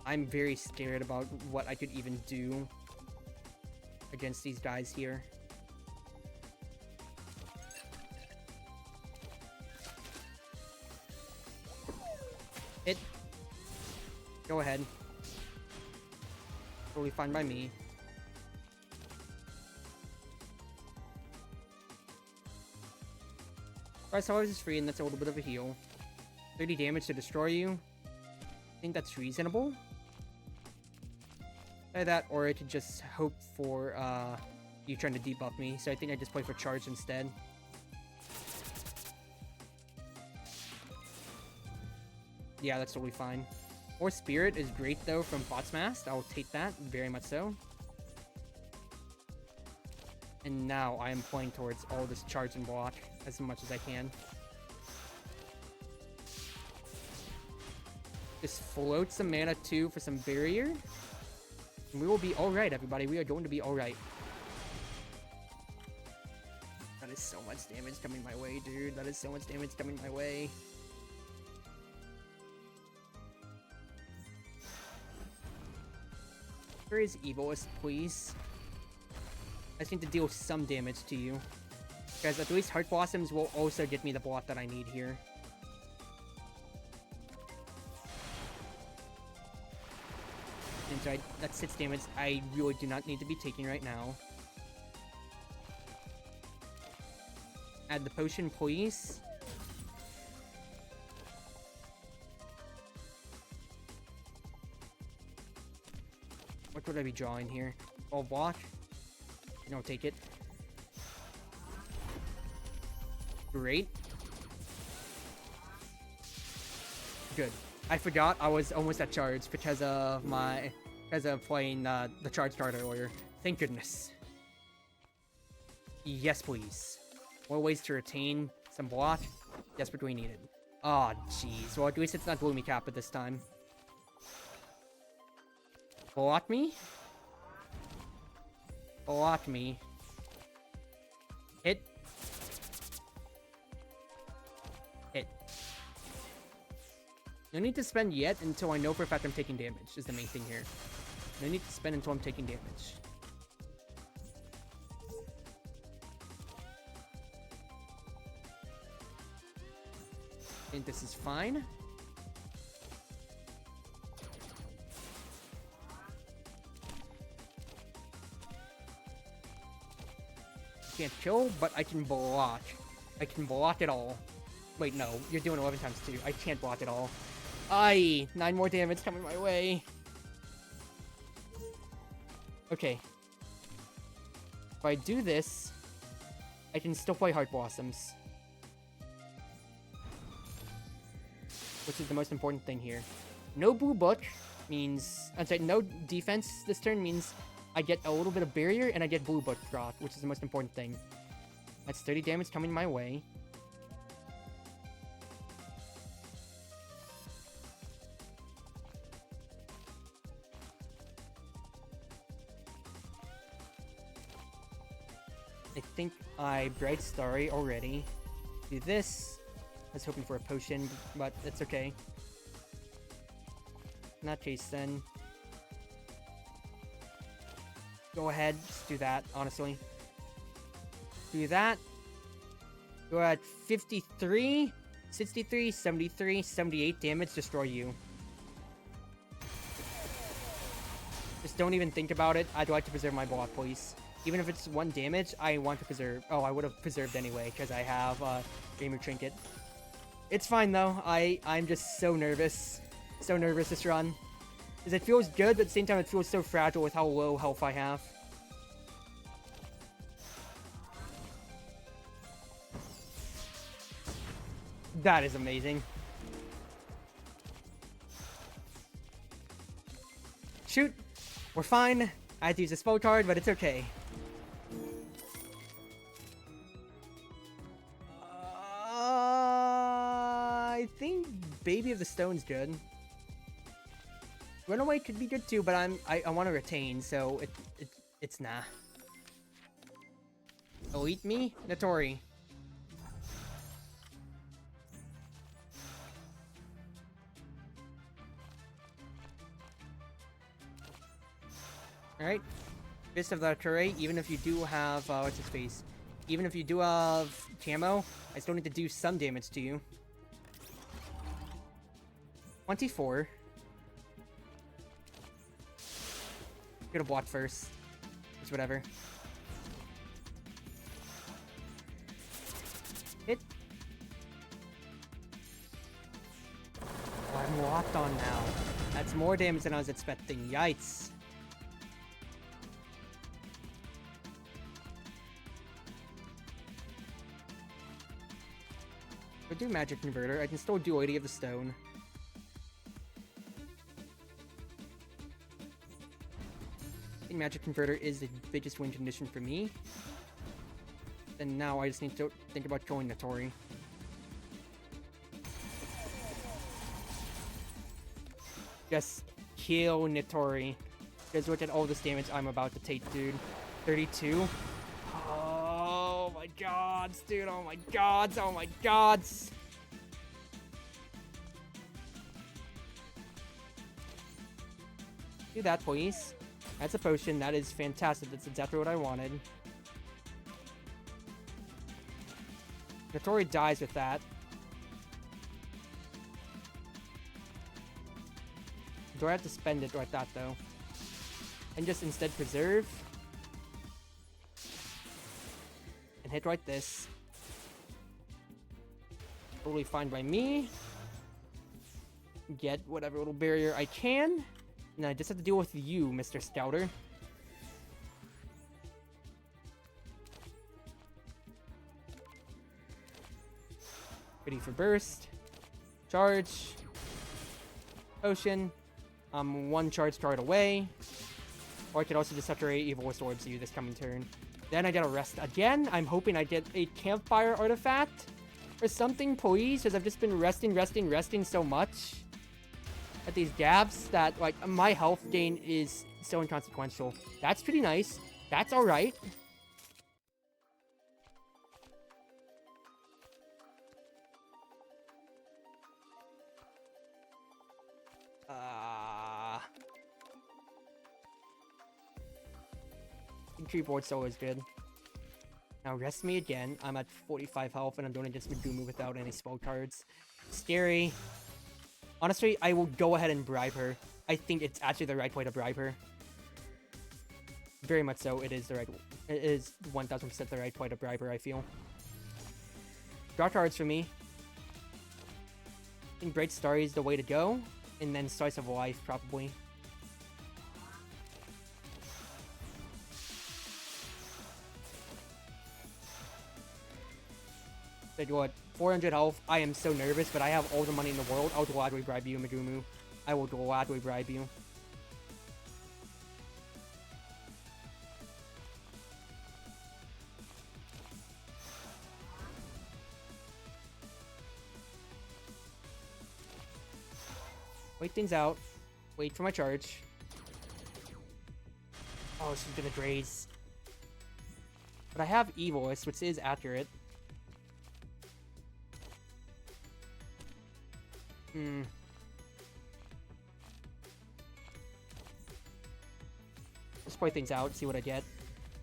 I'm very scared about what I could even do against these guys here. Hit. Go ahead. Totally fine by me. Price always is free, and that's a little bit of a heal. 30 damage to destroy you. I think that's reasonable. Either that, or I could just hope for you trying to debuff me. So I think I just play for charge instead. Yeah, that's totally fine. More spirit is great though from Botsmast. I'll take that, very much so. And now I am playing towards all this charge and block as much as I can. Just float some mana too for some barrier. And we will be alright, everybody. We are going to be alright. That is so much damage coming my way, dude. That is so much damage coming my way. Where is Evilist, please? I just need to deal some damage to you. Guys, at least Heart Blossoms will also get me the block that I need here. And so that's 6 damage I really do not need to be taking right now. Add the potion, please. What would I be drawing here? Oh, block? No, take it. Great. Good. I forgot I was almost at charge because of playing the charge card earlier. Thank goodness. Yes, please. More ways to retain some block. Desperately needed. Oh, jeez. Well, at least it's not Gloomy Kappa this time. Block me? Block me. Hit. Hit. No need to spend yet until I know for a fact I'm taking damage, is the main thing here. No need to spend until I'm taking damage. I think this is fine. Can't kill, but I can block. I can block it all. Wait, no. You're doing 11 times 2. I can't block it all. Aye! 9 more damage coming my way. Okay. If I do this, I can still play Heart Blossoms. Which is the most important thing here. No Blue Book means... I'm sorry, no defense this turn means I get a little bit of barrier and I get Blue Book drop, which is the most important thing. That's 30 damage coming my way. I think I Bright Starry already. Do this. I was hoping for a potion, but it's okay. In that case, then. Go ahead, just do that, honestly. Do that. Go at 53, 63, 73, 78 damage, destroy you. Just don't even think about it. I'd like to preserve my block, please. Even if it's 1 damage, I want to preserve. Oh, I would have preserved anyway, because I have Gamer Trinket. It's fine, though. I'm just so nervous. So nervous this run. Because it feels good, but at the same time, it feels so fragile with how low health I have. That is amazing. Shoot! We're fine. I had to use a spell card, but it's okay. I think Baby of the Stone's good. Runaway could be good too, but I want to retain, so it's nah. Elite me? Natori. Alright. Fist of the Turret, even if you do have, what's his face? Even if you do have camo, I still need to do some damage to you. 24. Get a block first. It's whatever. Hit. Oh, I'm locked on now. That's more damage than I was expecting. Yikes. If I do Magic Converter, I can still do Lady of the Stone. I think Magic Converter is the biggest win condition for me. And now I just need to think about killing Natori. Just kill Natori. Just look at all this damage I'm about to take, dude. 32. Oh my gods, dude. Oh my gods. Oh my gods. Do that, please. That's a potion. That is fantastic. That's exactly what I wanted. Natori dies with that. Do I have to spend it like that, though? And just instead preserve. And hit like this. Totally fine by me. Get whatever little barrier I can. And I just have to deal with you, Mr. Scouter. Ready for burst. Charge. Potion. I'm one charge card away. Or I could also just saturate Evil Swords to you this coming turn. Then I get a rest again. I'm hoping I get a campfire artifact or something, please, because I've just been resting so much at these gaps that, like, my health gain is so inconsequential. That's pretty nice. That's alright. Entry board's always good. Now rest me again. I'm at 45 health and I'm doing against Megumi without any spell cards. Scary. Honestly, I will go ahead and bribe her. I think it's actually the right way to bribe her. Very much so. It is 1000% the right way to bribe her, I feel. Draw cards for me. I think Bright Star is the way to go. And then Slice of Life, probably. Like what? 400 health. I am so nervous, but I have all the money in the world. I'll gladly bribe you, Megumu. I will gladly bribe you. Wait things out. Wait for my charge. Oh, she's gonna graze. But I have Evilist, which is accurate. Let's play things out, see what I get.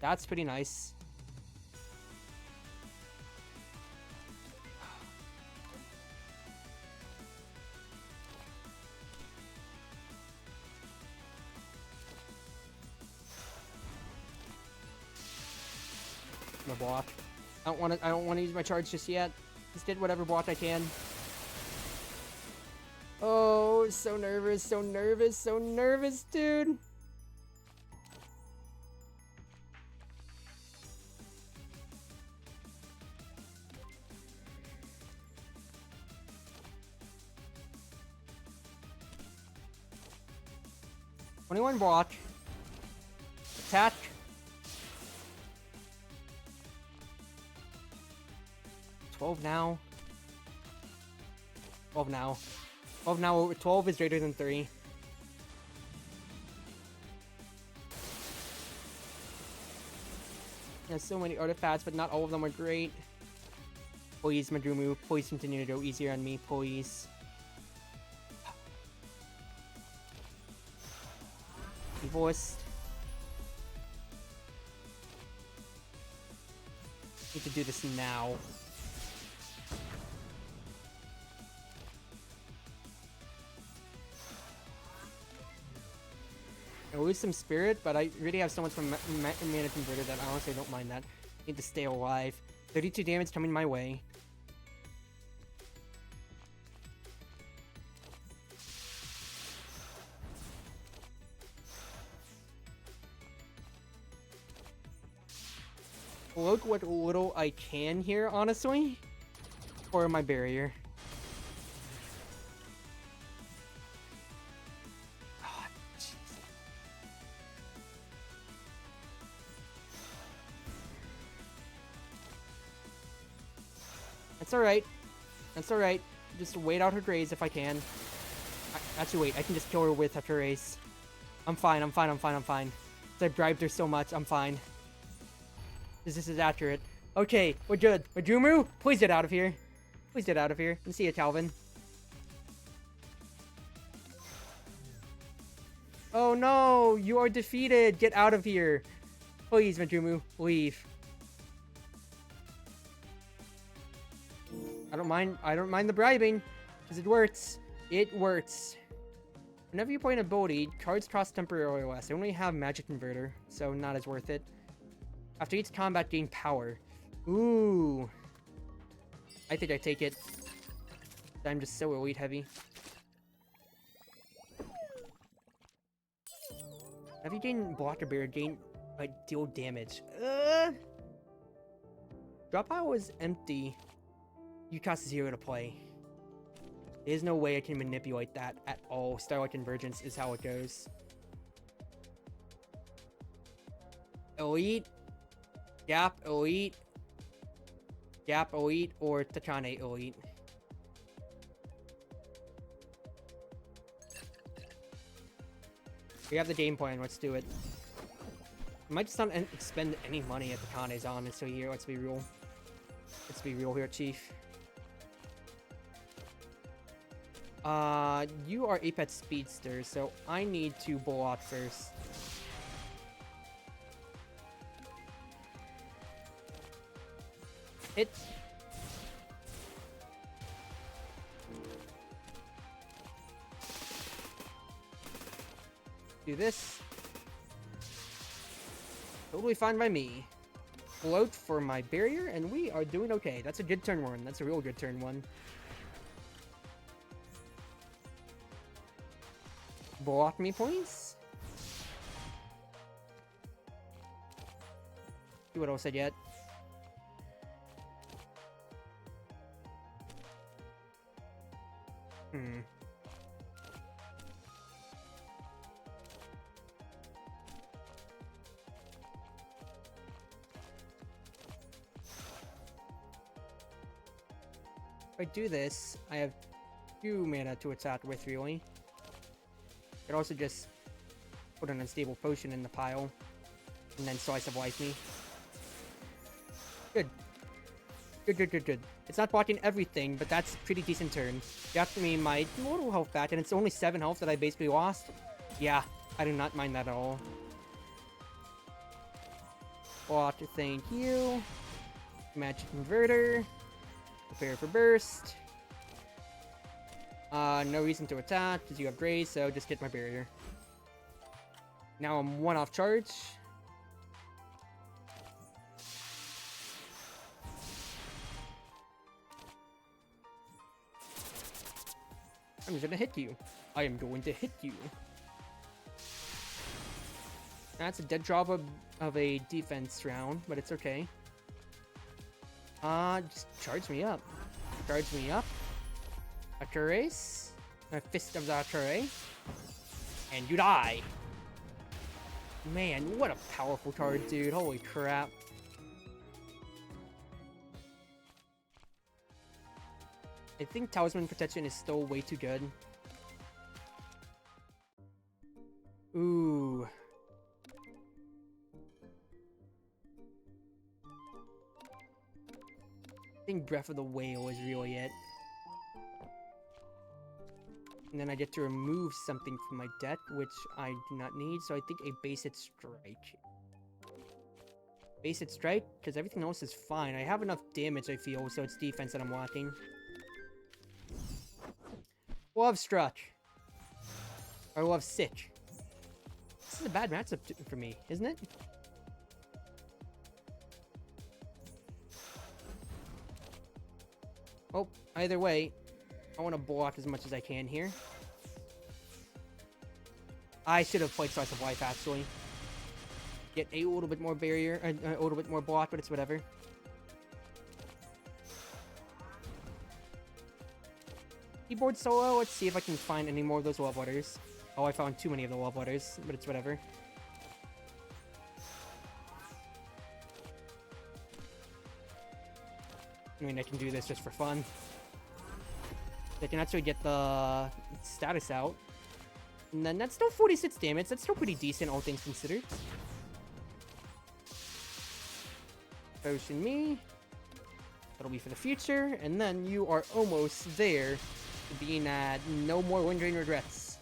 That's pretty nice. My block. I don't want to use my charge just yet. Just did whatever block I can. Oh, so nervous, dude. $21 block. Attack. $12 now. 12 now. 12 now. 12 is greater than 3. There's so many artifacts, but not all of them are great. Please, Megumu, please continue to go easier on me, please. Evilist. Need to do this now. I lose some spirit, but I really have so much mana converted that I honestly don't mind that. Need to stay alive. 32 damage coming my way. Look what little I can here, honestly. For my barrier. Oh, jeez. That's alright. That's alright. Just wait out her graze if I can. Actually, wait. I can just kill her with after race. I'm fine. I'm fine. I'm fine. I'm fine. I bribed her so much. I'm fine. This is accurate. Okay, we're good. Majumu, please get out of here. Please get out of here. And see you, Calvin. Oh no, you are defeated. Get out of here. Please, Majumu, leave. I don't mind the bribing, because it works. It works. Whenever you play an ability, cards cost temporarily less. I only have Magic Converter, so not as worth it. After each combat, gain power. Ooh. I think I take it. I'm just so elite heavy. Have you gained blocker barrier, gain deal damage? Drop pile is empty. You cost 0 to play. There's no way I can manipulate that at all. Starlight Convergence is how it goes. Elite. Gap Elite. Gap Elite or Takane Elite. We have the game plan, let's do it. I might just not expend any money at Takane's honestly here, let's be real. Let's be real here, Chief. You are Apet Speedster, so I need to bowl out first. Hit. Do this. Totally fine by me. Float for my barrier, and we are doing okay. That's a good turn one. That's a real good turn one. Block me, please. See what else I get. If I do this, I have 2 mana to attack with, really. I could also just put an unstable potion in the pile, and then Slice of Life me. Good. Good. It's not blocking everything, but that's a pretty decent turn. Got me my little health back, and it's only 7 health that I basically lost. Yeah, I do not mind that at all. Block, thank you. Magic Converter. Prepare for burst. No reason to attack, because you have Grace, so just get my barrier. Now I'm 1 off charge. I'm gonna hit you. I am going to hit you. That's a dead drop of a defense round, but it's okay. Just charge me up. Charge me up. Chartreuse. A Fist of the Chartreuse. And you die. Man, what a powerful card, dude. Holy crap. I think Talisman Protection is still way too good. Ooh. I think Breath of the Whale is really it. And then I get to remove something from my deck, which I do not need, so I think a Basic Strike. Basic strike, because everything else is fine. I have enough damage, I feel, so it's defense that I'm lacking. We'll have Struck. Or we'll have Sitch. This is a bad matchup for me, isn't it? Oh, either way, I want to block as much as I can here. I should have played Slice of Life, actually. Get a little bit more barrier, a little bit more block, but it's whatever. Keyboard solo, let's see if I can find any more of those love letters. Oh, I found too many of the love letters, but it's whatever. I mean, I can do this just for fun. I can actually get the status out. And then that's still 46 damage. That's still pretty decent, all things considered. Potion me. That'll be for the future. And then you are almost there to being at no more Wind Drain regrets.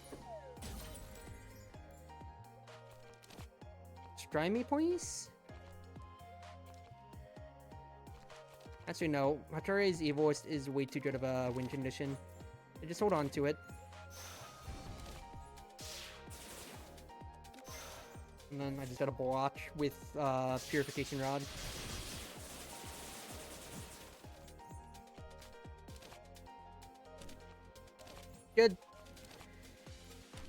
Try me, please. Actually, no. Hatara's Evilist is way too good of a win condition. So just hold on to it. And then I just got a block with Purification Rod. Good.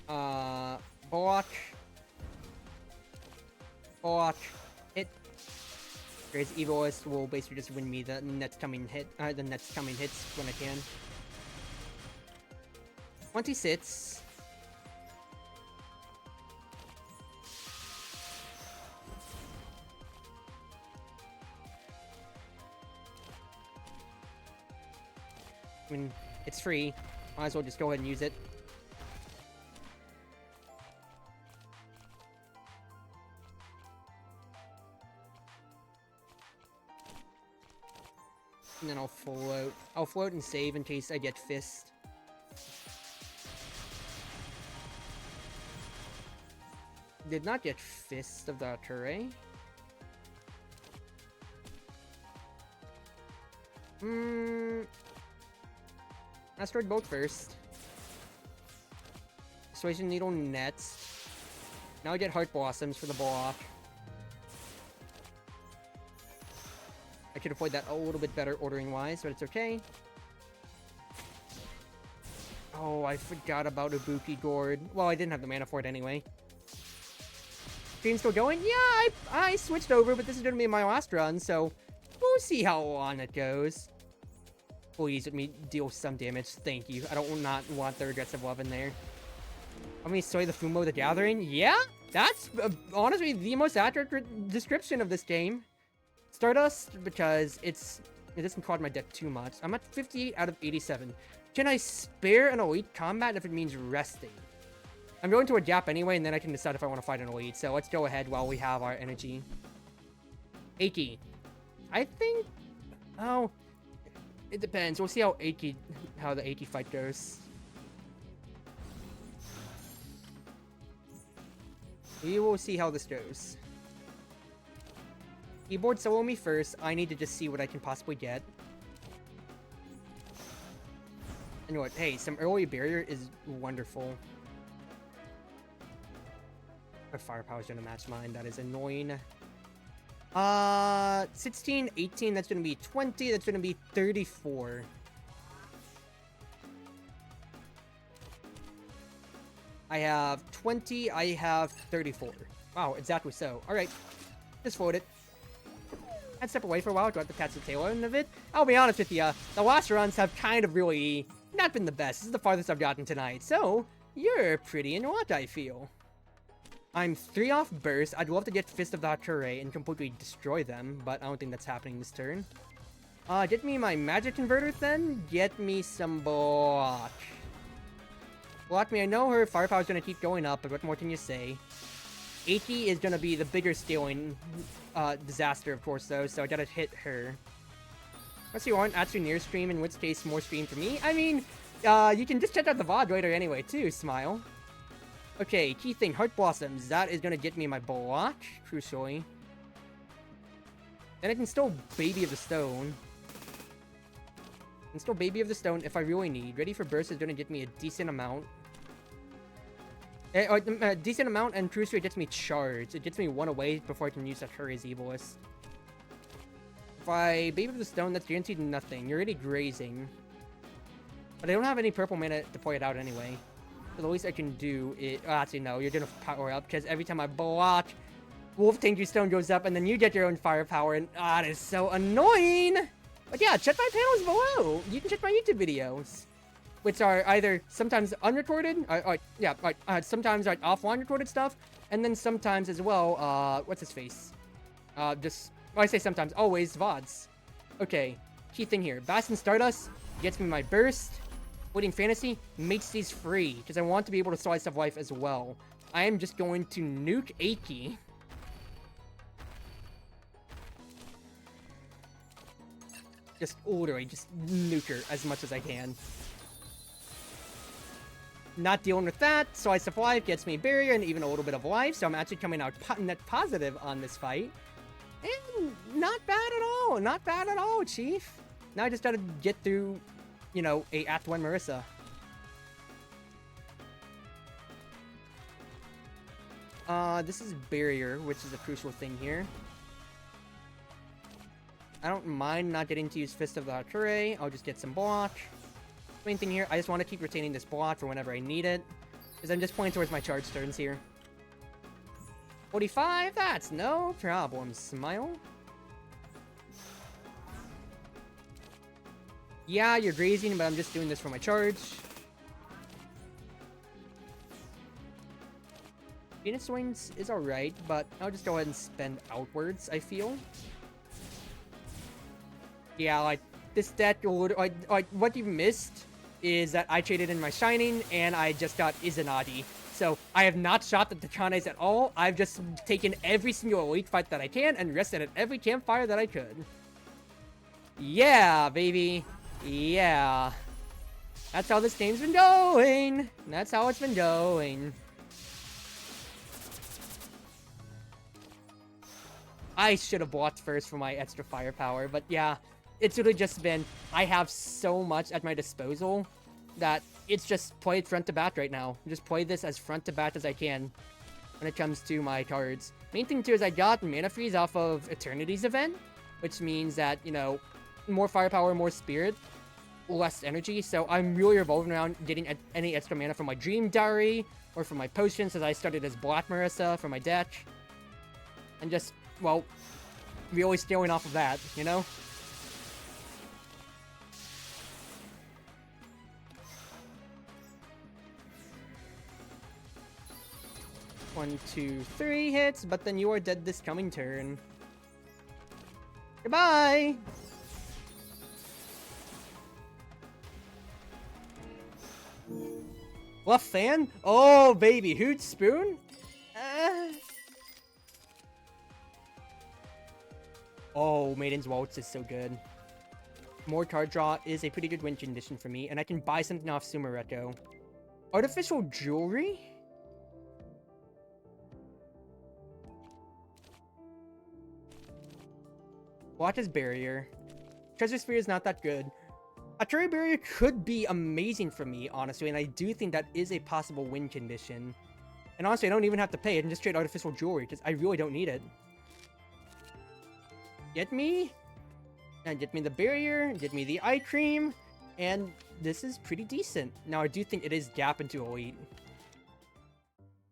Block. Block. Hit. Grace Evilist will basically just win me the next coming hit. The next coming hits when I can. 26. I mean, it's free. Might as well just go ahead and use it. And then I'll float. I'll float and save in case I get Fist. Did not get Fist of the Artillery. Asteroid Bolt first. Persuasion Needle next. Now I get Heart Blossoms for the block. I could avoid that a little bit better ordering-wise, but it's okay. Oh, I forgot about Ibuki Gourd. Well, I didn't have the mana for it anyway. Stream still going? Yeah, I switched over, but this is going to be my last run, so we'll see how long it goes. Please let me deal some damage. Thank you. I don't not want the Regrets of Love in there. Let me soy the Fumo the Gathering. Yeah, that's honestly the most accurate description of this game. Stardust, because it doesn't clog my deck too much. I'm at 58 out of 87. Can I spare an elite combat if it means resting? I'm going to a gap anyway, and then I can decide if I want to fight an elite. So let's go ahead while we have our energy. Aki. I think... Oh... It depends. We'll see how the Aki fight goes. We will see how this goes. Keyboard solo me first. I need to just see what I can possibly get. You know what? Hey, some early barrier is wonderful. My firepower is gonna match mine. That is annoying. 16, 18, that's gonna be 20, that's gonna be 34. I have 20, I have 34. Wow, exactly so. Alright, just float it. I'd step away for a while, got to catch the tail end of it. I'll be honest with you, the last runs have kind of really not been the best. This is the farthest I've gotten tonight, so you're pretty in luck, I feel. I'm 3 off burst. I'd love to get Fist of the Hatarae and completely destroy them, but I don't think that's happening this turn. Get me my magic converter then. Get me some block. Block me. I know her firepower's gonna keep going up, but what more can you say? Aki is gonna be the bigger stealing disaster, of course, though, so I gotta hit her. Unless you want actually near stream, in which case more stream for me. I mean, you can just check out the VOD later anyway, too, Smile. Okay, key thing, Heart Blossoms. That is gonna get me my block, crucially. Then I can still Baby of the Stone. And still Baby of the Stone if I really need. Ready for Burst is going to get me a decent amount. A decent amount, and Cruz Ship gets me Charge. It gets me 1 away before I can use Chartreuse Evilist. If I Baby of the Stone, that's guaranteed nothing. You're already grazing. But I don't have any purple mana to play it out anyway. So the least I can do is... Oh, actually, no. You're going to power up, because every time I block, Wolf Tanky Stone goes up, and then you get your own firepower, and that is so annoying! But yeah, check my panels below! You can check my YouTube videos. Which are either sometimes unrecorded, sometimes like offline recorded stuff, and then sometimes as well, what's his face? Well, I say sometimes, always VODs. Okay, key thing here. Bastion Stardust gets me my burst. Floating Fantasy makes these free, because I want to be able to slice of life as well. I am just going to nuke Aki. Just literally, just nuke her as much as I can. Not dealing with that, Slice of Life gets me Barrier and even a little bit of life, so I'm actually coming out net positive on this fight. And not bad at all, not bad at all, Chief. Now I just gotta get through, you know, a Act 1 Marisa. This is Barrier, which is a crucial thing here. I don't mind not getting to use Fist of the Hature. I'll just get some block. Main thing here, I just want to keep retaining this block for whenever I need it, because I'm just pointing towards my charge turns here. 45, that's no problem, Smile. Yeah, you're grazing, but I'm just doing this for my charge. Venus Wings is alright, but I'll just go ahead and spend outwards, I feel. Yeah, like, this deck, like what you missed is that I traded in my Shining, and I just got Izanagi. So, I have not shot at the Kanes at all. I've just taken every single elite fight that I can, and rested at every campfire that I could. Yeah, baby. Yeah. That's how this game's been going. That's how it's been going. I should have blocked first for my extra firepower, but yeah. It's really just been, I have so much at my disposal that it's just play it front to back right now. Just play this as front to back as I can when it comes to my cards. Main thing too is I got mana freeze off of Eternity's event, which means that, you know, more firepower, more spirit, less energy. So I'm really revolving around getting any extra mana from my Dream Diary or from my potions, as I started as Black Marisa for my deck. And just, well, really scaling off of that, you know? One, two, three hits, but then you are dead this coming turn. Goodbye! Left fan? Oh, baby. Hoot Spoon? Oh, Maiden's Waltz is so good. More card draw is a pretty good win condition for me, and I can buy something off Sumareto. Artificial Jewelry? Watch his Barrier. Treasure Sphere is not that good. A Trade Barrier could be amazing for me, honestly, and I do think that is a possible win condition. And honestly, I don't even have to pay it and just trade Artificial Jewelry, because I really don't need it. Get me? And get me the Barrier, get me the Eye Cream, and this is pretty decent. Now, I do think it is gap into Elite.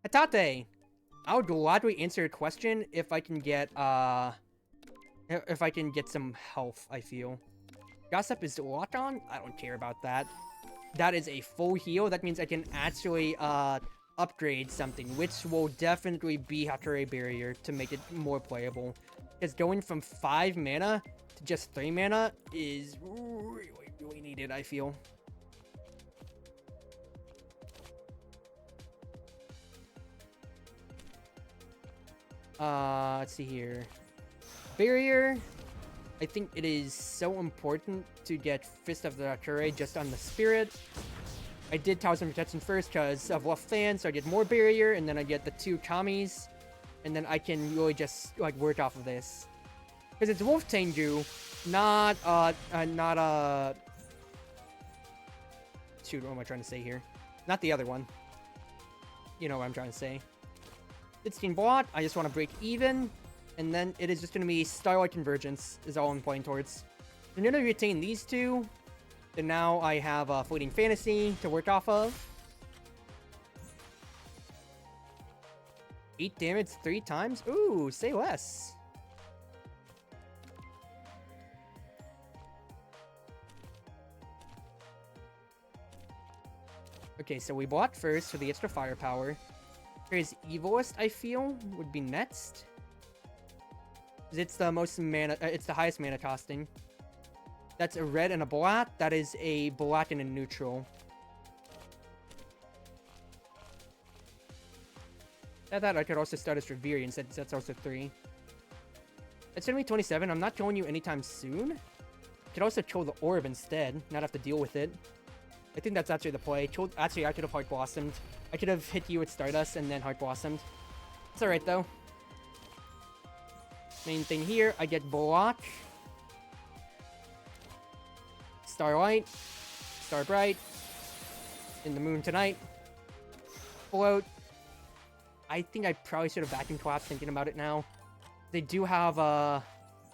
Hatate! I would gladly answer a question if I can get, some health, I feel. Gossip is locked on? I don't care about that. That is a full heal. That means I can actually, upgrade something, which will definitely be Hature Barrier to make it more playable. Because going from 5 mana to just 3 mana is really, really needed, I feel. Let's see here. Barrier. I think it is so important to get Fist of the Hature just on the Spirit. I did Thousand Protection first because of Left Fan, so I get more Barrier, and then I get the 2 Kamis, and then I can really just, like, work off of this. Because it's Wolf Tengu, not, shoot, what am I trying to say here? Not the other one. You know what I'm trying to say. 16 bot, I just want to break even. And then it is just going to be Starlight Convergence is all I'm pointing towards. I'm going to retain these two. And now I have Fleeting Fantasy to work off of. 8 damage 3 times? Ooh, say less. Okay, so we block first for the extra firepower. Here's Evilist, I feel, would be next. It's the most mana, it's the highest mana costing. That's a red and a black. That is a black and a neutral. I thought I could also start as Reverian since that's also 3. It's gonna be 27. I'm not killing you anytime soon. Could also kill the orb instead, not have to deal with it. I think that's actually the play. Actually, I could have Heart Blossomed. I could have hit you with Stardust and then Heart Blossomed. It's alright though. Main thing here, I get Block. Starlight. Starbright. In the moon tonight. Float. I think I probably should have vacuum collapsed thinking about it now. They do have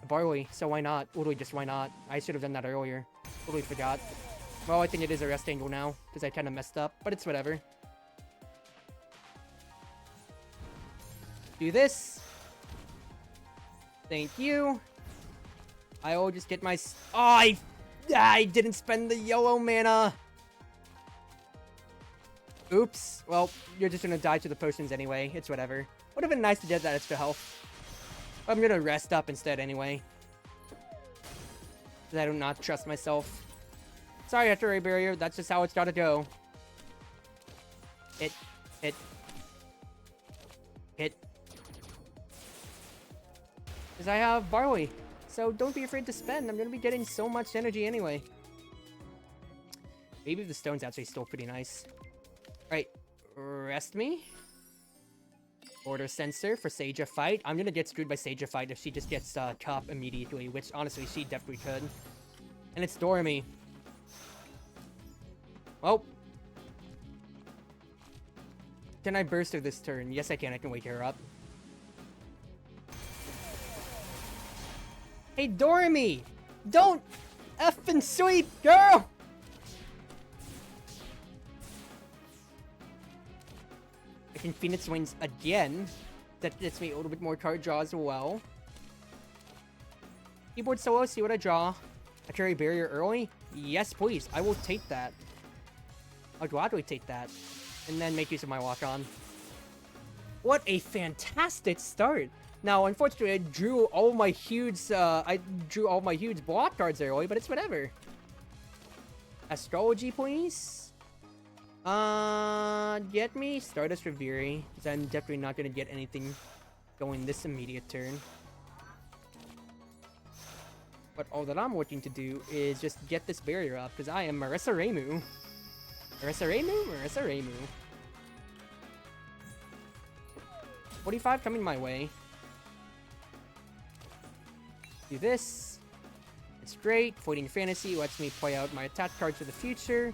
Barley, so why not? Literally just why not? I should have done that earlier. Totally forgot. Well, I think it is a rest angle now, because I kind of messed up, but it's whatever. Do this. Thank you. I will just get my... Oh, I didn't spend the yellow mana. Oops. Well, you're just gonna die to the potions anyway. It's whatever. Would have been nice to get that extra health. I'm gonna rest up instead anyway. Because I do not trust myself. Sorry, After Barrier. That's just how it's gotta go. Hit. Hit. Hit. Because I have Barley. So don't be afraid to spend. I'm gonna be getting so much energy anyway. Maybe the stone's actually still pretty nice. Alright. Rest me. Order Sensor for Seija Fight. I'm gonna get screwed by Seija Fight if she just gets top immediately, which honestly she definitely could. And it's Dormy. Oh. Can I burst her this turn? Yes, I can. I can wake her up. Hey, Dormy! Don't effing sweep, girl! I can Phoenix Wings again. That gets me a little bit more card draw as well. Keyboard solo, see what I draw. I carry Barrier early? Yes, please. I will take that. I'll gladly take that. And then make use of my walk-on. What a fantastic start! Now, unfortunately, I drew all my huge block cards early, but it's whatever. Astrology, please. Get me Stardust Reveri, because I'm definitely not going to get anything going this immediate turn. But all that I'm looking to do is just get this barrier up, because I am Marisa Reimu. Marisa Reimu? Marisa Reimu. 45 coming my way. Do this. It's great. Fleeting Fantasy lets me play out my attack cards for the future.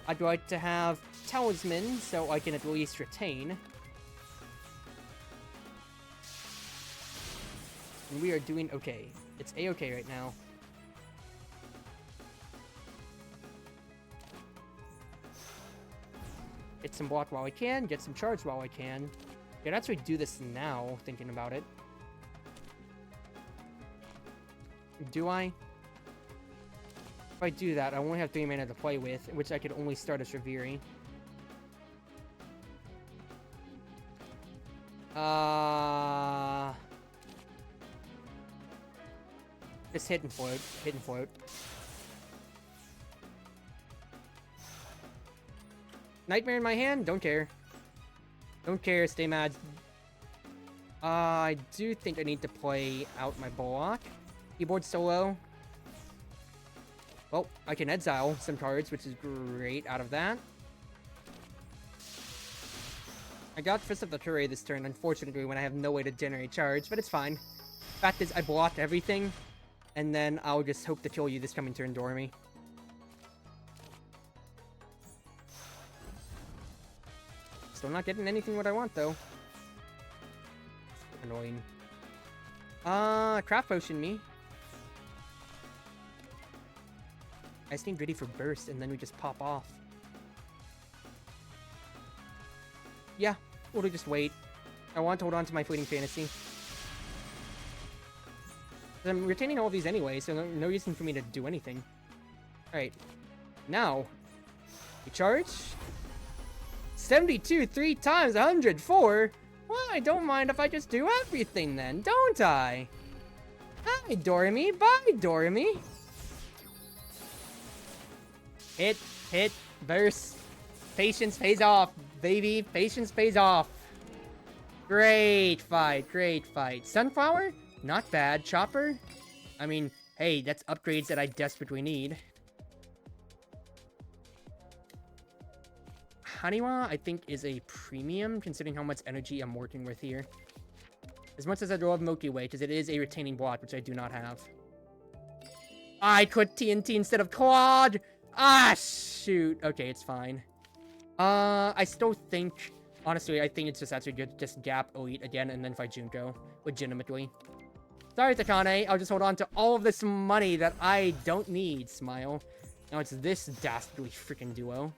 I'd like to have Talisman so I can at least retain. And we are doing okay. It's a-okay right now. Get some block while I can. Get some charge while I can. I can actually do this now, thinking about it. Do I? If I do that, I only have 3 mana to play with, which I could only start as Reveri. Just hit and float. Hit and float. Nightmare in my hand? Don't care. Don't care, stay mad. I do think I need to play out my block. Keyboard solo. Well, I can exile some cards, which is great out of that. I got Fist of the Fury this turn, unfortunately, when I have no way to generate charge, but it's fine. Fact is, I blocked everything, and then I'll just hope to kill you this coming turn, Dormy. Still not getting anything what I want, though. Annoying. Craft potion me. I just need ready for burst, and then we just pop off. Yeah, we'll just wait. I want to hold on to my fleeting fantasy. I'm retaining all of these anyway, so no reason for me to do anything. Alright. Now, we charge. 72 3 times 104? Well, I don't mind if I just do everything then, don't I? Hi, Dormy. Bye, Dormy. Hit, burst. Patience pays off, baby. Patience pays off. Great fight, great fight. Sunflower? Not bad. Chopper? I mean, hey, that's upgrades that I desperately need. Haniwa, I think, is a premium, considering how much energy I'm working with here. As much as I love Milky Way, because it is a retaining block, which I do not have. I could TNT instead of Claude! Ah, shoot. Okay, it's fine. I still think... Honestly, I think it's just actually good to just gap Elite again and then fight Junko. Legitimately. Sorry, Takane. I'll just hold on to all of this money that I don't need, Smile. Now it's this dastardly freaking duo.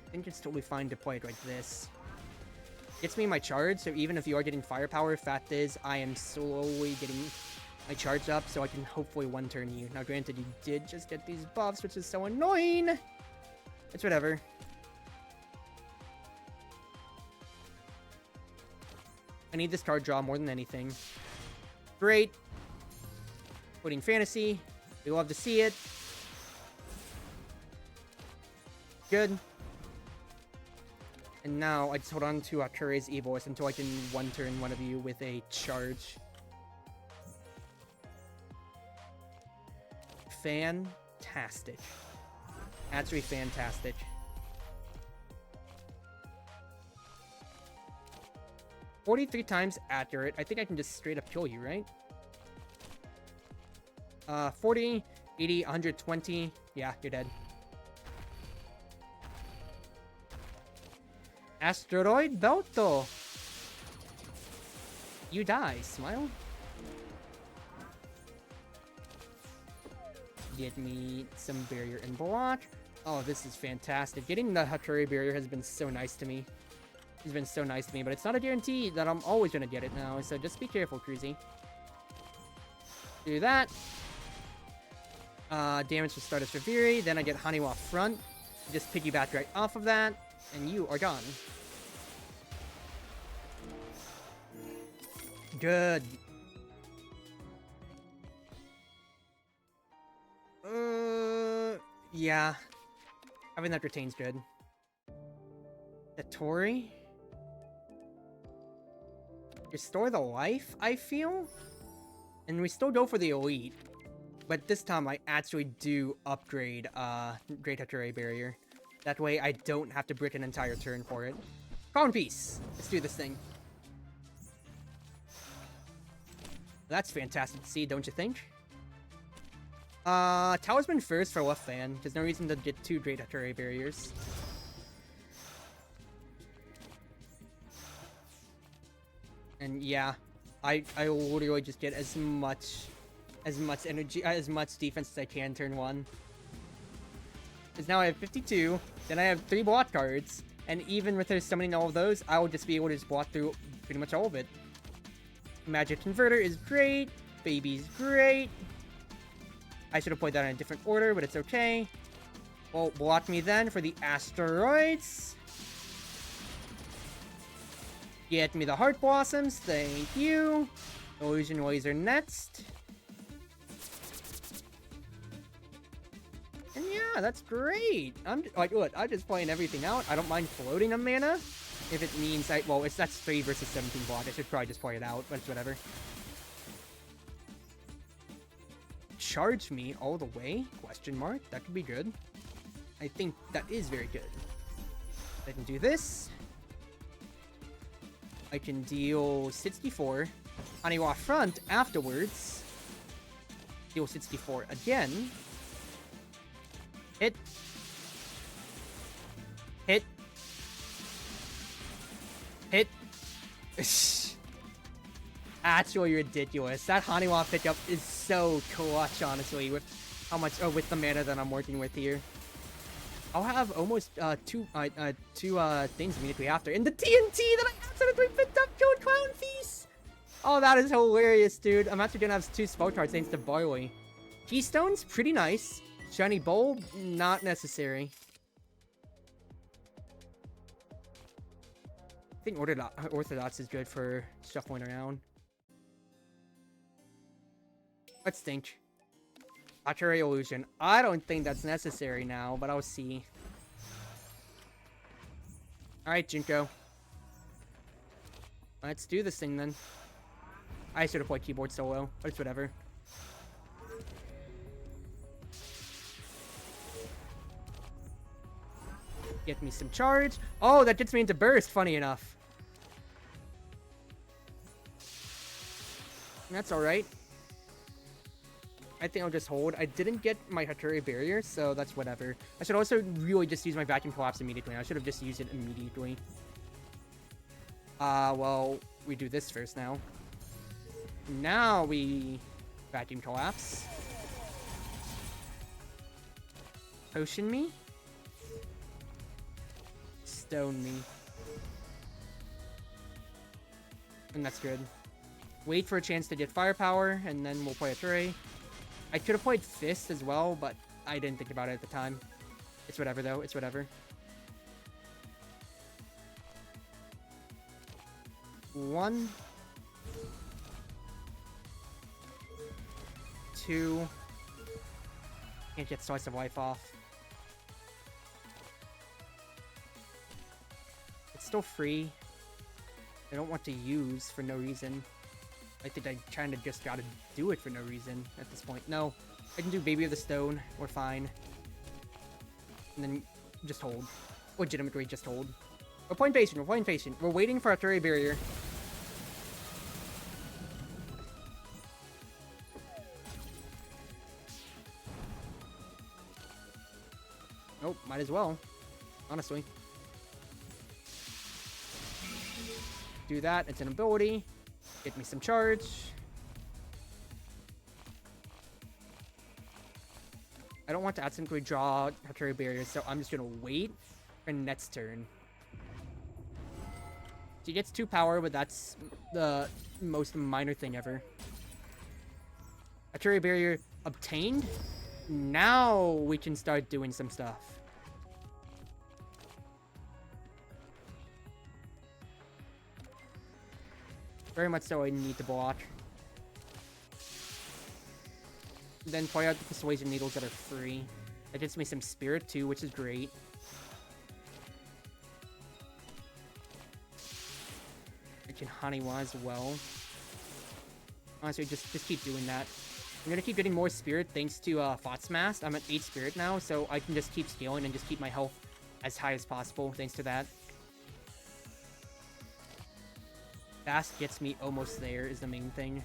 I think it's totally fine to play it like this. Gets me my charge, so even if you are getting firepower, fact is, I am slowly getting my charge up, so I can hopefully one-turn you. Now, granted, you did just get these buffs, which is so annoying! It's whatever. I need this card draw more than anything. Great. Putting fantasy. We love to see it. Good. And now, I just hold on to Kurei's Evilist until I can one-turn one of you with a charge. Fantastic. Actually fantastic. $43 times accurate. I think I can just straight up kill you, right? 40, 80, 120. Yeah, you're dead. Asteroid Belto. You die, Smile. Get me some barrier and block. Oh, this is fantastic. Getting the Hakurei barrier has been so nice to me. It's been so nice to me, but it's not a guarantee that I'm always gonna get it now, so just be careful, Cruzy. Do that. Damage to Stardust Reviri, then I get Haniwa front. Just piggyback right off of that, and you are gone. Good. Yeah. Having that retain's good. The Tori? Restore the life, I feel? And we still go for the Elite. But this time I actually do upgrade Great Hakurei Barrier. That way I don't have to brick an entire turn for it. Calm Peace! Let's do this thing. That's fantastic to see, don't you think? Talisman first for left fan. There's no reason to get two Great Hakurei Barriers. And yeah, I literally just get as much energy, as much defense as I can turn one. Because now I have 52, then I have 3 block cards, and even with her summoning all of those, I will just be able to just block through pretty much all of it. Magic Converter is great, Baby's great. I should have played that in a different order, but it's okay. Well, block me then for the asteroids. Get me the Heart Blossoms, thank you. Illusion Laser next. And yeah, that's great. I'm like, look, I'm just playing everything out. I don't mind floating a mana. If it means well, that's 3 versus 17 block. I should probably just play it out, but it's whatever. charge me all the way? Question mark. That could be good. I think that is very good. I can do this. I can deal 64. Haniwa front afterwards. Deal 64 again. Hit. Hit. Hit. Actually ridiculous. That Haniwa pickup is so clutch, honestly, with how much, with the mana that I'm working with here. I'll have almost two things immediately after. And the TNT that I accidentally picked up killed Clown Feast! Oh, that is hilarious, dude. I'm actually gonna have 2 spell cards thanks to Barley. Keystone's pretty nice. Shiny Bulb, not necessary. I think Orthodox is good for shuffling around. Let's think. Artillery Illusion. I don't think that's necessary now, but I'll see. Alright, Jinko. Let's do this thing then. I should have played keyboard solo, but it's whatever. Get me some charge. Oh, that gets me into burst, funny enough. That's alright. I think I'll just hold. I didn't get my Hattori barrier, so that's whatever. I should also really just use my vacuum collapse immediately. I should have just used it immediately. Well, we do this first now. Now we vacuum collapse. Potion me. Stone me. And that's good. Wait for a chance to get firepower, and then we'll play a Hattori. I could have played Fist as well, but I didn't think about it at the time. It's whatever, though. It's whatever. 1, 2. Can't get Slice of Life off. It's still free. I don't want to use for no reason. I think I kind of just gotta do it for no reason at this point. No, I can do Baby of the Stone. We're fine. And then just hold. Legitimately just hold. We're playing patient. We're playing patient. We're waiting for a Hattori barrier. Nope, might as well. Honestly. Do that. It's an ability. Get me some charge. I don't want to accidentally draw Hattori barrier, so I'm just gonna wait for next turn. She gets 2 power, but that's the most minor thing ever. Hattori barrier obtained. Now we can start doing some stuff. Very much so I need to block. Then play out the Persuasion Needles that are free. That gets me some Spirit too, which is great. I can Haniwa as well. Honestly, just keep doing that. I'm gonna keep getting more Spirit thanks to Fotsmast. I'm at 8 Spirit now, so I can just keep scaling and just keep my health as high as possible thanks to that. Fast gets me almost there is the main thing.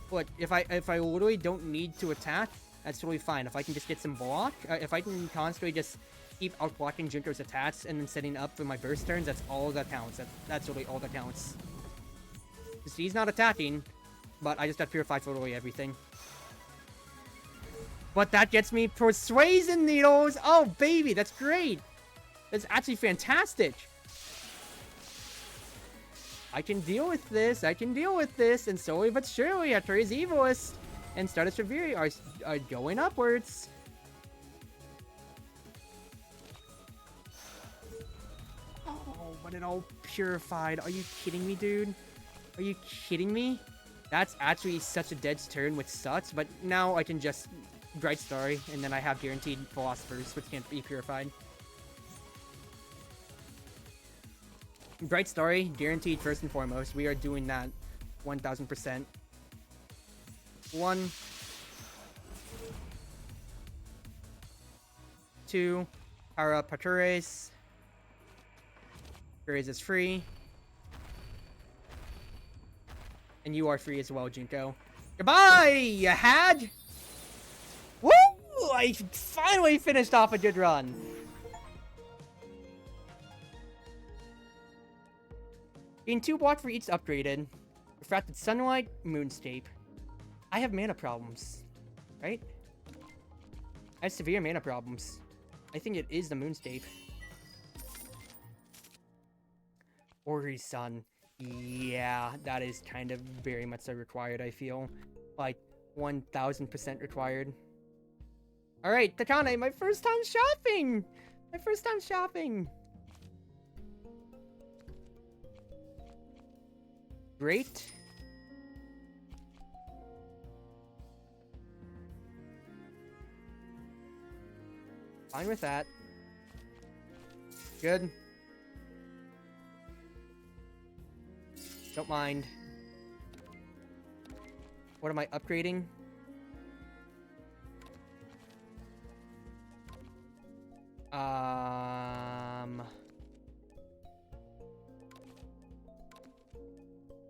But if I literally don't need to attack, that's totally fine. If I can just get some block, if I can constantly just keep outblocking Jinko's attacks and then setting up for my burst turns, that's all that counts. That's really all that counts. Because he's not attacking, but I just got Purify for literally everything. But that gets me Persuasion Needles! Oh, baby, that's great! That's actually fantastic! I can deal with this, I can deal with this, and slowly but surely, Hattori's Evilist and Stardust Reverie are going upwards. Oh, but it all purified. Are you kidding me, dude? Are you kidding me? That's actually such a dead turn, which sucks, but now I can just Bright Starry, and then I have guaranteed Philosophers, which can't be purified. Bright Starry, guaranteed first and foremost. We are doing that 1000%. 1, 2. Power up Chartreuse. Chartreuse is free. And you are free as well, Junko. Goodbye, you had! Woo! I finally finished off a good run. Gain 2 block for each upgraded. Refracted Sunlight, Moonscape. I have mana problems, right? I have severe mana problems. I think it is the Moonscape. Ori's Sun. Yeah, that is kind of very much so required, I feel. Like, 1000% required. Alright, Takane, my first time shopping! My first time shopping! Great. Fine with that. Good. Don't mind. What am I upgrading?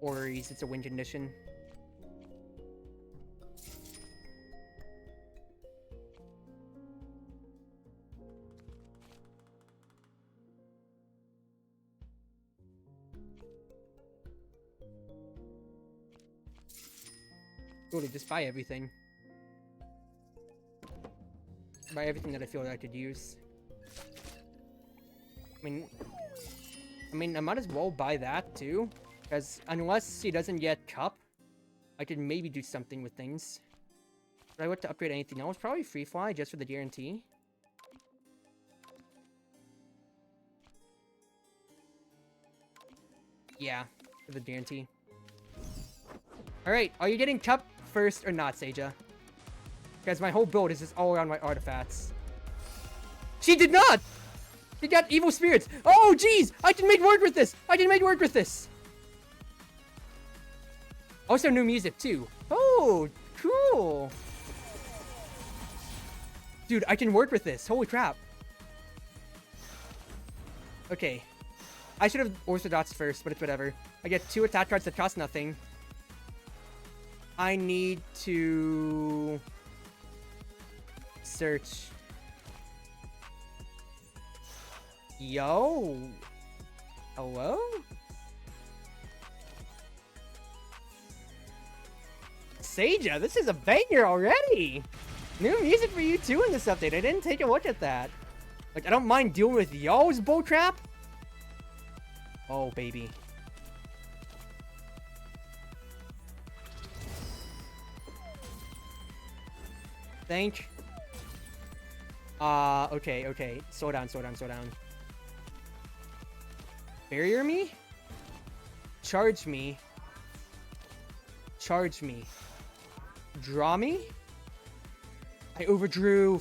Ori's, it's a wind condition. Totally, just buy everything. Buy everything that I feel that I could use. I mean, I might as well buy that too, because unless he doesn't get Cup, I could maybe do something with things. If I want to upgrade anything else, probably Free Fly just for the guarantee. Yeah, for the guarantee. Alright, are you getting Cup first or not, Seija? Because my whole build is just all around my artifacts. She did not! She got Evil Spirits! Oh, jeez! I can make work with this! I can make work with this! Also, new music, too. Oh, cool! Dude, I can work with this. Holy crap. Okay. I should have Orthodox first, but it's whatever. I get 2 attack cards that cost nothing. I need to search. Yo. Hello? Seija, this is a banger already. New music for you too in this update. I didn't take a look at that. Like, I don't mind dealing with y'all's bullcrap. Oh, baby. Thank. Okay. Slow down. Barrier me? Charge me. Draw me? I overdrew.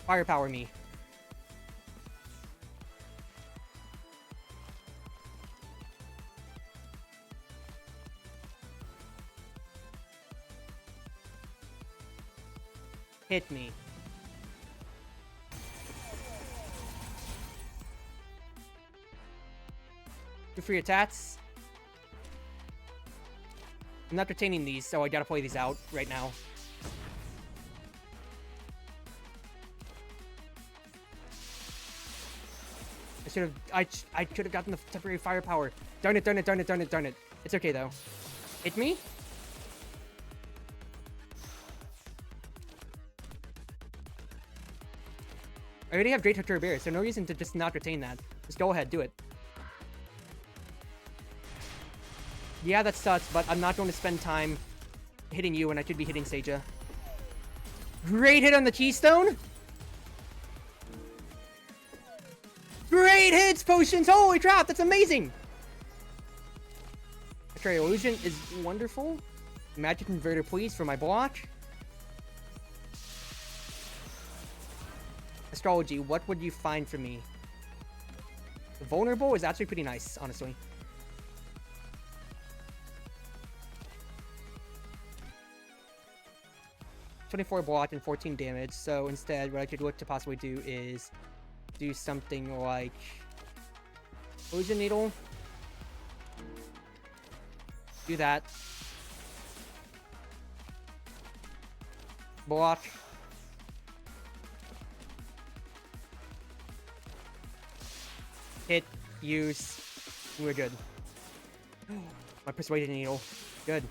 Firepower me. Hit me. Two free attacks. I'm not retaining these, so I gotta play these out right now. I could have gotten the temporary firepower. Darn it. It's okay though. Hit me? I already have Great Hunter Bear, so no reason to just not retain that. Just go ahead, do it. Yeah, that sucks, but I'm not going to spend time hitting you when I could be hitting Seija. Great hit on the Keystone! Great hits, Potions! Holy crap, that's amazing! Okay, Illusion is wonderful. Magic Converter, please, for my block. Astrology, what would you find for me? Vulnerable is actually pretty nice, honestly. 24 block and 14 damage. So instead, what I could look to possibly do is do something like Poison Needle. Do that. Block. Hit. Use. We're good. My Persuasion Needle. Good.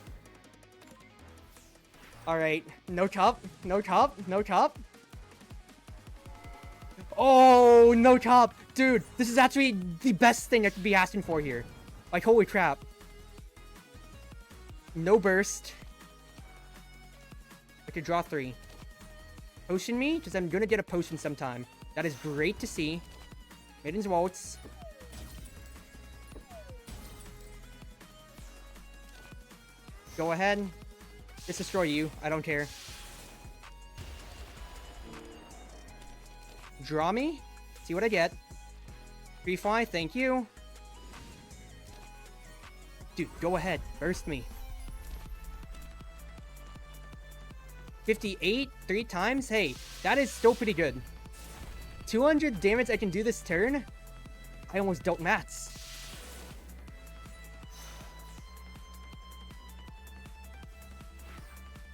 Alright. No chop. No chop. No chop. Oh, no chop. Dude, this is actually the best thing I could be asking for here. Like, holy crap. No burst. I could draw 3. Potion me? Because I'm gonna get a potion sometime. That is great to see. Maiden's Waltz. Go ahead. Just destroy you. I don't care. Draw me. See what I get. Free fly. Thank you. Dude, go ahead. Burst me. 58 3 times? Hey, that is still pretty good. 200 damage I can do this turn? I almost dealt mats.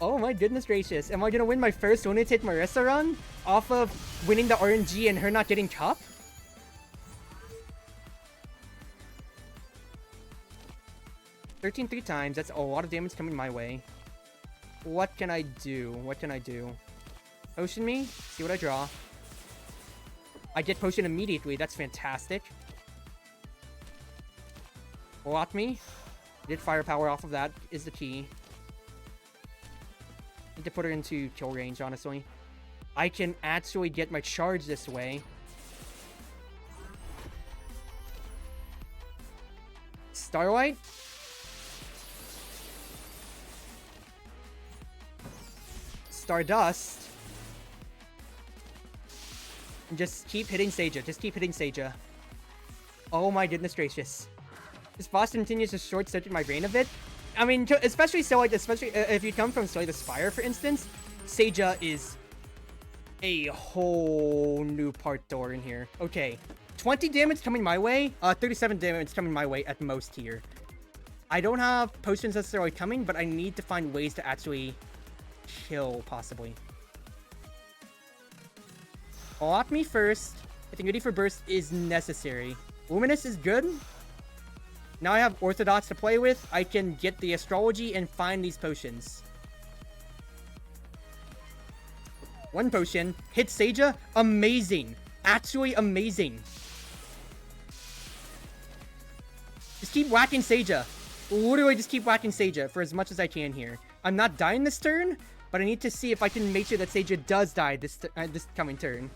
Oh my goodness gracious. Am I gonna win my first Lunatic Marisa run? Off of winning the RNG and her not getting chop? $13 3 times. That's a lot of damage coming my way. What can I do? What can I do? Potion me. See what I draw. I get potion immediately. That's fantastic. Block me. Get firepower off of that is the key. Need to put her into kill range, honestly. I can actually get my charge this way. Starlight. Stardust. And just keep hitting Seija. Just keep hitting Seija. Oh my goodness gracious. This boss continues to short-circuit my brain a bit. I mean, especially if you come from Slay the Spire, for instance, Seija is a whole new part door in here. Okay, 20 damage coming my way, 37 damage coming my way at most here. I don't have potions necessarily coming, but I need to find ways to actually kill, possibly. Block me first. I think Ready for Burst is necessary. Luminous is good. Now I have Orthodox to play with. I can get the Astrology and find these potions. One potion. Hit Seija. Amazing. Actually amazing. Just keep whacking Seija. Literally just keep whacking Seija for as much as I can here. I'm not dying this turn, but I need to see if I can make sure that Seija does die this coming turn.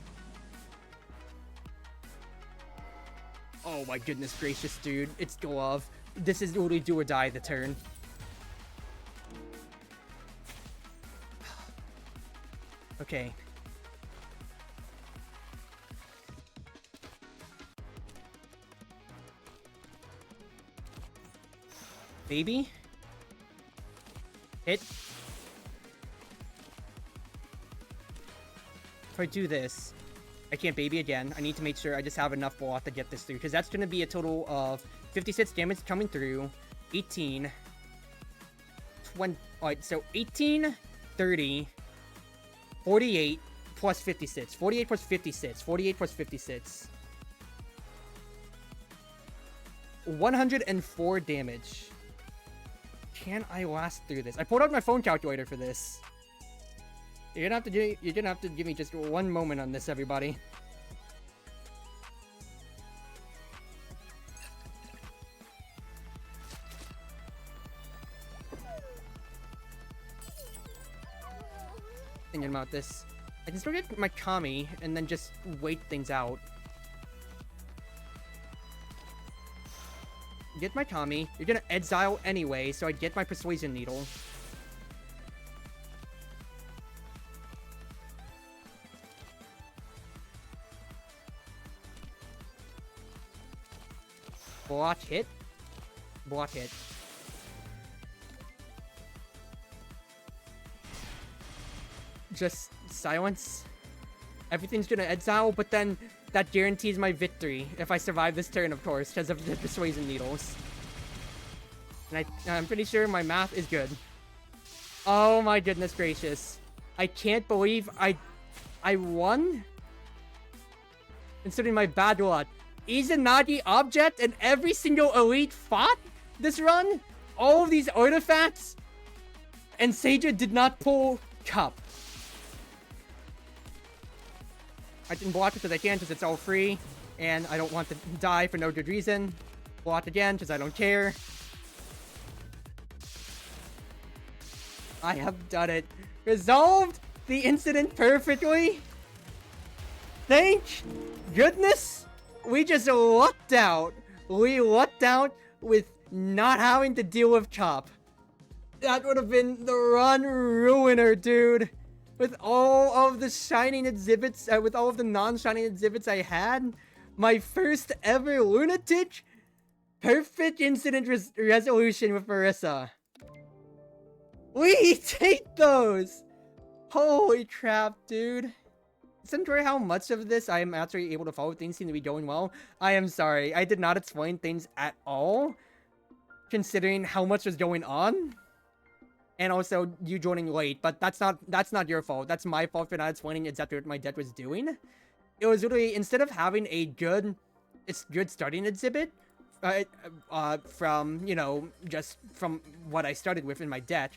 Oh my goodness gracious, dude. It's Glove. This is literally do or die the turn. Okay. Baby. Hit. If I do this, I can't baby again. I need to make sure I just have enough block to get this through, because that's going to be a total of 56 damage coming through. 18. 20. Alright, so 18, 30, 48 plus 56. 48 plus 56. 48 plus 56. 104 damage. Can I last through this? I pulled out my phone calculator for this. You're gonna have to give me just one moment on this, everybody. Thinking about this. I can still get my Kami and then just wait things out. Get my Kami. You're gonna exile anyway, so I'd get my Persuasion Needle. Block hit. Block hit. just silence. Everything's gonna exile, but then that guarantees my victory if I survive this turn, of course, because of the Persuasion Needles. And I'm pretty sure my math is good. Oh my goodness gracious. I can't believe I won? Considering my bad luck. Izanagi object and every single elite fought this run? All of these artifacts? And Seija did not pull Cup. I can block it because I can because it's all free. And I don't want to die for no good reason. Block again because I don't care. I have done it. Resolved the incident perfectly. Thank goodness. We just lucked out. We lucked out with not having to deal with Chop. That would have been the run ruiner, dude. With all of the shining exhibits, with all of the non-shining exhibits I had, my first ever lunatic, perfect incident resolution with Marisa. We take those! Holy crap, dude. Since for how much of this I am actually able to follow, things seem to be going well. I am sorry, I did not explain things at all, considering how much was going on. And also you joining late, but that's not your fault. That's my fault for not explaining exactly what my deck was doing. It was literally, instead of having a good starting exhibit, from, you know, just from what I started with in my deck,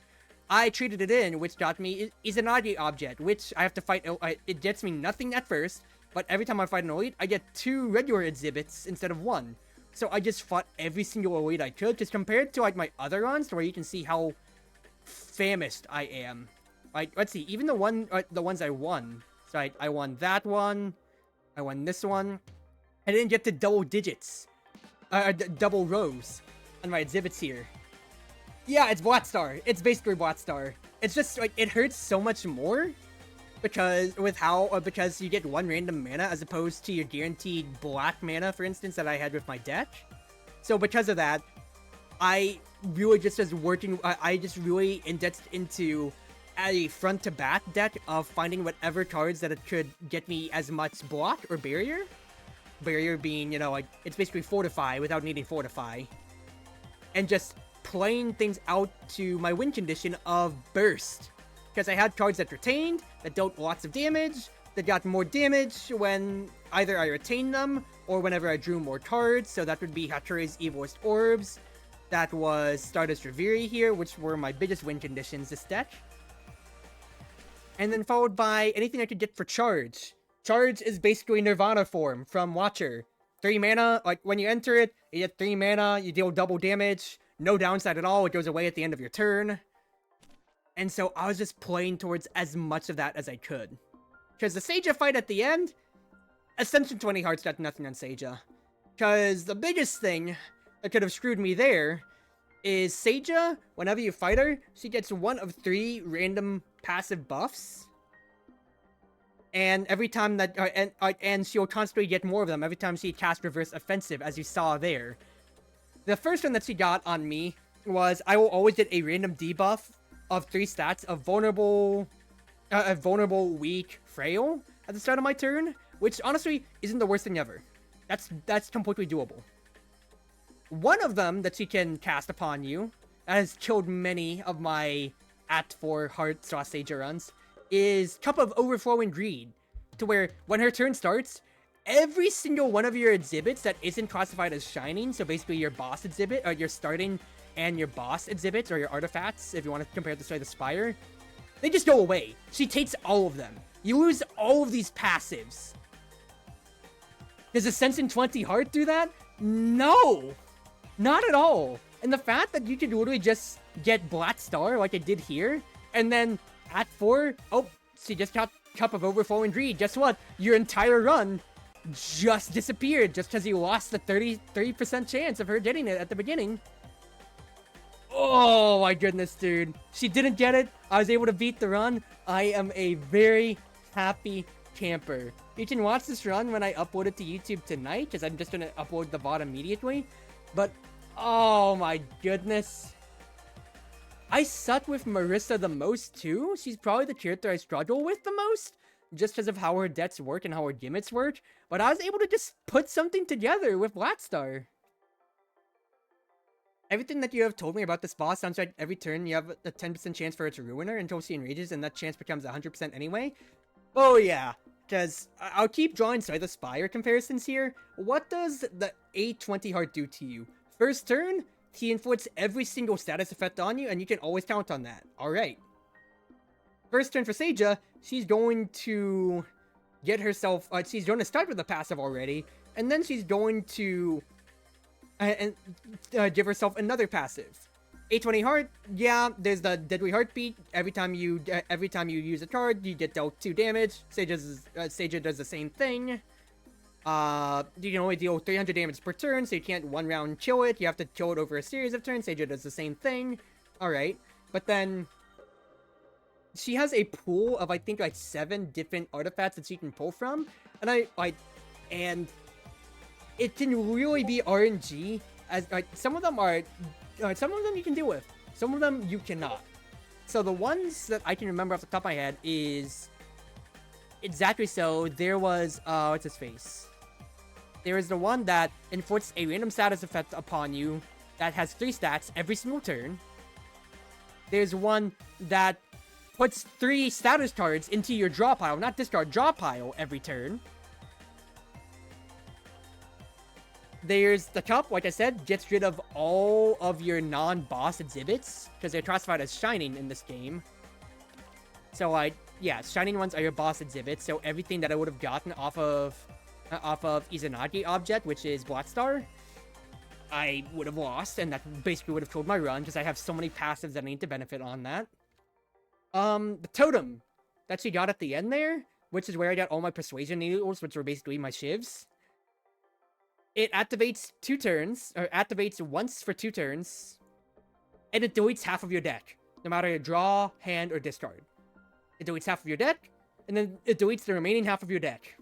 I traded it in, which got me Izanagi object, which I have to fight. It gets me nothing at first, but every time I fight an elite, I get 2 regular exhibits instead of 1. So I just fought every single elite I could, just compared to like my other runs, where you can see how famished I am. Like, let's see, even the ones I won. So I won that one, I won this one. I didn't get to double digits, double rows on my exhibits here. Yeah, it's Blackstar. It's basically Blackstar. It's just like it hurts so much more because because you get 1 random mana as opposed to your guaranteed black mana, for instance, that I had with my deck. So because of that, I really just was working. I just really indexed into a front to back deck of finding whatever cards that it could get me as much block or barrier. Barrier being, you know, like it's basically fortify without needing fortify, and just playing things out to my win condition of burst, because I had cards that retained, that dealt lots of damage, that got more damage when either I retained them or whenever I drew more cards. So that would be Hatara's Evilest Orbs, that was Stardust Reverie here, which were my biggest win conditions this deck, and then followed by anything I could get for Charge. Charge is basically Nirvana form from Watcher. 3 mana, like when you enter it, you get 3 mana, you deal double damage. No downside at all, it goes away at the end of your turn. And so I was just playing towards as much of that as I could. Because the Seija fight at the end, Ascension 20 Hearts got nothing on Seija. Because the biggest thing that could have screwed me there is Seija, whenever you fight her, she gets 1 of 3 random passive buffs. And every time that, and she'll constantly get more of them every time she casts Reverse Offensive, as you saw there. The first one that she got on me was I will always get a random debuff of 3 stats of vulnerable, weak, frail at the start of my turn, which honestly isn't the worst thing ever. That's completely doable. One of them that she can cast upon you, has killed many of my Act 4 Heart Seija runs, is Cup of Overflowing Greed, to where when her turn starts, every single one of your exhibits that isn't classified as shining, so basically your boss exhibit, or your starting and your boss exhibits, or your artifacts, if you want to compare this to the Spire, they just go away. She takes all of them. You lose all of these passives. Does Ascension 20 Heart do that? No! Not at all. And the fact that you could literally just get Black Star like I did here, and then at 4, oh, she just got Cup of Overflowing Greed. Guess what? Your entire run just disappeared just because you lost the 30% chance of her getting it at the beginning. Oh my goodness, dude. She didn't get it. I was able to beat the run. I am a very happy camper. You can watch this run when I upload it to YouTube tonight, because I'm just going to upload the VOD immediately. But, oh my goodness. I suck with Marisa the most too. She's probably the character I struggle with the most, just because of how her deaths work and how her gimmicks work. But I was able to just put something together with Blackstar. Everything that you have told me about this boss sounds like every turn you have a 10% chance for it to ruin her until she enrages, and that chance becomes 100% anyway. Oh yeah, because I'll keep drawing Slay the Spire comparisons here. What does the A20 heart do to you? First turn, he inflicts every single status effect on you, and you can always count on that. Alright. First turn for Seija, she's going to get herself... she's going to start with the passive already, and then she's going to... give herself another passive. A20 heart, yeah, there's the deadly heartbeat. Every time you use a card, you get dealt 2 damage. Seija does the same thing. You can only deal 300 damage per turn, so you can't one round kill it. You have to kill it over a series of turns. Seija does the same thing. Alright. But then she has a pool of, I think, like 7 different artifacts that she can pull from. And it can really be RNG, as some of them you can deal with, some of them you cannot. So the ones that I can remember off the top of my head is exactly so. There was what's his face? There is the one that inflicts a random status effect upon you that has 3 stats every single turn. There's one that puts 3 status cards into your draw pile, not discard, draw pile every turn. There's the cup, like I said, gets rid of all of your non-boss exhibits, because they're classified as shining in this game. So, yeah, shining ones are your boss exhibits, so everything that I would have gotten off of Izanagi object, which is Blackstar, I would have lost, and that basically would have killed my run, because I have so many passives that I need to benefit on that. The totem that she got at the end there, which is where I got all my persuasion needles, which were basically my shivs. It activates 2 turns, or activates once for 2 turns, and it deletes half of your deck, no matter your draw, hand, or discard. It deletes half of your deck, and then it deletes the remaining half of your deck.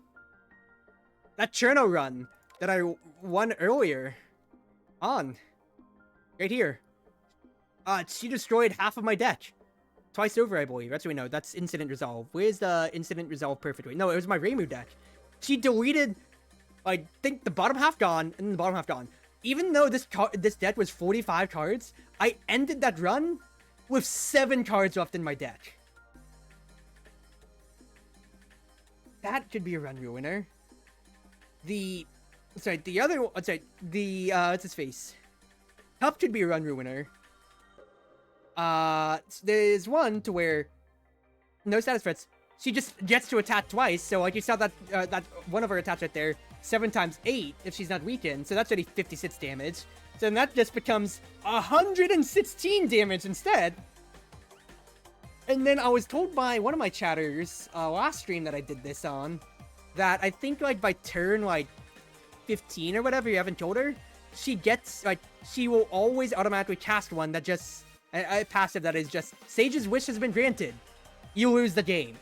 That Cherno run that I won earlier on, right here, she destroyed half of my deck. Twice over, I believe. Actually, no, that's Incident Resolve. Where's the Incident Resolve perfectly? No, it was my Reimu deck. She deleted... I think the bottom half gone, and then the bottom half gone. Even though this deck was 45 cards, I ended that run with 7 cards left in my deck. That could be a run ruiner. what's his face? Cup could be a run ruiner. There's one to where no status threats. She just gets to attack twice, so like you saw that that one of her attacks right there, 7 times 8 if she's not weakened, so that's already 56 damage. So then that just becomes 116 damage instead. And then I was told by one of my chatters last stream that I did this on, that I think like by turn like 15 or whatever, you haven't told her, she gets like she will always automatically cast one that just a passive that is just Sage's wish has been granted. You lose the game.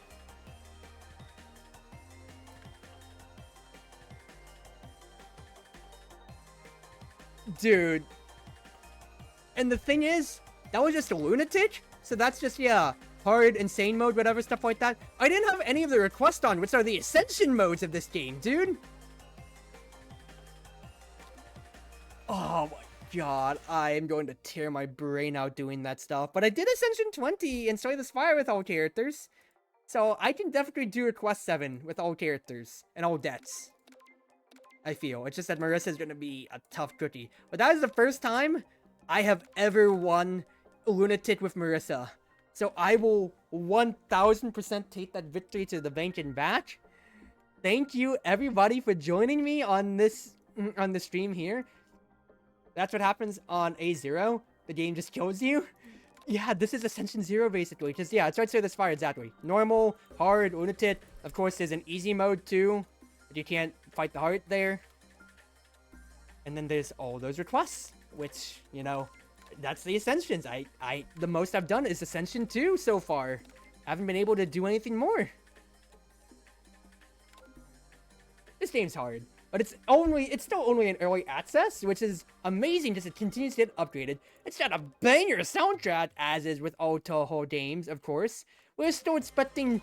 Dude. And the thing is, that was just a lunatic, so that's just, yeah, hard, insane mode, whatever, stuff like that. I didn't have any of the requests on, which are the ascension modes of this game, dude. Oh my god, I am going to tear my brain out doing that stuff. But I did Ascension 20 and Slay the Spire with all characters, so I can definitely do Request 7 with all characters and all deaths. I feel. It's just that Marisa is going to be a tough cookie. But that is the first time I have ever won Lunatic with Marisa. So I will 1000% take that victory to the bank and back. Thank you everybody for joining me on this on the stream here. That's what happens on A0. The game just kills you. Yeah, this is Ascension 0 basically. Because yeah, it's right to the Spire exactly. Normal, hard, Lunatic. Of course, there's an easy mode too. But you can't fight the heart there. And then there's all those requests, which, you know, that's the Ascensions. The most I've done is Ascension 2 so far. I haven't been able to do anything more. This game's hard. but it's still only in early access, which is amazing because it continues to get upgraded. It's got a banger soundtrack, as is with all Touhou games, of course. We're still expecting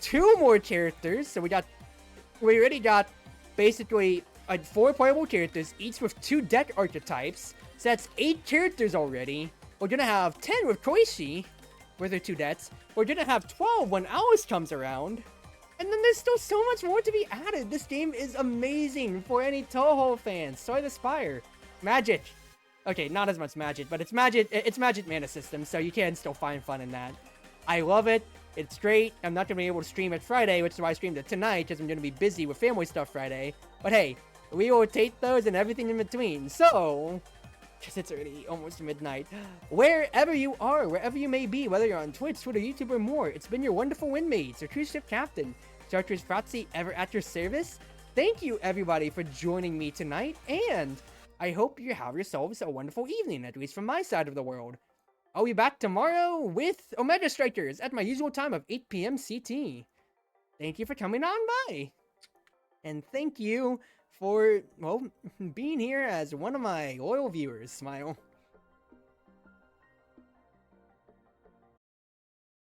2 more characters, so we already got basically 4 playable characters, each with 2 deck archetypes. So that's 8 characters already. We're gonna have 10 with Koishi, with her 2 decks. We're gonna have 12 when Alice comes around. And then there's still so much more to be added. This game is amazing for any Touhou fans. Soy the Spire. Magic. Okay, not as much magic, but it's magic mana system, so you can still find fun in that. I love it. It's great. I'm not gonna be able to stream it Friday, which is why I streamed it tonight, because I'm gonna be busy with family stuff Friday. But hey, we will take those and everything in between. So, because it's already almost midnight. Wherever you are, wherever you may be, whether you're on Twitch, Twitter, YouTube, or more, it's been your Wonderful Wind Mage, or Cruz Ship Captain, Chartreuse Proxy, ever at your service. Thank you, everybody, for joining me tonight, and I hope you have yourselves a wonderful evening, at least from my side of the world. I'll be back tomorrow with Omega Strikers at my usual time of 8 p.m. CT. Thank you for coming on by. And thank you for, well, being here as one of my loyal viewers. Smile.